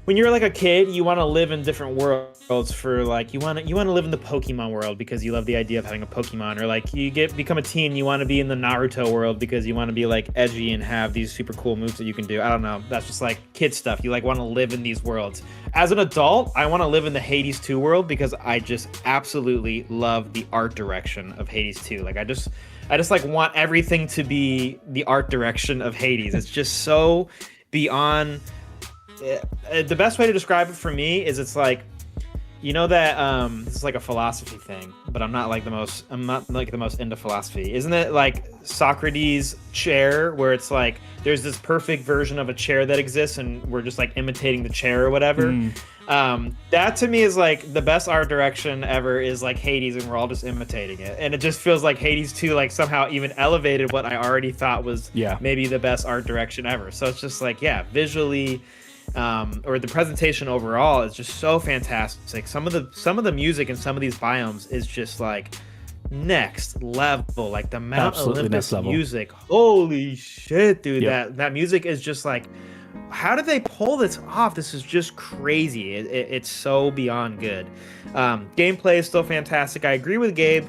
B: when you're like a kid, you want to live in different worlds for like, you want to live in the Pokemon world because you love the idea of having a Pokemon, or like you become a teen, you want to be in the Naruto world because you want to be like edgy and have these super cool moves that you can do. I don't know. That's just like kid stuff. You like want to live in these worlds. As an adult, I want to live in the Hades 2 world because I just absolutely love the art direction of Hades 2. Like I just like want everything to be the art direction of Hades. It's just so beyond. The best way to describe it for me is it's like, you know that this is like a philosophy thing, but I'm not the most into philosophy. Isn't it like Socrates' chair, where it's like there's this perfect version of a chair that exists and we're just like imitating the chair or whatever? That to me is like the best art direction ever, is like Hades, and we're all just imitating it. And it just feels like Hades 2 like somehow even elevated what I already thought was maybe the best art direction ever. So it's just like, yeah, visually, or the presentation overall is just so fantastic. Some of the music in some of these biomes is just like next level. Like the Mount
A: Absolutely
B: Olympus
A: next level.
B: music. Holy shit, dude.
A: Yep.
B: That music is just like, how did they pull this off? This is just crazy. It's so beyond good. Gameplay is still fantastic. I agree with Gabe.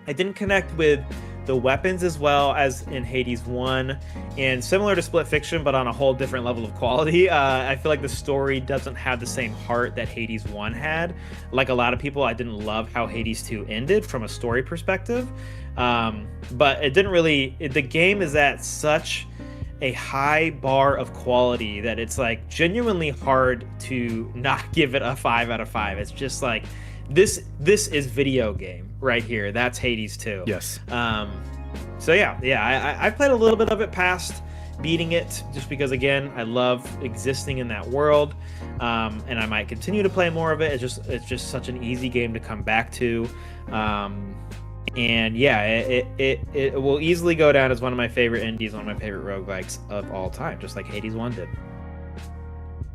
B: I didn't connect with the weapons as well as in Hades 1, and similar to Split Fiction, but on a whole different level of quality. I feel like the story doesn't have the same heart that Hades 1 had. Like a lot of people, I didn't love how Hades 2 ended from a story perspective, but it didn't really. The game is at such a high bar of quality that it's like genuinely hard to not give it a 5 out of 5. It's just like this is video game right here. That's Hades 2.
A: Yes.
B: So I played a little bit of it past beating it, just because again I love existing in that world, and I might continue to play more of it. It's just such an easy game to come back to, and yeah, it will easily go down as one of my favorite indies, one of my favorite roguelikes of all time, just like Hades 1 did.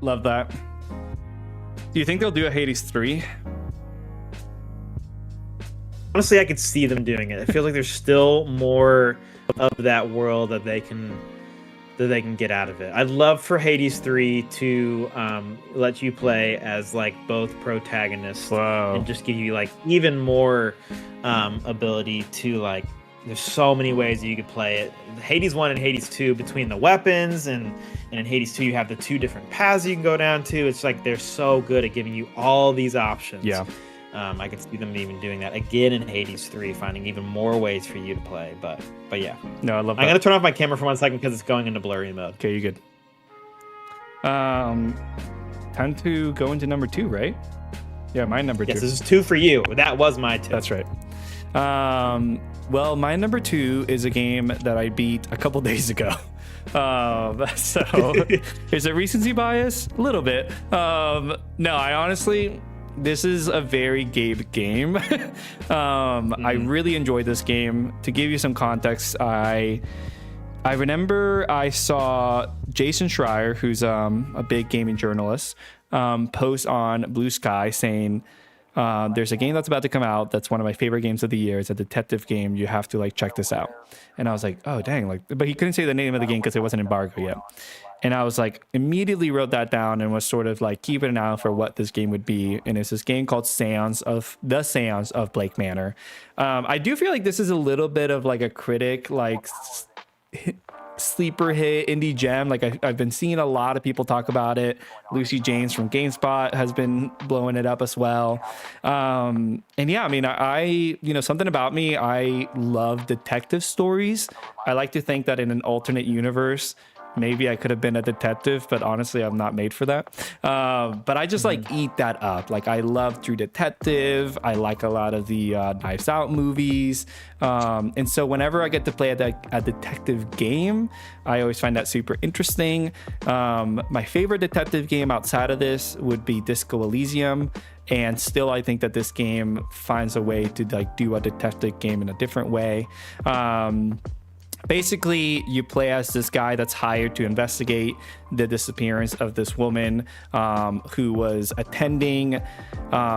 A: Love that. Do you think they'll do a Hades 3?
B: Honestly, I could see them doing it. It feels like there's still more of that world that they can get out of it. I'd love for Hades 3 to let you play as like both protagonists.
A: Wow.
B: And just give you like even more ability to like. There's so many ways that you could play it. Hades 1 and Hades 2, between the weapons and in Hades 2 you have the 2 different paths you can go down to. It's like they're so good at giving you all these options.
A: Yeah.
B: I could see them even doing that again in Hades 3, finding even more ways for you to play. But yeah.
A: No, I love that.
B: I'm going to turn off my camera for 1 second because it's going into blurry mode.
A: Okay, you're good. Time to go into number 2, right? Yeah, my number 2.
B: Yes, this is 2 for you. That was my 2.
A: That's right. Well, my number 2 is a game that I beat a couple days ago. So there's a recency bias, a little bit. No, I honestly, this is a very Gabe game. I really enjoyed this game. To give you some context, I remember I saw Jason Schreier, who's a big gaming journalist, post on Blue Sky saying, there's a game that's about to come out that's one of my favorite games of the year. It's a detective game. You have to like check this out. And I was like, oh dang, like, but he couldn't say the name of the game because it wasn't embargo yet. And I was like, immediately wrote that down and was sort of like keeping an eye out for what this game would be. And it's this game called Seance of Blake Manor. I do feel like this is a little bit of like a critic, like sleeper hit indie gem. Like I've been seeing a lot of people talk about it. Lucy James from GameSpot has been blowing it up as well. And yeah, I mean, I something about me, I love detective stories. I like to think that in an alternate universe, maybe I could have been a detective, but honestly, I'm not made for that. But I just like eat that up. Like I love True Detective. I like a lot of the Knives Out movies. And so whenever I get to play a detective game, I always find that super interesting. My favorite detective game outside of this would be Disco Elysium. And still, I think that this game finds a way to like do a detective game in a different way. Basically, you play as this guy that's hired to investigate the disappearance of this woman who was attending.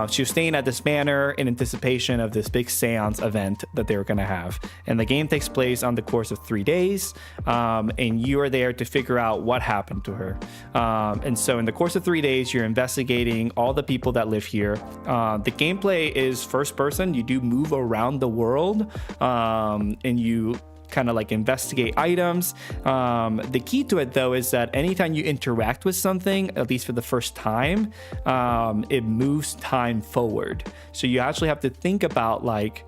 A: She was staying at this manor in anticipation of this big seance event that they were going to have. And the game takes place on the course of 3 days. And you are there to figure out what happened to her. And so in the course of 3 days, you're investigating all the people that live here. The gameplay is first person. You do move around the world and you kind of like investigate items. The key to it though is that anytime you interact with something, at least for the first time, it moves time forward. So you actually have to think about like,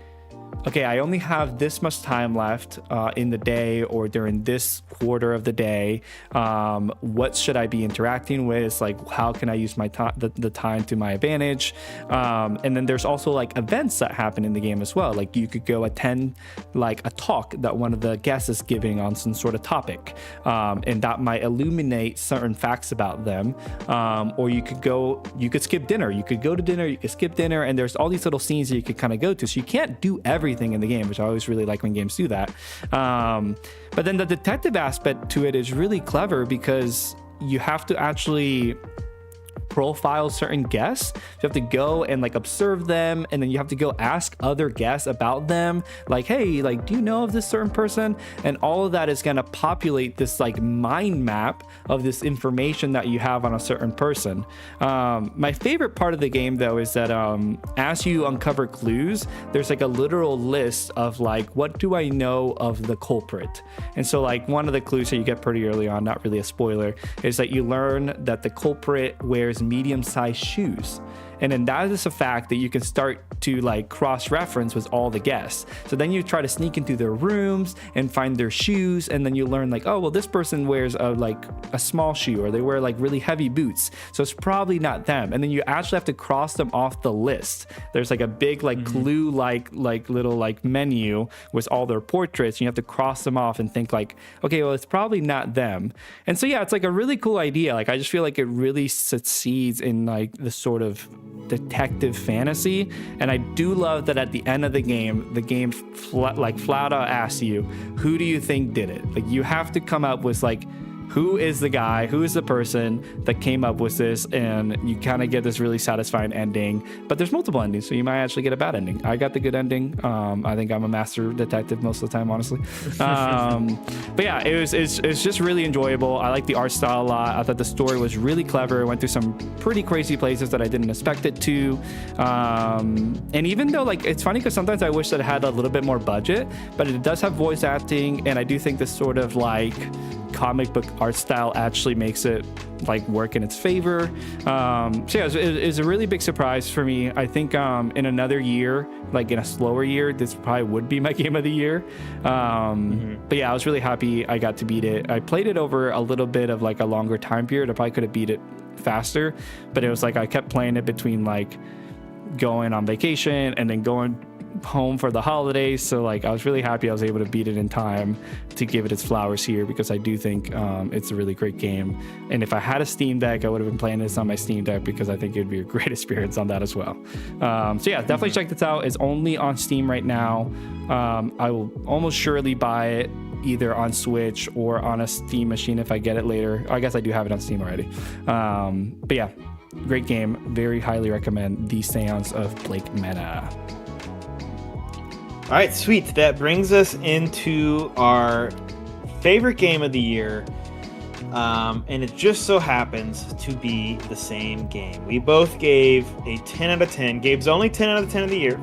A: okay, I only have this much time left in the day or during this quarter of the day. What should I be interacting with? Like, how can I use my time, the time to my advantage? And then there's also like events that happen in the game as well. Like you could go attend like a talk that one of the guests is giving on some sort of topic. And that might illuminate certain facts about them. Or you could skip dinner. You could go to dinner, you could skip dinner, and there's all these little scenes that you could kind of go to. So you can't do everything in the game, which I always really like when games do that. But then the detective aspect to it is really clever because you have to actually profile certain guests. You have to go and like observe them, and then you have to go ask other guests about them, like, hey, like, do you know of this certain person? And all of that is going to populate this like mind map of this information that you have on a certain person. My favorite part of the game though is that as you uncover clues, there's like a literal list of like, what do I know of the culprit? And so like one of the clues that you get pretty early on, not really a spoiler, is that you learn that the culprit wears medium-sized shoes. And then that is a fact that you can start to like cross-reference with all the guests. So then you try to sneak into their rooms and find their shoes, and then you learn like, oh, well, this person wears a small shoe, or they wear like really heavy boots, so it's probably not them. And then you actually have to cross them off the list. There's like a big like clue like little like menu with all their portraits, and you have to cross them off and think like, okay, well, it's probably not them. And so yeah, it's like a really cool idea. Like I just feel like it really succeeds in like the sort of detective fantasy. And I do love that at the end of the game flat out asks you, who do you think did it? Like you have to come up with like, who is the guy, who is the person that came up with this, and you kind of get this really satisfying ending. But there's multiple endings, so you might actually get a bad ending. I got the good ending. I think I'm a master detective most of the time, honestly. But yeah, it's just really enjoyable. I like the art style a lot. I thought the story was really clever. It went through some pretty crazy places that I didn't expect it to. And even though like it's funny because sometimes I wish that it had a little bit more budget, but it does have voice acting, and I do think this sort of like comic book art style actually makes it like work in its favor. So yeah, it's a really big surprise for me. I think in another year, like in a slower year, this probably would be my game of the year. But yeah, I was really happy I got to beat it. I played it over a little bit of like a longer time period. I probably could have beat it faster, but it was like I kept playing it between like going on vacation and then going home for the holidays. So like I was really happy I was able to beat it in time to give it its flowers here, because I do think it's a really great game. And if I had a Steam Deck, I would have been playing this on my Steam Deck, because I think it would be a great experience on that as well. So yeah, definitely check this out. It's only on Steam right now. I will almost surely buy it either on Switch or on a Steam machine if I get it later. I guess I do have it on Steam already. But yeah, great game. Very highly recommend The Seance of Blake Manor.
B: All right, sweet. That brings us into our favorite game of the year. And it just so happens to be the same game. We both gave a 10 out of 10. Gabe's only 10 out of 10 of the year.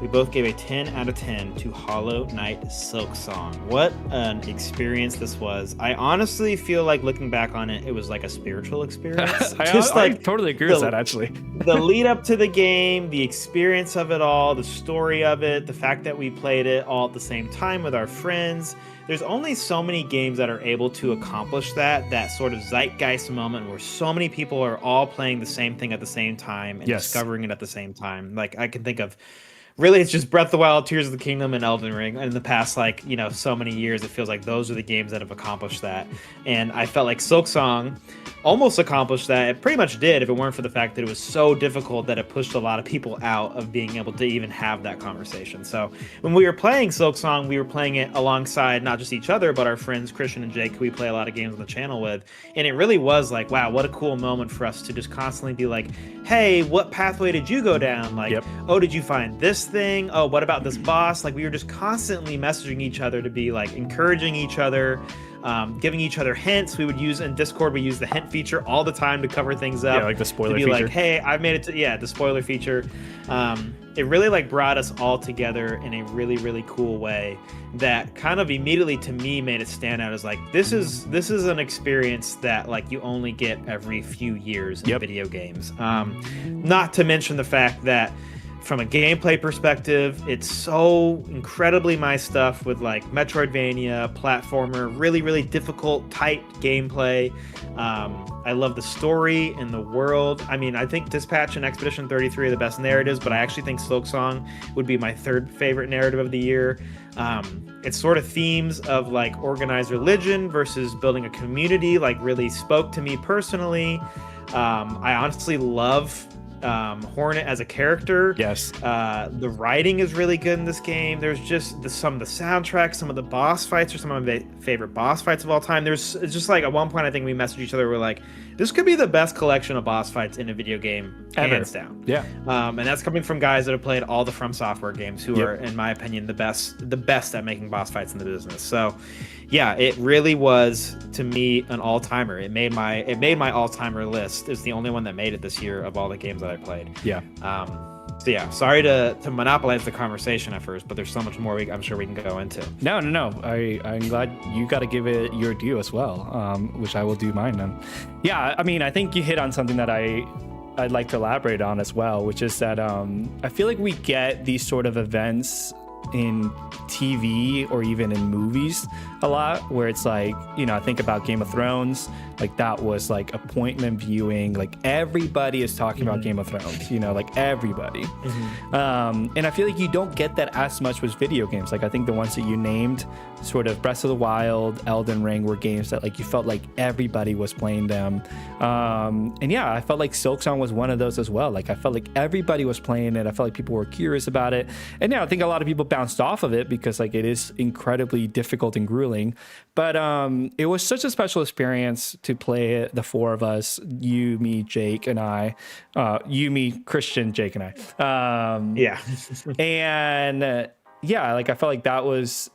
B: We both gave a 10 out of 10 to Hollow Knight Silksong. What an experience this was. I honestly feel like looking back on it, it was like a spiritual experience.
A: I totally agree with that, actually.
B: The lead up to the game, the experience of it all, the story of it, the fact that we played it all at the same time with our friends. There's only so many games that are able to accomplish that sort of zeitgeist moment where so many people are all playing the same thing at the same time and discovering it at the same time. Like I can think of, really, it's just Breath of the Wild, Tears of the Kingdom, and Elden Ring. And in the past, like, you know, so many years, it feels like those are the games that have accomplished that. And I felt like Silksong almost accomplished that. It pretty much did, if it weren't for the fact that it was so difficult that it pushed a lot of people out of being able to even have that conversation. So when we were playing Silksong, we were playing it alongside not just each other, but our friends Christian and Jake, who we play a lot of games on the channel with. And it really was like, wow, what a cool moment for us to just constantly be like, hey, what pathway did you go down? Like, oh, did you find this thing? Oh, what about this boss? Like, we were just constantly messaging each other to be like encouraging each other, giving each other hints. We would use in Discord, we use the hint feature all the time to cover things up.
A: Yeah, like the spoiler
B: feature.
A: Like,
B: hey, I've made it to, the spoiler feature. It really like brought us all together in a really, really cool way that kind of immediately to me made it stand out as like, this is an experience that like you only get every few years in video games. Not to mention the fact that from a gameplay perspective, it's so incredibly my stuff with like Metroidvania, platformer, really, really difficult, tight gameplay. I love the story and the world. I mean, I think Dispatch and Expedition 33 are the best narratives, but I actually think Silksong would be my third favorite narrative of the year. It's sort of themes of like organized religion versus building a community, like really spoke to me personally. I honestly love Hornet as a character.
A: Yes.
B: The writing is really good in this game. There's just some of the soundtracks, some of the boss fights are some of my favorite boss fights of all time. It's just like at one point I think we messaged each other, we're like, this could be the best collection of boss fights in a video game, hands down.
A: Yeah.
B: And that's coming from guys that have played all the From Software games, who are, in my opinion, the best at making boss fights in the business. So, yeah, it really was, to me, an all-timer. It made my all-timer list. It's the only one that made it this year of all the games that I played.
A: Yeah.
B: So yeah, sorry to monopolize the conversation at first, but there's so much more I'm sure we can go into.
A: No. I'm glad you got to give it your due as well, which I will do mine then. Yeah, I mean, I think you hit on something that I'd like to elaborate on as well, which is that I feel like we get these sort of events in TV or even in movies a lot, where it's like, you know, I think about Game of Thrones, like that was like appointment viewing, like everybody is talking about Game of Thrones, you know, like everybody. And I feel like you don't get that as much with video games. Like I think the ones that you named, sort of Breath of the Wild, Elden Ring, were games that like you felt like everybody was playing them. And yeah, I felt like Silksong was one of those as well. Like I felt like everybody was playing it. I felt like people were curious about it. And yeah, I think a lot of people bounced off of it because like it is incredibly difficult and grueling. But it was such a special experience to play it, the four of us, you, me, Jake, and I. You, me, Christian, Jake, and I.
B: Yeah.
A: And yeah, like I felt like that was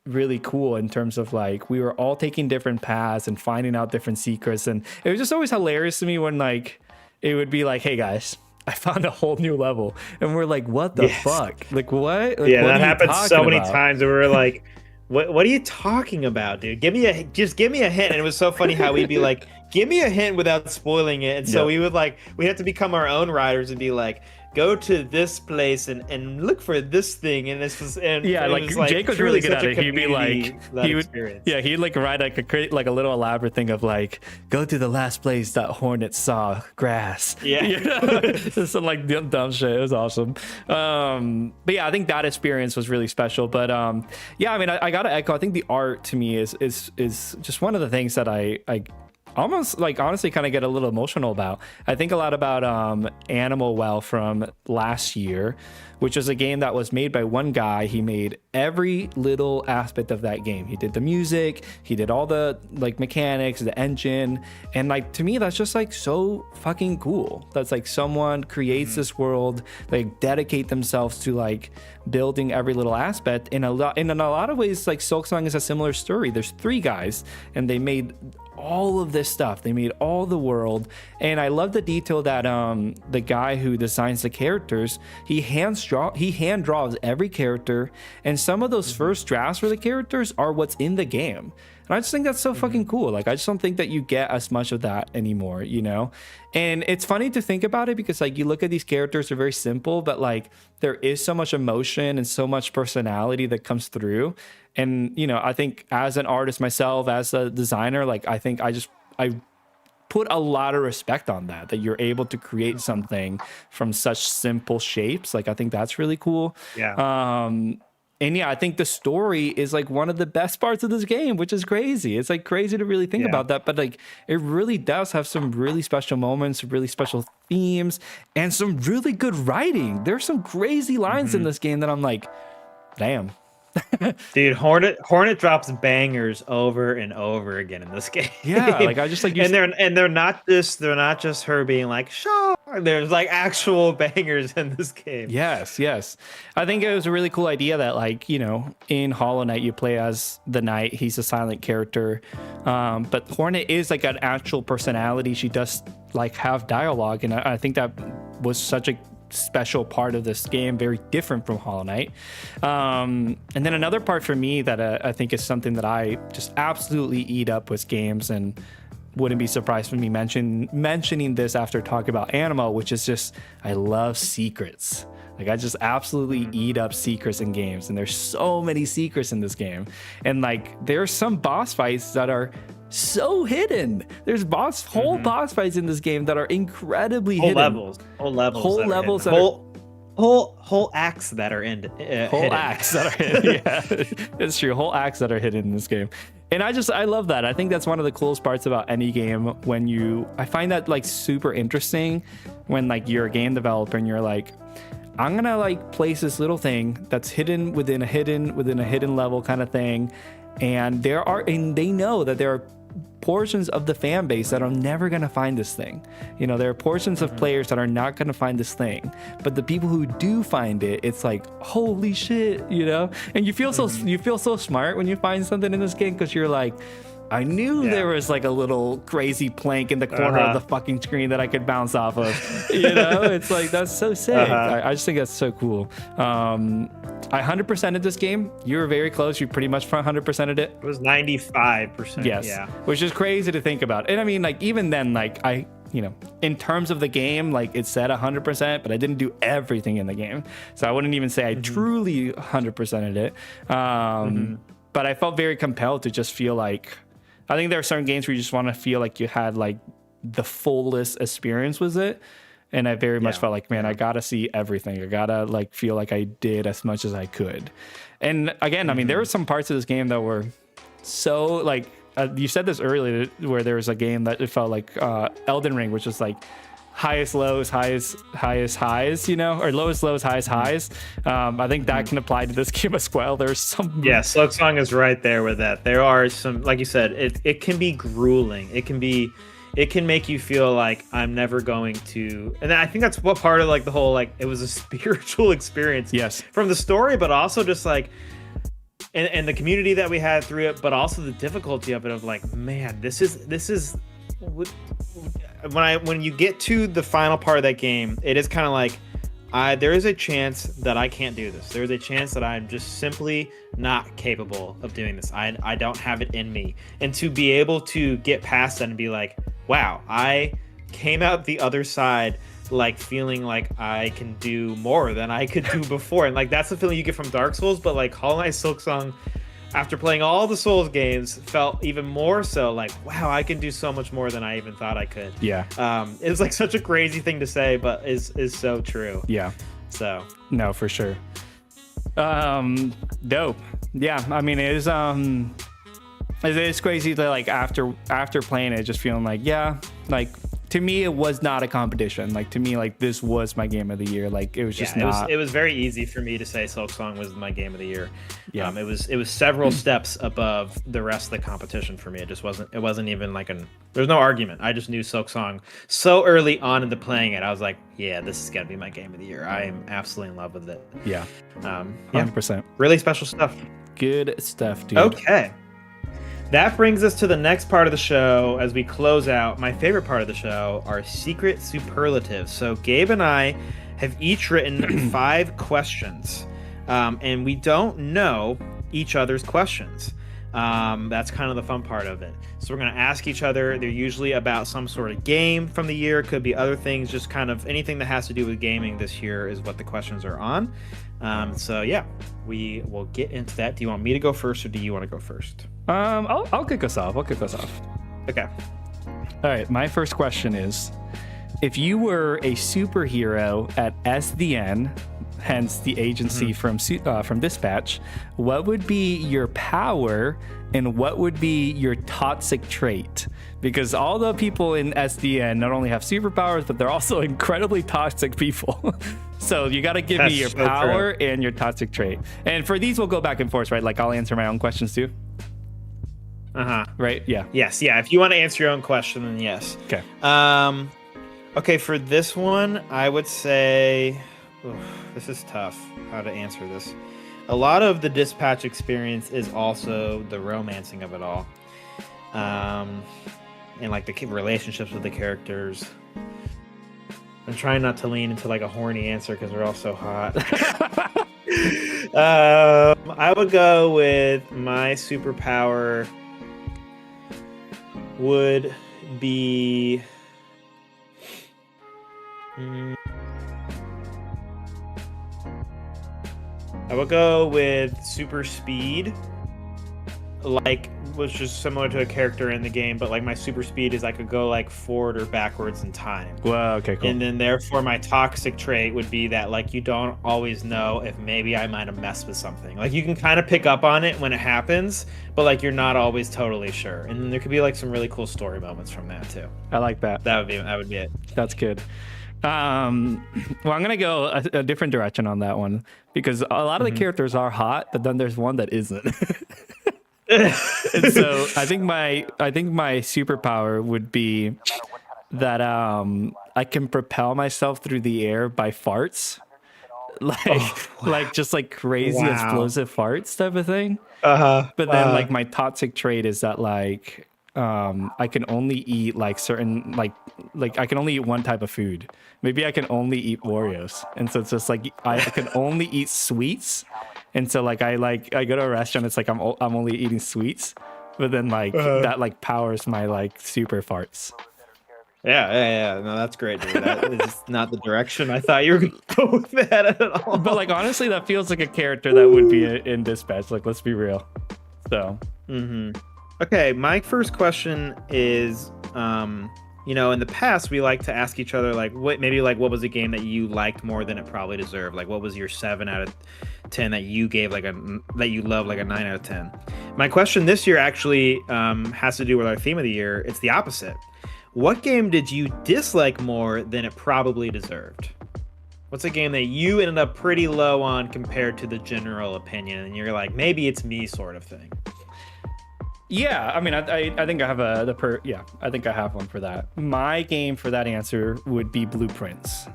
A: really cool in terms of like we were all taking different paths and finding out different secrets, and it was just always hilarious to me when like it would be like, hey guys, I found a whole new level, and we're like, what the fuck, like what? Like,
B: yeah,
A: what
B: that happened so many times where we were like, what are you talking about, dude? Give me a hint. And it was so funny how we'd be like, give me a hint without spoiling it. And so we had to become our own writers and be like, go to this place and look for this thing, and this was
A: Jake was really good at it. He'd be like, he'd like write like a little elaborate thing of like, go to the last place that Hornet saw grass. Yeah, you know? Some like dumb shit. It was awesome. But yeah, I think that experience was really special. But yeah, I mean, I gotta echo. I think the art to me is just one of the things that I almost like honestly kind of get a little emotional about. I think a lot about Animal Well from last year, which was a game that was made by one guy. He made every little aspect of that game. He did the music, he did all the like mechanics, the engine, and like to me that's just like so fucking cool. That's like someone creates this world, like dedicate themselves to like building every little aspect. In a lot of ways, like Silksong is a similar story. There's three guys and they made all of this stuff. They made all the world, and I love the detail that the guy who designs the characters, he hand draws every character, and some of those first drafts for the characters are what's in the game. And I just think that's so fucking cool. Like I just don't think that you get as much of that anymore, you know? And it's funny to think about it because like you look at these characters, they're very simple, but like there is so much emotion and so much personality that comes through. And, you know, I think as an artist myself, as a designer, like I think I put a lot of respect on that you're able to create something from such simple shapes. Like I think that's really cool. Yeah. And yeah, I think the story is like one of the best parts of this game, which is crazy. It's like crazy to really think about that, but like it really does have some really special moments, really special themes, and some really good writing. There's some crazy lines in this game that I'm like, damn.
B: Dude, Hornet drops bangers over and over again in this game.
A: Yeah, like I just like
B: they're not just her being like, sure. There's like actual bangers in this game.
A: Yes. I think it was a really cool idea that like, you know, in Hollow Knight you play as the knight. He's a silent character. But Hornet is like an actual personality. She does like have dialogue, and I think that was such a special part of this game, very different from Hollow Knight. And then another part for me that I think is something that I just absolutely eat up with games, and wouldn't be surprised when me mentioning this after talking about Animal, which is just I love secrets. Like I just absolutely eat up secrets in games, and there's so many secrets in this game, and like there's some boss fights that are so hidden. There's whole boss fights in this game that are incredibly hidden.
B: Whole acts that are in
A: whole acts that are hidden. Yeah, it's true. Whole acts that are hidden in this game. And I love that. I think that's one of the coolest parts about any game I find that like super interesting when like you're a game developer and you're like, I'm gonna like place this little thing that's hidden within a hidden level kind of thing. And they know that there are portions of the fan base that are never going to find this thing. There are portions of players that are not going to find this thing, but the people who do find it, it's like, holy shit, and you feel so smart when you find something in this game, because you're like, I knew there was like a little crazy plank in the corner of the fucking screen that I could bounce off of. It's like, that's so sick. I just think that's so cool. I 100%ed this game. You were very close. You pretty much 100%ed it.
B: It was 95%.
A: Yes. Yeah. Which is crazy to think about. And I mean, like, even then, like, in terms of the game, like, it said 100%, but I didn't do everything in the game. So I wouldn't even say I truly 100%ed it. But I felt very compelled to just feel like, I think there are certain games where you just want to feel like you had like the fullest experience with it. And I very much felt like, man, I got to see everything. I got to like feel like I did as much as I could. And again, I mean, there were some parts of this game that were so like, you said this earlier, where there was a game that it felt like Elden Ring, which was like highest lows, highest highs, or lowest lows, highest highs. I think that can apply to this game as well. There's some...
B: Yeah, Silksong is right there with that. There are some, like you said, it can be grueling. It can make you feel like I'm never going to... And I think that's what part of like the whole, like, it was a spiritual experience.
A: Yes. From
B: the story, but also just like... And the community that we had through it, but also the difficulty of it, of like, man, this is when you get to the final part of that game, it is kind of like, there is a chance that I can't do this. There is a chance that I'm just simply not capable of doing this. I don't have it in me. And to be able to get past that and be like, wow, I came out the other side like feeling like I can do more than I could do before. And like, that's the feeling you get from Dark Souls, but like Hollow Knight Silksong, after playing all the Souls games, felt even more so like, wow, I can do so much more than I even thought I could.
A: Yeah.
B: It was like such a crazy thing to say, but is so true.
A: Yeah.
B: So.
A: No, for sure. Dope. Yeah. I mean, it's crazy that like after playing it, just feeling like, yeah, like, to me, it was not a competition. Like, to me, like, this was my game of the year. Like, it was just not...
B: It was very easy for me to say Silksong was my game of the year.
A: Yeah.
B: It was several steps above the rest of the competition for me. It wasn't even like there's no argument. I just knew Silksong so early on into playing it. I was like, yeah, this is gonna be my game of the year. I am absolutely in love with it.
A: Yeah. 100%.
B: Really special stuff.
A: Good stuff, dude.
B: Okay. That brings us to the next part of the show as we close out. My favorite part of the show, our secret superlatives. So Gabe and I have each written 5 questions, and we don't know each other's questions. That's kind of the fun part of it. So we're going to ask each other. They're usually about some sort of game from the year. Could be other things, just kind of anything that has to do with gaming this year is what the questions are on. So yeah, we will get into that. Do you want me to go first, or do you want to go first?
A: I'll kick us off.
B: Okay.
A: All right. My first question is, if you were a superhero at SDN, hence the agency from Dispatch, what would be your power and what would be your toxic trait? Because all the people in SDN not only have superpowers, but they're also incredibly toxic people. So you got to give me your power and your toxic trait. And for these, we'll go back and forth, right? Like, I'll answer my own questions too. Right? Yeah.
B: Yes. Yeah. If you want to answer your own question, then yes.
A: Okay.
B: Okay. For this one, I would say, this is tough how to answer this. A lot of the Dispatch experience is also the romancing of it all. And like the relationships with the characters. I'm trying not to lean into like a horny answer because they're all so hot. I would go with my superpower would be I would go with super speed, like was just similar to a character in the game, but like my super speed is I could go like forward or backwards in time.
A: Wow, okay, cool.
B: And then therefore my toxic trait would be that like you don't always know if maybe I might have messed with something. Like you can kind of pick up on it when it happens, but like you're not always totally sure. And then there could be like some really cool story moments from that too.
A: I like that.
B: That would be it.
A: That's good. Well, I'm gonna go a different direction on that one because a lot of the characters are hot, but then there's one that isn't. And so I think my superpower would be that I can propel myself through the air by farts, like just like crazy explosive farts type of thing. But then like my toxic trait is that like I can only eat like certain like I can only eat one type of food. Maybe I can only eat Oreos, and so it's just like I can only eat sweets. And so like I go to a restaurant, it's like I'm only eating sweets, but then like that like powers my like super farts.
B: Yeah. No, that's great, dude. That is not the direction I thought you were going to go with that at all.
A: But like honestly, that feels like a character that would be in Dispatch. Like, let's be real. So.
B: Okay, my first question is, you know, in the past we like to ask each other like what was a game that you liked more than it probably deserved? Like what was your 7 out of 10 that you gave that you love like a 9 out of 10? My question this year actually has to do with our theme of the year. It's the opposite. What game did you dislike more than it probably deserved? What's a game that you ended up pretty low on compared to the general opinion, and you're like, maybe it's me sort of thing?
A: Yeah, I mean, I think I have I think I have one for that. My game for that answer would be Blueprints,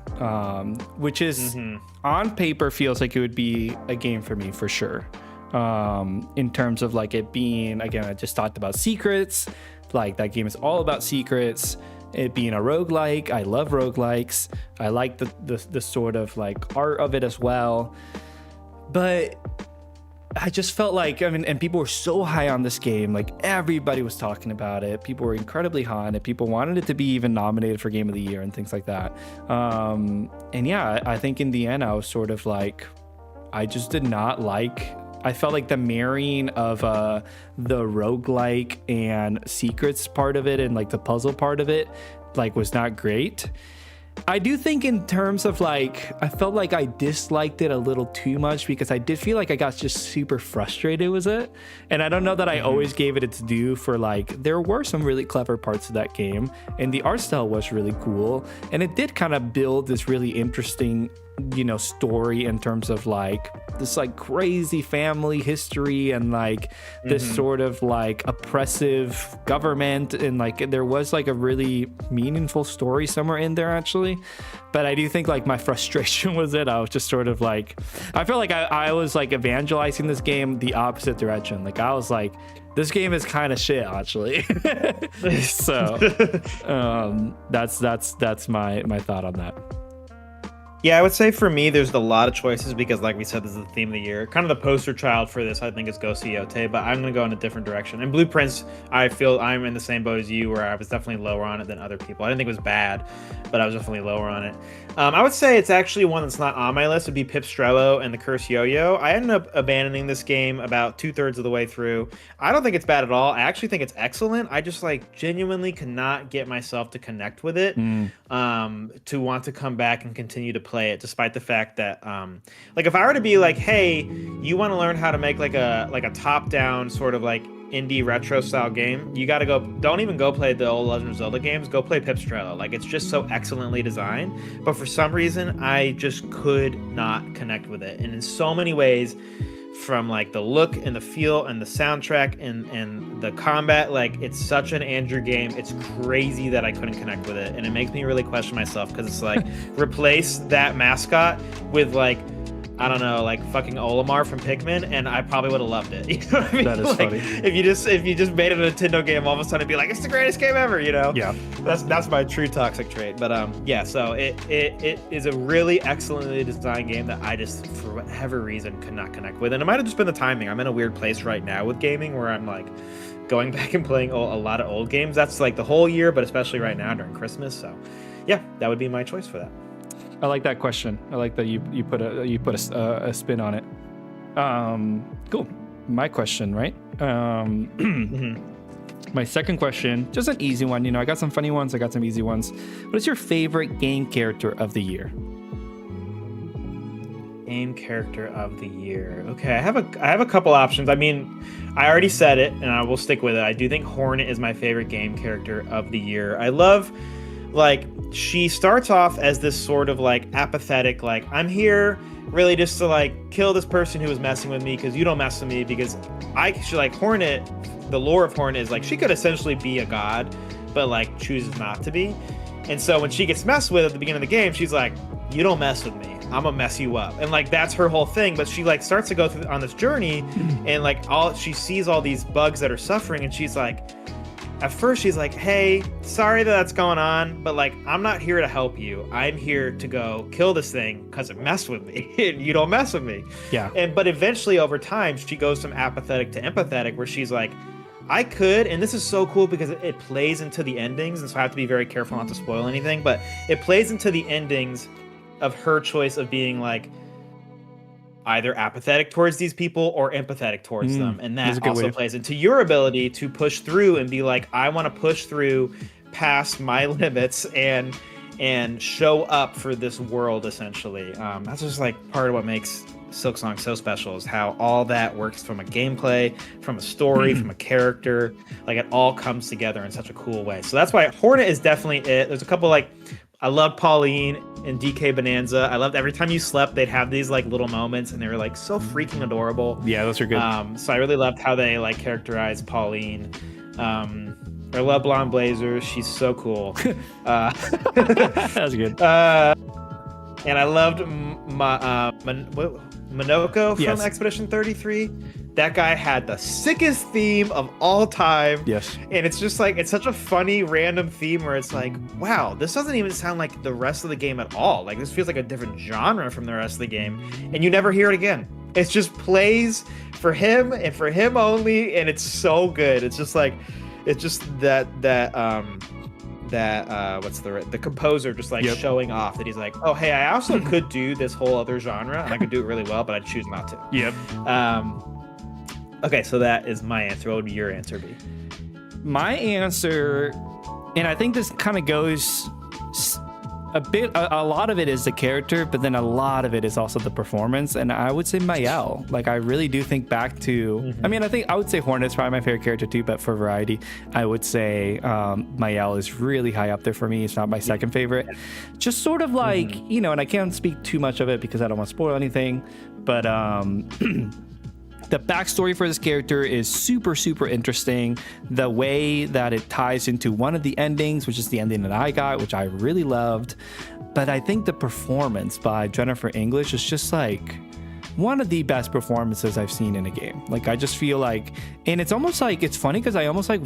A: which is on paper feels like it would be a game for me for sure. In terms of like it being, again, I just talked about secrets. Like that game is all about secrets. It being a roguelike, I love roguelikes. I like the sort of like art of it as well. But I just felt like, I mean, and people were so high on this game. Like everybody was talking about it. People were incredibly high on it. People wanted it to be even nominated for Game of the Year and things like that. And yeah, I think in the end, I was sort of like, I just did not like, I felt like the marrying of the roguelike and secrets part of it and like the puzzle part of it, like was not great. I do think in terms of like, I felt like I disliked it a little too much because I did feel like I got just super frustrated with it. And I don't know that I always gave it its due for like, there were some really clever parts of that game and the art style was really cool. And it did kind of build this really interesting, you know, story in terms of like this like crazy family history and like this sort of like oppressive government, and like there was like a really meaningful story somewhere in there actually. But I do think like my frustration was it. I was just sort of like, I felt like I was like evangelizing this game the opposite direction. Like I was like, this game is kind of shit actually. So that's my thought on that.
B: Yeah, I would say for me, there's a lot of choices because, like we said, this is the theme of the year. Kind of the poster child for this, I think, is Go See Yotei, but I'm going to go in a different direction. And Blueprints, I feel I'm in the same boat as you, where I was definitely lower on it than other people. I didn't think it was bad, but I was definitely lower on it. I would say it's actually one that's not on my list. Would be Pipistrello and the Curse Yo-Yo. I ended up abandoning this game about 2/3 of the way through. I don't think it's bad at all. I actually think it's excellent. I just like genuinely cannot get myself to connect with it, to want to come back and continue to play it, despite the fact that like if I were to be like, hey, you want to learn how to make like a top-down sort of like indie retro style game, you got to go, don't even go play the old Legend of Zelda games, go play Pipistrello. Like it's just so excellently designed, but for some reason I just could not connect with it. And in so many ways, from like the look and the feel and the soundtrack and the combat, like it's such an Andrew game. It's crazy that I couldn't connect with it, and it makes me really question myself because it's like replace that mascot with like, I don't know, like fucking Olimar from Pikmin, and I probably would have loved it. You know what I mean?
A: That is
B: like,
A: funny.
B: If you just made a Nintendo game, all of a sudden it'd be like, it's the greatest game ever, you know?
A: Yeah.
B: That's my true toxic trait. But yeah, so it is a really excellently designed game that I just, for whatever reason, could not connect with. And it might have just been the timing. I'm in a weird place right now with gaming where I'm like going back and playing a lot of old games. That's like the whole year, but especially right now during Christmas. So yeah, that would be my choice for that.
A: I like that question. I like that you put a spin on it. Cool. My question, right? My second question, just an easy one. You know, I got some funny ones, I got some easy ones. What is your favorite game character of the year?
B: Game character of the year. Okay, I have a couple options. I mean, I already said it, and I will stick with it. I do think Hornet is my favorite game character of the year. I love, like, she starts off as this sort of like apathetic, like, I'm here really just to like kill this person who was messing with me because you don't mess with me, because she, like, Hornet, the lore of Hornet is like she could essentially be a god, but like chooses not to be. And so when she gets messed with at the beginning of the game, she's like, you don't mess with me, I'm gonna mess you up. And like that's her whole thing. But she like starts to go through on this journey, and like she sees all these bugs that are suffering, and she's like, at first she's like, hey, sorry that's going on, but like I'm not here to help you. I'm here to go kill this thing because it messed with me and you don't mess with me.
A: Yeah.
B: But eventually over time she goes from apathetic to empathetic, where she's like, I could, and this is so cool because it plays into the endings, and so I have to be very careful not to spoil anything, but it plays into the endings of her choice of being like either apathetic towards these people or empathetic towards them. And that also plays into your ability to push through and be like, I want to push through past my limits and show up for this world, essentially. That's just like part of what makes Silksong so special, is how all that works from a gameplay, from a story, from a character. Like it all comes together in such a cool way. So that's why Hornet is definitely it. There's a couple like, I loved Pauline and DK Bananza. I loved every time you slept, they'd have these like little moments, and they were like so freaking adorable.
A: Yeah, those are good.
B: So I really loved how they like characterized Pauline. I love Blonde Blazer. She's so cool.
A: That was good.
B: And I loved Minoko from Expedition 33. That guy had the sickest theme of all time.
A: Yes.
B: And it's just like, it's such a funny random theme where it's like, wow, this doesn't even sound like the rest of the game at all. Like this feels like a different genre from the rest of the game. And you never hear it again. It just plays for him and for him only. And it's so good. It's just like, it's just that what's the composer just like showing off that he's like, oh, hey, I also could do this whole other genre and I could do it really well, but I choose not to.
A: Yep.
B: Okay, so that is my answer. What would your answer be?
A: My answer, and I think this kind of goes a lot of it is the character, but then a lot of it is also the performance. And I would say Mael. Like, I really do think back to, I mean, I would say Hornet's probably my favorite character too, but for variety, I would say Mael is really high up there for me. It's not my second favorite. Just sort of like, you know, and I can't speak too much of it because I don't want to spoil anything, but the backstory for this character is super, super interesting. The way that it ties into one of the endings, which is the ending that I got, which I really loved. But I think the performance by Jennifer English is just like one of the best performances I've seen in a game. Like, I just feel like, and it's almost like, it's funny because I almost like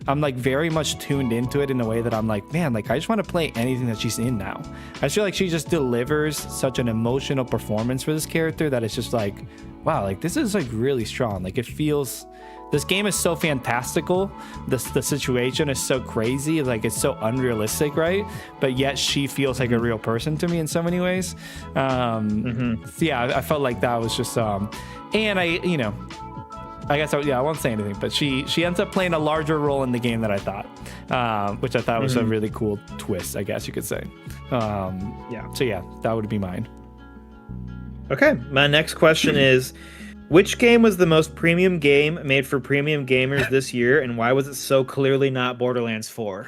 A: I'm like very much tuned into it in a way that I'm like, man, like I just want to play anything that she's in now. I feel like she just delivers such an emotional performance for this character that it's just like, wow, like this is like really strong. Like it feels, this game is so fantastical. The situation is so crazy. Like it's so unrealistic, right? But yet she feels like a real person to me in so many ways. So yeah, I felt like that was just, and I guess I won't say anything, but she ends up playing a larger role in the game than I thought, which I thought was a really cool twist, I guess you could say. So yeah, that would be mine.
B: Okay, my next question is, which game was the most premium game made for premium gamers this year, and why was it so clearly not Borderlands 4?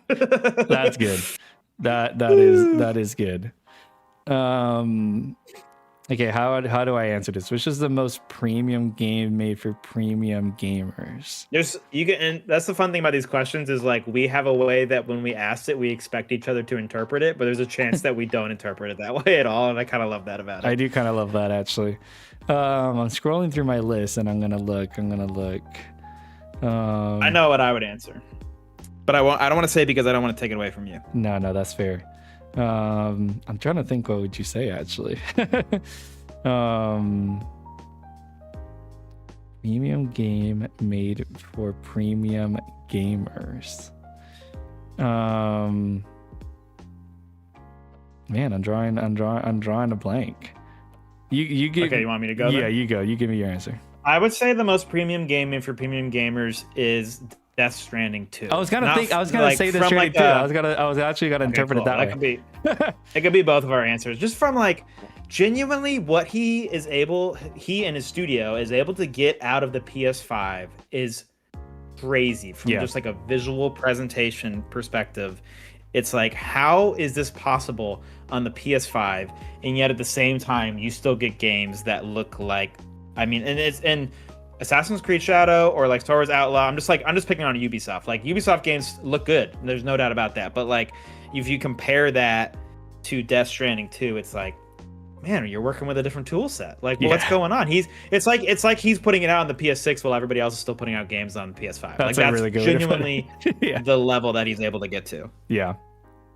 A: That's good. That is good. Okay, how do I answer this? Which is the most premium game made for premium gamers?
B: And that's the fun thing about these questions is like we have a way that when we ask it, we expect each other to interpret it, but there's a chance that we don't interpret it that way at all, and I kind of love that about it.
A: I do kind of love that actually. I'm scrolling through my list and I'm gonna look.
B: I know what I would answer, but I don't want to say because I don't want to take it away from you.
A: No, that's fair. I'm trying to think, what would you say actually? Premium game made for premium gamers. Man, I'm drawing a blank. You give.
B: Okay, you want me to go?
A: Yeah,
B: then?
A: you go. You give me your answer.
B: I would say the most premium gaming for premium gamers is Death Stranding 2.
A: I was gonna say this Stranding 2. I was actually gonna interpret it that way.
B: It could be both of our answers. Just from like genuinely what he and his studio is able to get out of the PS5 is crazy from just like a visual presentation perspective. It's like, how is this possible on the PS5, and yet at the same time you still get games that look like, I mean, and Assassin's Creed Shadow or like Star Wars Outlaw, I'm just picking on Ubisoft. Like Ubisoft games look good, there's no doubt about that, but like if you compare that to Death Stranding 2, it's like, man, you're working with a different tool set. Like, what's going on? It's like he's putting it out on the PS6 while everybody else is still putting out games on the PS5. That's
A: really good
B: genuinely the level that he's able to get to.
A: Yeah.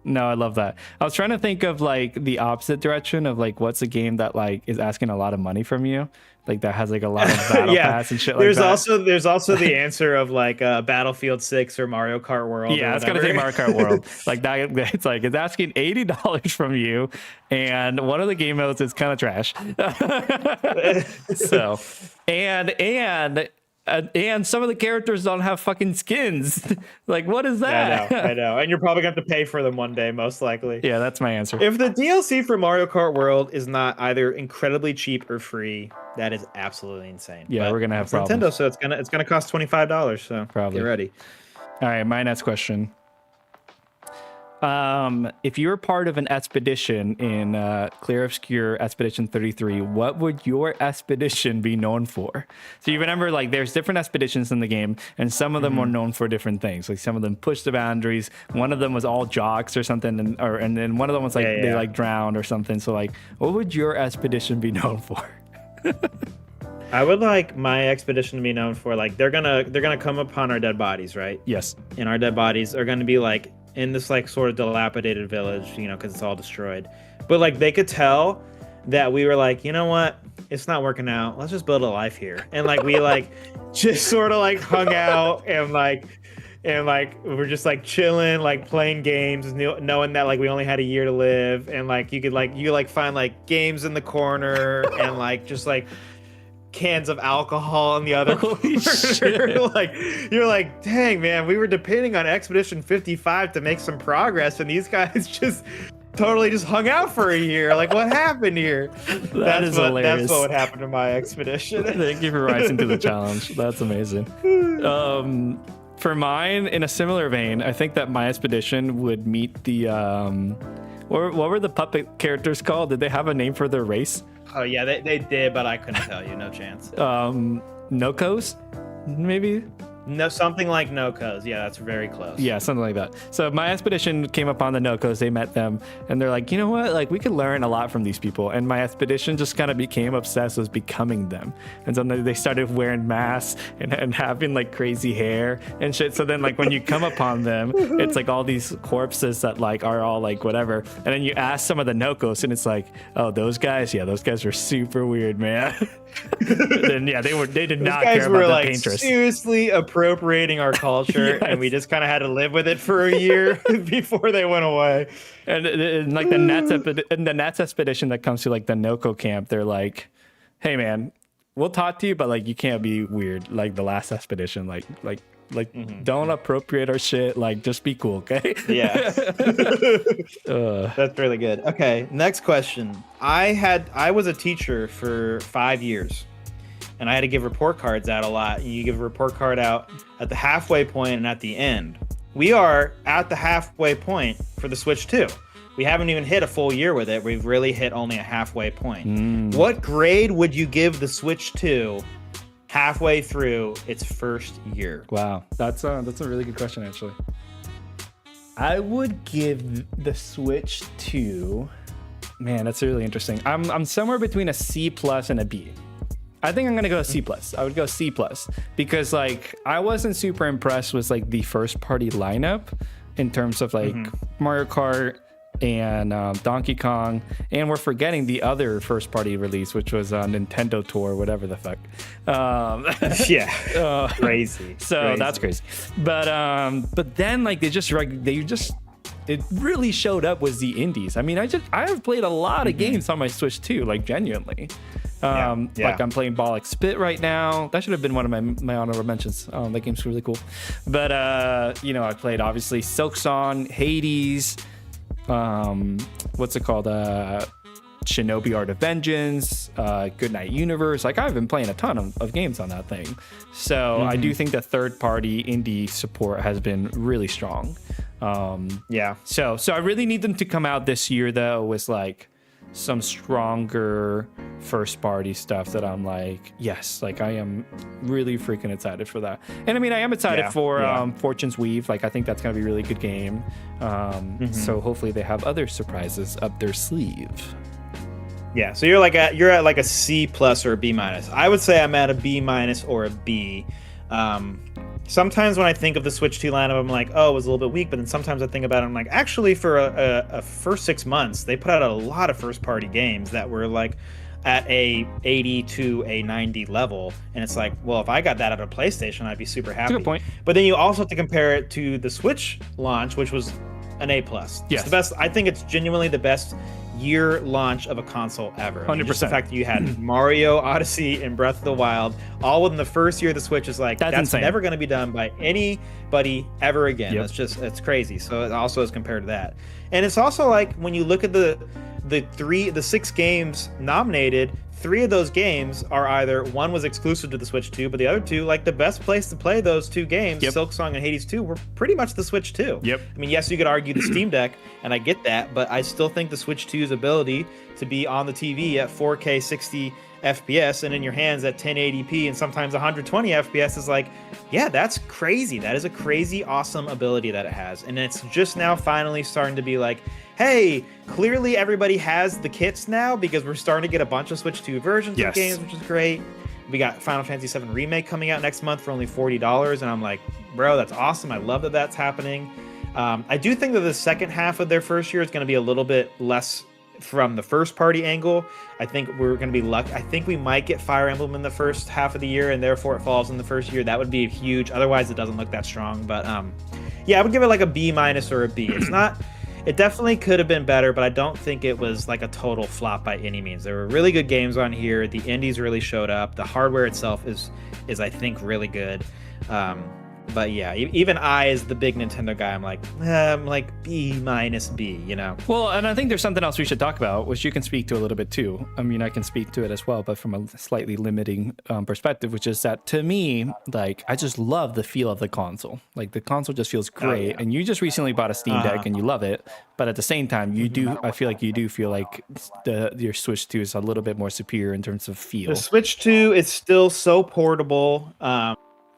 A: No, I love that. I was trying to think of like the opposite direction of like what's a game that like is asking a lot of money from you, like that has like a lot of battle pass and shit like that.
B: There's also the answer of like Battlefield 6 or Mario Kart World.
A: Yeah, it's gonna say Mario Kart World. Like that, it's like it's asking $80 from you, and one of the game modes is kind of trash. So, and some of the characters don't have fucking skins. Like, what is that?
B: I know. And you're probably going to have to pay for them one day, most likely.
A: Yeah, that's my answer.
B: If the DLC for Mario Kart World is not either incredibly cheap or free, that is absolutely insane.
A: Yeah, we're going to have problems.
B: Nintendo, so it's gonna cost $25, so
A: probably.
B: Get ready.
A: All right, my next question. If you were part of an expedition in Clair Obscur Expedition 33, what would your expedition be known for? So you remember, like, there's different expeditions in the game, and some of them were known for different things. Like some of them pushed the boundaries. One of them was all jocks or something, and then one of them was like they like drowned or something. So like, what would your expedition be known for?
B: I would like my expedition to be known for, like, they're gonna come upon our dead bodies, right?
A: Yes.
B: And our dead bodies are gonna be like in this like sort of dilapidated village, you know, because it's all destroyed. But like they could tell that we were like, you know what, it's not working out. Let's just build a life here. And like we like just sort of like hung out and we're just like chilling, like playing games, knowing that like we only had a year to live, and like you could find like games in the corner and like just like cans of alcohol in the other corner. Like you're like, dang man, we were depending on Expedition 55 to make some progress, and these guys just totally just hung out for a year. Like, what happened here?
A: That's hilarious.
B: That's what would happen to my expedition.
A: Thank you for rising to the challenge. That's amazing. For mine, in a similar vein, I think that my expedition would meet the what were the puppet characters called? Did they have a name for their race?
B: Oh yeah, they did, but I couldn't tell you. No chance.
A: Nokos, maybe?
B: No, something like Nokos. Yeah, that's very close.
A: Yeah, something like that. So my expedition came upon the Nokos. They met them, and they're like, you know what? Like, we could learn a lot from these people. And my expedition just kind of became obsessed with becoming them. And so they started wearing masks and having like crazy hair and shit. So then, like, when you come upon them, it's like all these corpses that like are all like whatever. And then you ask some of the Nokos, and it's like, oh, those guys were super weird, man. And yeah, they did not care about the
B: like
A: painters.
B: Seriously appropriating our culture, yes. And we just kind of had to live with it for a year before they went away.
A: And like the Nats expedition that comes to like the Noko camp, they're like, hey man, we'll talk to you, but like you can't be weird like the last expedition. Like don't appropriate our shit. Like, just be cool, okay?
B: Yeah. That's really good. Okay, next question. I was a teacher for 5 years, and I had to give report cards out a lot. You give a report card out at the halfway point and at the end. We are at the halfway point for the Switch 2. We haven't even hit a full year with it. We've really hit only a halfway point. What grade would you give the Switch 2 halfway through its first year?
A: Wow, that's a really good question, actually. I would give the Switch 2. Man, that's really interesting. I'm somewhere between a C+ and a B. I think I'm gonna go C+. I would go C+, because like I wasn't super impressed with like the first party lineup in terms of like Mario Kart and Donkey Kong, and we're forgetting the other first party release, which was Nintendo Tour, whatever the fuck.
B: Yeah, crazy.
A: So crazy. That's crazy. But then like it really showed up was the indies. I mean, I have played a lot of games on my Switch too, like genuinely. Like I'm playing Bollock Spit right now. That should have been one of my honorable mentions. That game's really cool. But I played obviously Silksong, Hades, what's it called? Shinobi Art of Vengeance, Goodnight Universe. Like I've been playing a ton of games on that thing. So I do think the third party indie support has been really strong. So I really need them to come out this year though with like some stronger first party stuff that I'm like, yes, like I am really freaking excited for that. And I mean, I am excited for Fortune's Weave. Like I think that's going to be a really good game. So hopefully they have other surprises up their sleeve.
B: Yeah, so you're at like a C+ or a B-. I would say I'm at a B- or a B. Sometimes when I think of the Switch 2 lineup, I'm like, oh, it was a little bit weak. But then sometimes I think about it, I'm like, actually, for a first 6 months, they put out a lot of first-party games that were like at a 80 to a 90 level. And it's like, well, if I got that at a PlayStation, I'd be super happy.
A: That's a good point.
B: But then you also have to compare it to the Switch launch, which was an A+. Yes. It's the best. I think it's genuinely the best year launch of a console ever.
A: 100%.
B: Just the fact that you had Mario Odyssey and Breath of the Wild all within the first year of the Switch is like, that's never going to be done by anybody ever again. It's crazy. So it also is compared to that. And it's also like when you look at the 6 games nominated, 3 of those games are either one was exclusive to the Switch 2, but the other 2, like the best place to play those 2 games, Silksong and Hades 2, were pretty much the Switch 2. I mean, yes, you could argue the Steam Deck, and I get that, but I still think the Switch 2's ability to be on the TV at 4K 60 FPS and in your hands at 1080p and sometimes 120 FPS is like, yeah, that's crazy. That is a crazy, awesome ability that it has. And it's just now finally starting to be like, hey, clearly everybody has the kits now because we're starting to get a bunch of Switch 2 versions of games, which is great. We got Final Fantasy VII Remake coming out next month for only $40, and I'm like, bro, that's awesome. I love that that's happening. I do think that the second half of their first year is going to be a little bit less from the first party angle. I think we're going to be lucky. I think we might get Fire Emblem in the first half of the year, and therefore it falls in the first year. That would be huge. Otherwise, it doesn't look that strong. But yeah, I would give it like a B- or a B. It's not. It definitely could have been better, but I don't think it was like a total flop by any means. There were really good games on here. The indies really showed up. The hardware itself is I think really good. But yeah, even I, as the big Nintendo guy, I'm like B-, B, you know?
A: Well, and I think there's something else we should talk about, which you can speak to a little bit too. I mean, I can speak to it as well, but from a slightly limiting perspective, which is that to me, like, I just love the feel of the console. Like, the console just feels great. And you just recently bought a Steam Deck and you love it. But at the same time, I feel like your Switch 2 is a little bit more superior in terms of feel.
B: The Switch 2 is still so portable.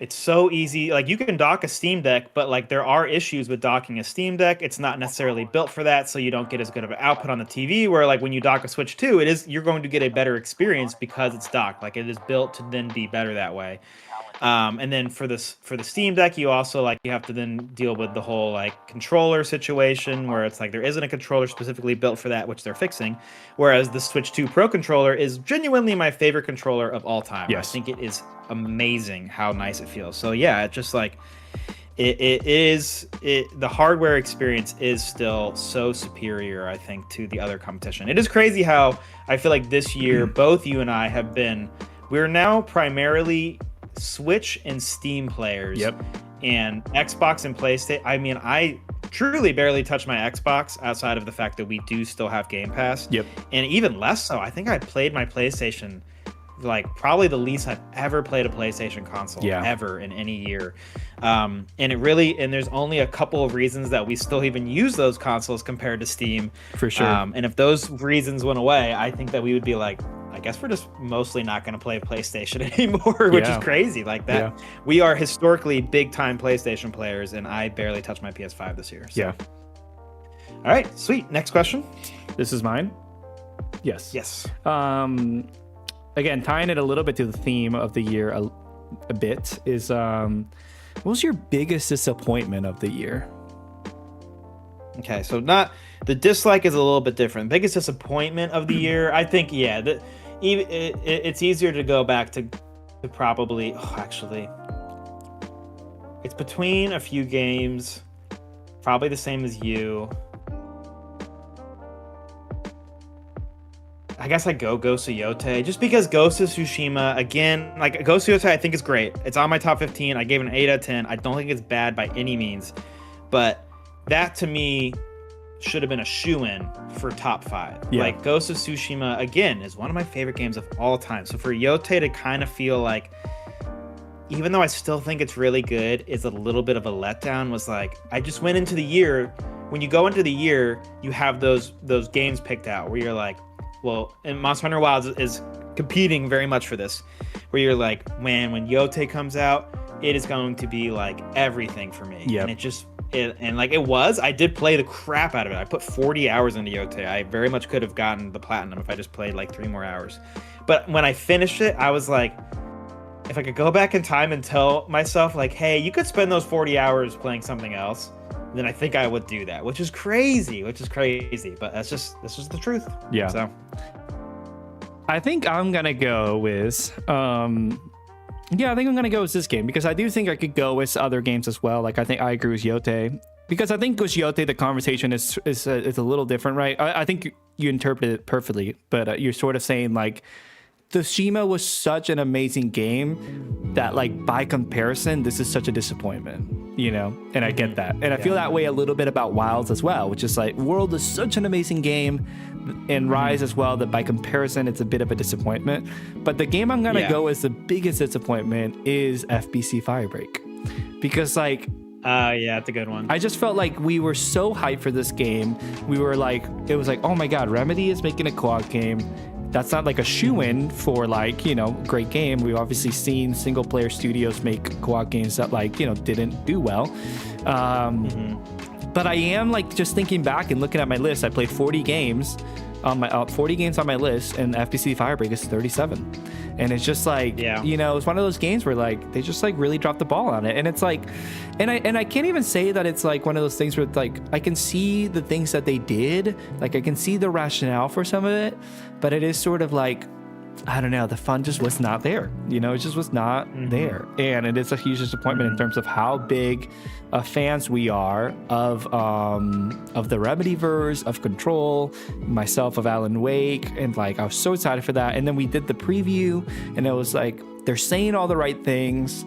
B: It's so easy. Like, you can dock a Steam Deck, but like there are issues with docking a Steam Deck. It's not necessarily built for that, so you don't get as good of an output on the TV. Where like when you dock a Switch 2, you're going to get a better experience because it's docked. Like, it is built to then be better that way. And then for the Steam Deck, you also you have to then deal with the whole like controller situation where it's like there isn't a controller specifically built for that, which they're fixing. Whereas the Switch 2 Pro controller is genuinely my favorite controller of all time. I think it is amazing how nice it feels. So yeah, it's just like the hardware experience is still so superior, I think, to the other competition. It is crazy how I feel like this year both you and I we're now primarily Switch and Steam players. And Xbox and PlayStation. I mean, I truly barely touch my Xbox outside of the fact that we do still have Game Pass. And even less so, I think I played my PlayStation like probably the least I've ever played a PlayStation console ever in any year. And there's only a couple of reasons that we still even use those consoles compared to Steam.
A: For sure.
B: And if those reasons went away, I think that we would be like, I guess we're just mostly not going to play PlayStation anymore, which is crazy. Like that, we are historically big time PlayStation players, and I barely touched my PS5 this year. So. All right, sweet. Next question.
A: This is mine. Yes. Again, tying it a little bit to the theme of the year a bit is, what was your biggest disappointment of the year?
B: Okay, so not the dislike is a little bit different. Biggest disappointment of the year, I think, it's easier to go back to probably. Oh, actually, it's between a few games, probably the same as you. I guess I go Ghost of Yotei, just because Ghost of Tsushima, again, like Ghost of Yotei, I think is great. It's on my top 15. I gave it an 8 out of 10. I don't think it's bad by any means, but that to me should have been a shoo-in for top 5.
A: Yeah.
B: Like Ghost of Tsushima, again, is one of my favorite games of all time. So for Yotei to kind of feel like, even though I still think it's really good, is a little bit of a letdown. Was like, I just went into the year. When you go into the year, you have those games picked out where you're like, well, and Monster Hunter Wilds is competing very much for this, where you're like, man, when Yotei comes out, it is going to be like everything for me.
A: Yeah.
B: And I did play the crap out of it. I put 40 hours into Yotei. I very much could have gotten the platinum if I just played like 3 more hours. But when I finished it, I was like, if I could go back in time and tell myself like, hey, you could spend those 40 hours playing something else, then I think I would do that, which is crazy. But that's just the truth.
A: Yeah.
B: So
A: I think I'm gonna go with I think I'm gonna go with this game, because I do think I could go with other games as well. Like, I think I agree with Yotei, because I think with Yotei the conversation is a little different, right? I think you interpret it perfectly, but you're sort of saying like, Tsushima was such an amazing game that, like, by comparison, this is such a disappointment, you know? And I get that. And I feel that way a little bit about Wilds as well, which is like, World is such an amazing game, and Rise as well, that by comparison, it's a bit of a disappointment. But the game I'm going to go as the biggest disappointment is FBC Firebreak. Because, like,
B: it's a good one.
A: I just felt like we were so hyped for this game. We were like, it was like, oh my God, Remedy is making a co-op game. That's not like a shoe-in for, like, you know, great game. We've obviously seen single player studios make co-op games that, like, you know, didn't do well. But I am, like, just thinking back and looking at my list. I played 40 games on my 40 games on my list, and FBC Firebreak is 37. And it's just like, you know, it's one of those games where, like, they just, like, really dropped the ball on it. And it's like, and I can't even say that it's like one of those things where, like, I can see the things that they did, like, I can see the rationale for some of it, but it is sort of like, I don't know, the fun just was not there. You know, it just was not there. And it is a huge disappointment in terms of how big fans we are of the Remedyverse, of Control, myself of Alan Wake, and, like, I was so excited for that. And then we did the preview, and it was like, they're saying all the right things.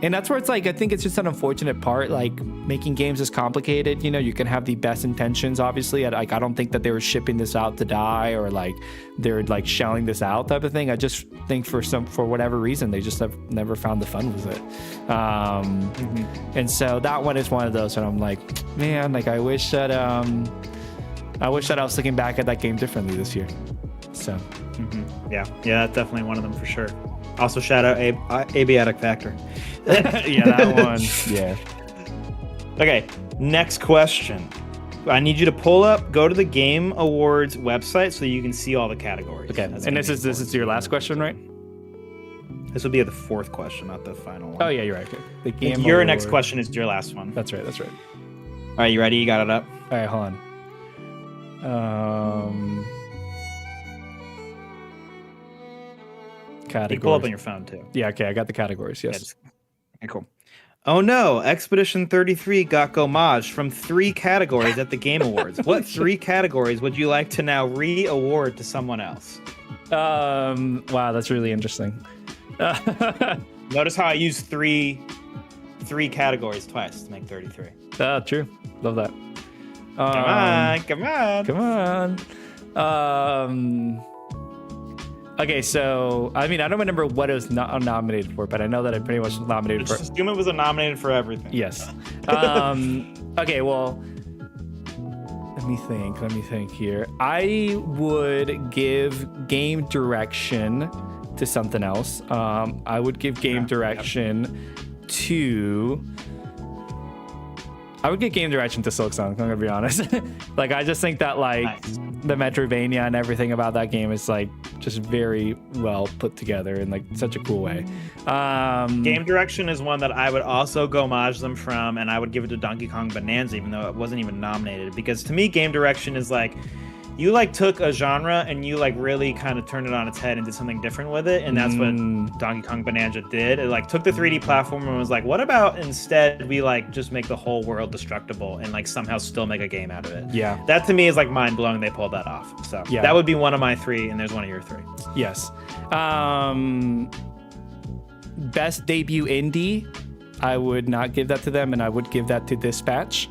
A: And that's where it's like, I think it's just an unfortunate part. Like, making games is complicated. You know, you can have the best intentions, obviously. I don't think that they were shipping this out to die, or like they're like shelling this out type of thing. I just think for whatever reason, they just have never found the fun with it. And so that one is one of those, and I'm like, man, like, I wish that I was looking back at that game differently this year. So
B: yeah, that's definitely one of them for sure. Also, shout out Abiotic Factor.
A: Yeah, that one. Yeah.
B: Okay, next question. I need you to go to the Game Awards website so you can see all the categories.
A: Okay, and this is your last question, right?
B: This will be the 4th question, not the final one.
A: Oh yeah, you're right. Okay. The Game
B: your
A: Award.
B: Next question is your last one.
A: That's right.
B: All right, you ready? You got it up?
A: All right, hold on. Categories.
B: You pull up on your phone too.
A: Yeah, okay, I got the categories. Yes.
B: Okay, cool. Oh no, Expedition 33 got gomage from 3 categories at the Game Awards. What 3 categories would you like to now re-award to someone else?
A: Wow, that's really interesting.
B: Notice how I use three categories twice to make 33.
A: True. Love that.
B: Come on.
A: Okay, so I mean, I don't remember what it was nominated for, but I know that I pretty much nominated for.
B: Just assume it was nominated for everything.
A: Yes. Okay, well, let me think here. I would give game direction to something else. I would give game direction to. I would get game direction to Silksong, I'm gonna be honest. Like, I just think that, like, the Metroidvania and everything about that game is, like, just very well put together in, like, such a cool way.
B: Game direction is one that I would also gomage them from, and I would give it to Donkey Kong Bananza, even though it wasn't even nominated. Because to me, game direction is like, you like took a genre and you like really kind of turned it on its head and did something different with it, and that's what Donkey Kong Bananza did. It like took the 3D platform and was like, what about instead we like just make the whole world destructible and like somehow still make a game out of it?
A: Yeah,
B: that to me is like mind blowing. They pulled that off. So
A: yeah,
B: that would be one of my 3, and there's one of your 3.
A: Yes. Best debut indie, I would not give that to them, and I would give that to Dispatch.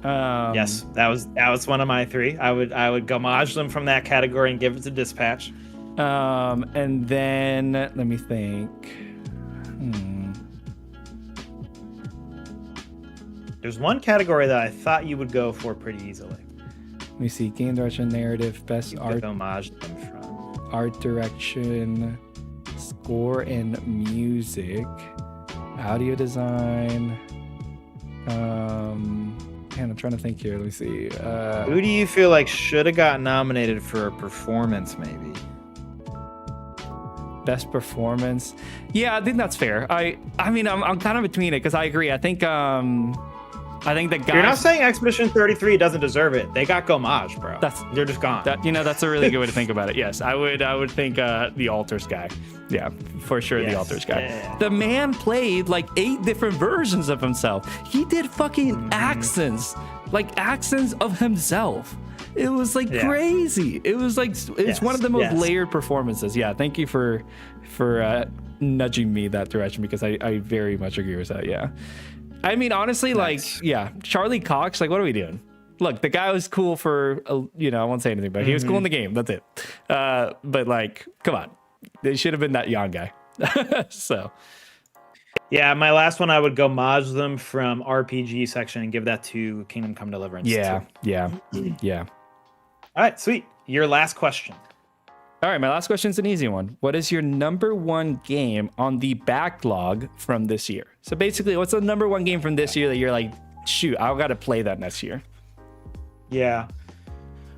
B: Yes, that was one of my 3. I would gomage them from that category and give it to Dispatch.
A: And then let me think.
B: There's one category that I thought you would go for pretty easily.
A: Let me see. Game direction, narrative, best
B: You
A: art,
B: homage them from
A: art direction, score and music, audio design. Man, I'm trying to think here. Let me see.
B: Who do you feel like should have got nominated for a performance, maybe?
A: Best performance. Yeah, I think that's fair. I mean, I'm kind of between it because I agree. I think the guy.
B: You're not saying Expedition 33 doesn't deserve it. They got gomage, bro. They're just gone.
A: That's a really good way to think about it. Yes, I would think the Altars guy. Yeah, for sure, the Altars guy. Yeah. The man played like 8 different versions of himself. He did fucking accents of himself. It was like crazy. It was like it's one of the most layered performances. Yeah, thank you for nudging me that direction because I very much agree with that. Yeah. I mean, honestly, Charlie Cox, like, what are we doing? Look, the guy was cool for, I won't say anything, but he was cool in the game. That's it. But, like, come on. They should have been that young guy. So.
B: Yeah, my last one, I would gomage them from RPG section and give that to Kingdom Come Deliverance.
A: Yeah.
B: All right, sweet. Your last question.
A: All right, my last question is an easy one. What is your number 1 game on the backlog from this year? So basically, what's the number 1 game from this year that you're like, shoot, I've got to play that next year?
B: Yeah.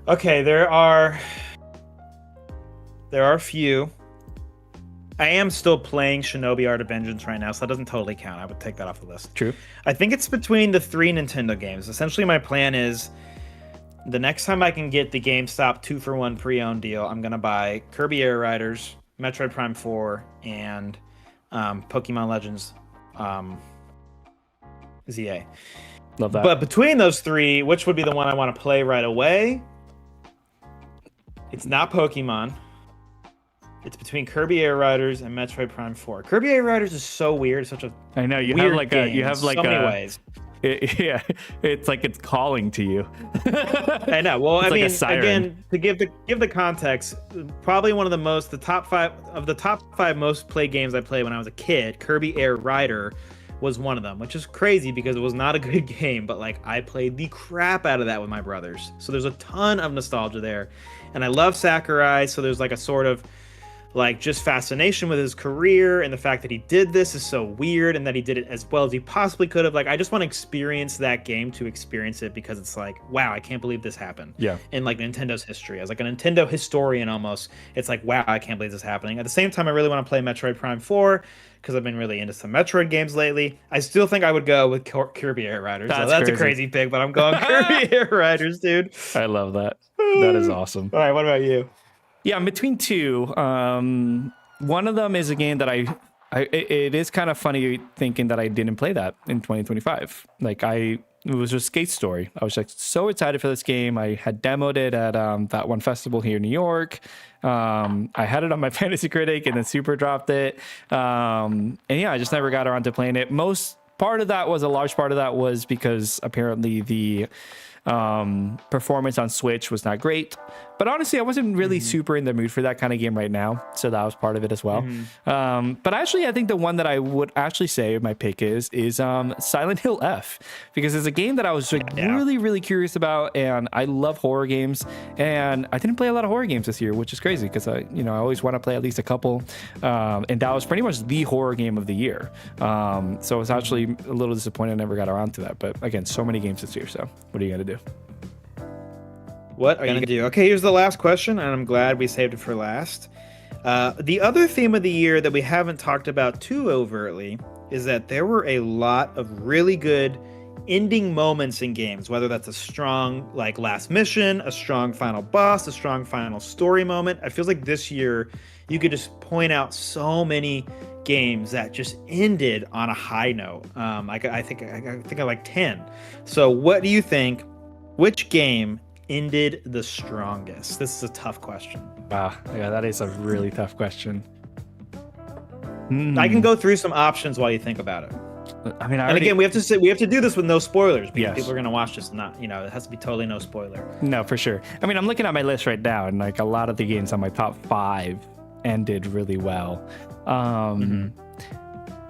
B: Okay, there are a few. I am still playing Shinobi Art of Vengeance right now, so that doesn't totally count. I would take that off the list.
A: True.
B: I think it's between the 3 Nintendo games. Essentially, my plan is the next time I can get the GameStop 2-for-1 pre-owned deal, I'm going to buy Kirby Air Riders, Metroid Prime 4, and Pokemon Legends ZA.
A: Love that.
B: But between those 3, which would be the one I want to play right away? It's not Pokemon. It's between Kirby Air Riders and Metroid Prime 4. Kirby Air Riders is so weird. It's such a
A: I know you
B: weird
A: have like
B: game
A: a you have like
B: so many
A: a
B: ways.
A: It's like it's calling to you.
B: I know. Well,
A: it's
B: I mean,
A: like
B: again, to give the context, probably one of the top 5 most played games I played when I was a kid. Kirby Air Rider was one of them, which is crazy because it was not a good game, but like I played the crap out of that with my brothers. So there's a ton of nostalgia there, and I love Sakurai. So there's like a sort of like just fascination with his career, and the fact that he did this is so weird, and that he did it as well as he possibly could have. Like, I just want to experience that game to experience it because it's like, wow, I can't believe this happened.
A: Yeah.
B: In like Nintendo's history, as like a Nintendo historian almost, it's like, wow, I can't believe this is happening. At the same time, I really want to play Metroid Prime 4 because I've been really into some Metroid games lately. I still think I would go with Kirby Air Riders. That's a crazy pick, but I'm going Kirby Air Riders, dude.
A: I love that. That is awesome.
B: All right, what about you?
A: Yeah, I'm between 2. One of them is a game that it is kind of funny thinking that I didn't play that in 2025. Like it was a Skate Story. I was like so excited for this game. I had demoed it at that one festival here in New York. I had it on my Fantasy Critic and then Super dropped it. And yeah, I just never got around to playing it. A large part of that was because apparently the performance on Switch was not great, but honestly I wasn't really super in the mood for that kind of game right now, so that was part of it as well. But actually I think the one that I would actually say my pick is Silent Hill F, because it's a game that I was like really curious about, and I love horror games, and I didn't play a lot of horror games this year, which is crazy because I always want to play at least a couple, and that was pretty much the horror game of the year. So I was actually a little disappointed I never got around to that, but again, so many games this year, so what are you gonna do?
B: What are you going to do? Okay, here's the last question, and I'm glad we saved it for last. The other theme of the year that we haven't talked about too overtly is that there were a lot of really good ending moments in games, whether that's a strong like last mission, a strong final boss, a strong final story moment. It feels like this year you could just point out so many games that just ended on a high note. I think I like 10. So what do you think? Which game ended the strongest? This is a tough question.
A: Wow, yeah, that is a really tough question.
B: I can go through some options while you think about it.
A: I mean,
B: and again, we have to do this with no spoilers because
A: Yes.
B: people are gonna watch this. Not, it has to be totally no spoiler.
A: No, for sure. I mean, I'm looking at my list right now, and like a lot of the games on my top 5 ended really well. I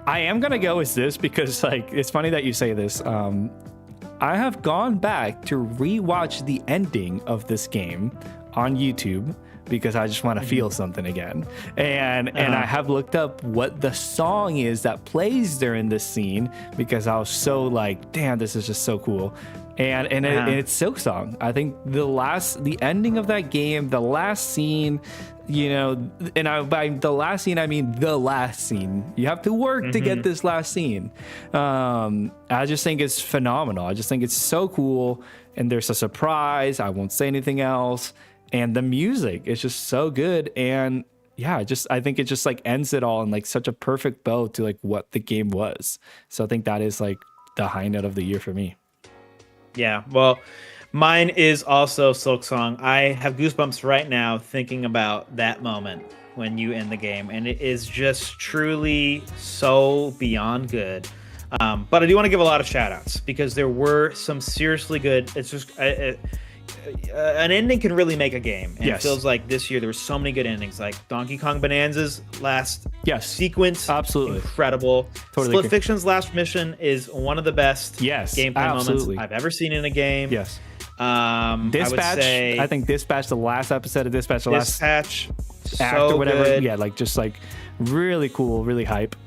A: am gonna go with this because like it's funny that you say this. I have gone back to rewatch the ending of this game on YouTube because I just want to feel something again. And I have looked up what the song is that plays during this scene because I was so like, damn, this is just so cool. And it's Silksong. I think the ending of that game, the last scene, by the last scene I mean the last scene. You have to work to get this last scene. I just think it's phenomenal. I just think it's so cool. And there's a surprise. I won't say anything else. And the music is just so good. And yeah, I think it just like ends it all in like such a perfect bow to like what the game was. So I think that is like the high note of the year for me.
B: Yeah, well, mine is also Silksong. I have goosebumps right now thinking about that moment when you end the game, and it is just truly so beyond good. But I do want to give a lot of shout outs because there were some seriously good. It's just an ending can really make a game. And
A: Yes.
B: It feels like this year there were so many good endings, like Donkey Kong Bonanza's last sequence.
A: Absolutely.
B: Incredible.
A: Totally
B: Split
A: agree.
B: Fiction's last mission is one of the best gameplay moments I've ever seen in a game.
A: Yes.
B: Dispatch.
A: I think Dispatch, the last episode of Dispatch, the last
B: act
A: or whatever. Good. Yeah, like just like really cool, really hype.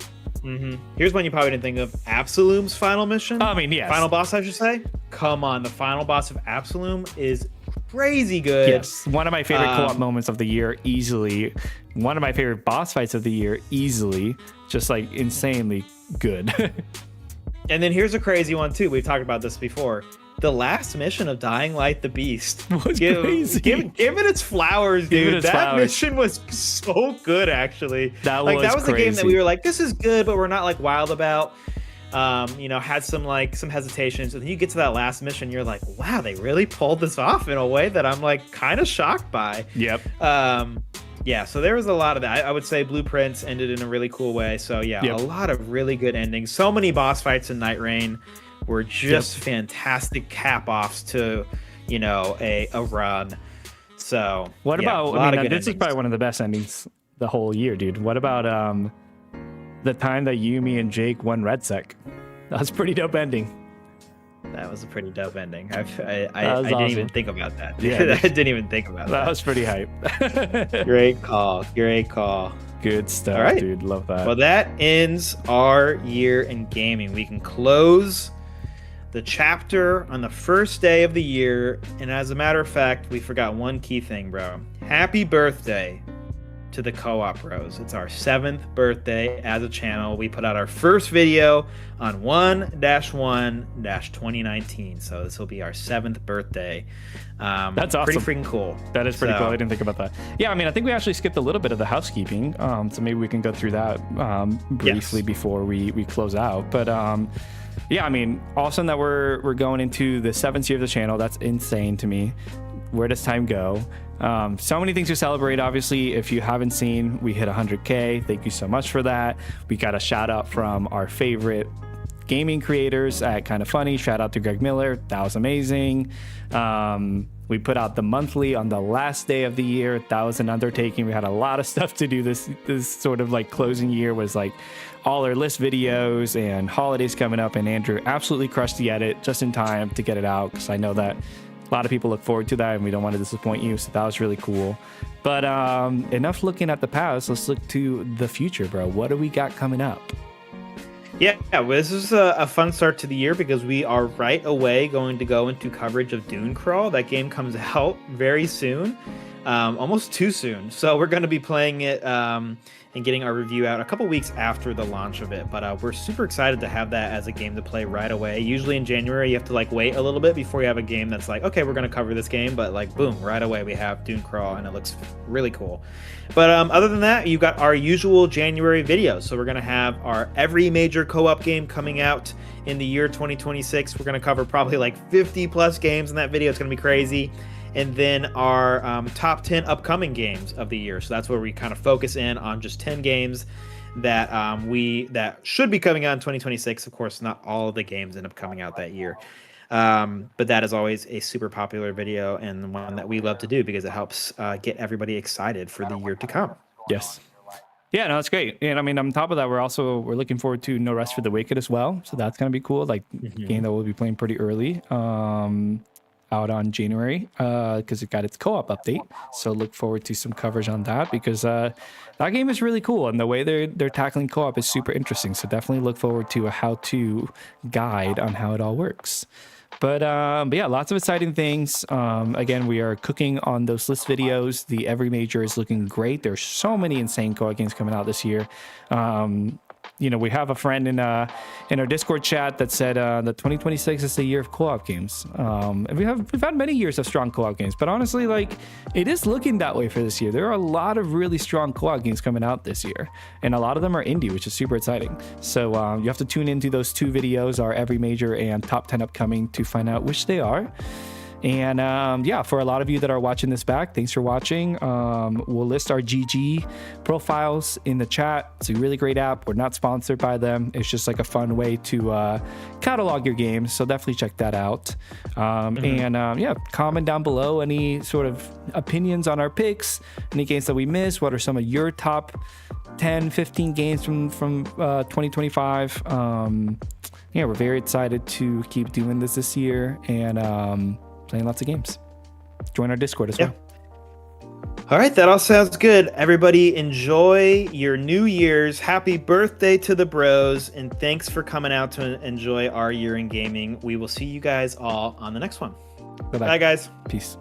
B: Here's one you probably didn't think of: Absolum's final mission.
A: I mean, yes.
B: Final boss, I should say. Come on, the final boss of Absolum is crazy good.
A: Yes, one of my favorite co-op moments of the year, easily. One of my favorite boss fights of the year, easily. Just like insanely good.
B: And then here's a crazy one too. We've talked about this before. The last mission of Dying Light the Beast
A: was crazy.
B: Give it its flowers, dude. That mission was so good, actually. That was
A: crazy.
B: The game that we were like, this is good, but we're not like wild about. Had some hesitations, and then you get to that last mission, you're like, wow, they really pulled this off in a way that I'm like kind of shocked by.
A: Yep.
B: Yeah, so there was a lot of that. I would say Blueprints ended in a really cool way. So yeah, a lot of really good endings. So many boss fights in Nightreign were just fantastic cap-offs to, a run. So
A: what about, this is probably one of the best endings the whole year, dude. What about the time that you, me, and Jake won Red Sec? That was a pretty dope ending.
B: That was a pretty dope ending. I
A: awesome.
B: didn't even think about that.
A: Yeah,
B: I didn't even think about that.
A: That was pretty hype.
B: Great call.
A: Good stuff,
B: all right,
A: dude. Love that.
B: Well, that ends our year in gaming. We can close the chapter on the first day of the year. And as a matter of fact, we forgot one key thing, bro. Happy birthday to the Co-op Bros. It's our 7th birthday as a channel. We put out our first video on 1-1-2019. So this will be our 7th birthday.
A: That's awesome.
B: Pretty freaking cool.
A: That is pretty cool. I didn't think about that. Yeah, I mean, I think we actually skipped a little bit of the housekeeping. So maybe we can go through that briefly before we close out. But yeah, I mean, awesome that we're going into the 7th year of the channel. That's insane to me. Where does time go? So many things to celebrate. Obviously, if you haven't seen, we hit 100K. Thank you so much for that. We got a shout out from our favorite gaming creators at Kinda Funny. Shout out to Greg Miller. That was amazing. We put out the monthly on the last day of the year. That was an undertaking. We had a lot of stuff to do. This sort of like closing year was like all our list videos and holidays coming up. And Andrew absolutely crushed the edit just in time to get it out, because I know that a lot of people look forward to that and we don't want to disappoint you. So that was really cool. But enough looking at the past. Let's look to the future, bro. What do we got coming up?
B: Yeah, well, this is a fun start to the year because we are right away going to go into coverage of Dune Crawl. That game comes out very soon. almost too soon. So we're going to be playing it and getting our review out a couple weeks after the launch of it. But we're super excited to have that as a game to play right away. Usually in January, you have to like wait a little bit before you have a game that's like, okay, we're going to cover this game. But like, boom, right away we have Dune Crawl, and it looks really cool. But other than that, you've got our usual January videos. So we're going to have our every major co-op game coming out in the year 2026. We're going to cover probably like 50 plus games in that video. It's going to be crazy. And then our top 10 upcoming games of the year. So that's where we kind of focus in on just 10 games that that should be coming out in 2026. Of course, not all of the games end up coming out that year. But that is always a super popular video and one that we love to do because it helps get everybody excited for the year to come.
A: Yes. Yeah, no, that's great. And I mean, on top of that, we're looking forward to No Rest for the Wicked as well. So that's going to be cool. Like game that we'll be playing pretty early. Out on January because it got its co-op update, so look forward to some coverage on that because that game is really cool and the way they're tackling co-op is super interesting, so definitely look forward to a how-to guide on how it all works. But yeah, lots of exciting things. Again, we are cooking on those list videos. The every major is looking great. There's so many insane co-op games coming out this year. You know, we have a friend in our Discord chat that said that 2026 is the year of co-op games. And we've had many years of strong co-op games, but honestly, like it is looking that way for this year. There are a lot of really strong co-op games coming out this year, and a lot of them are indie, which is super exciting. So you have to tune into those two videos, our every major and top 10 upcoming, to find out which they are. And yeah, for a lot of you that are watching this back, thanks for watching. We'll list our GG profiles in the chat. It's a really great app. We're not sponsored by them. It's just like a fun way to catalog your games. So definitely check that out. And yeah, comment down below any sort of opinions on our picks, any games that we missed. What are some of your top 10, 15 games from 2025? Yeah, we're very excited to keep doing this year and playing lots of games. Join our Discord as well.
B: All right, that all sounds good. Everybody enjoy your New Year's. Happy birthday to the bros, and thanks for coming out to enjoy our year in gaming. We will see you guys all on the next one.
A: Bye-bye.
B: Bye, guys.
A: Peace.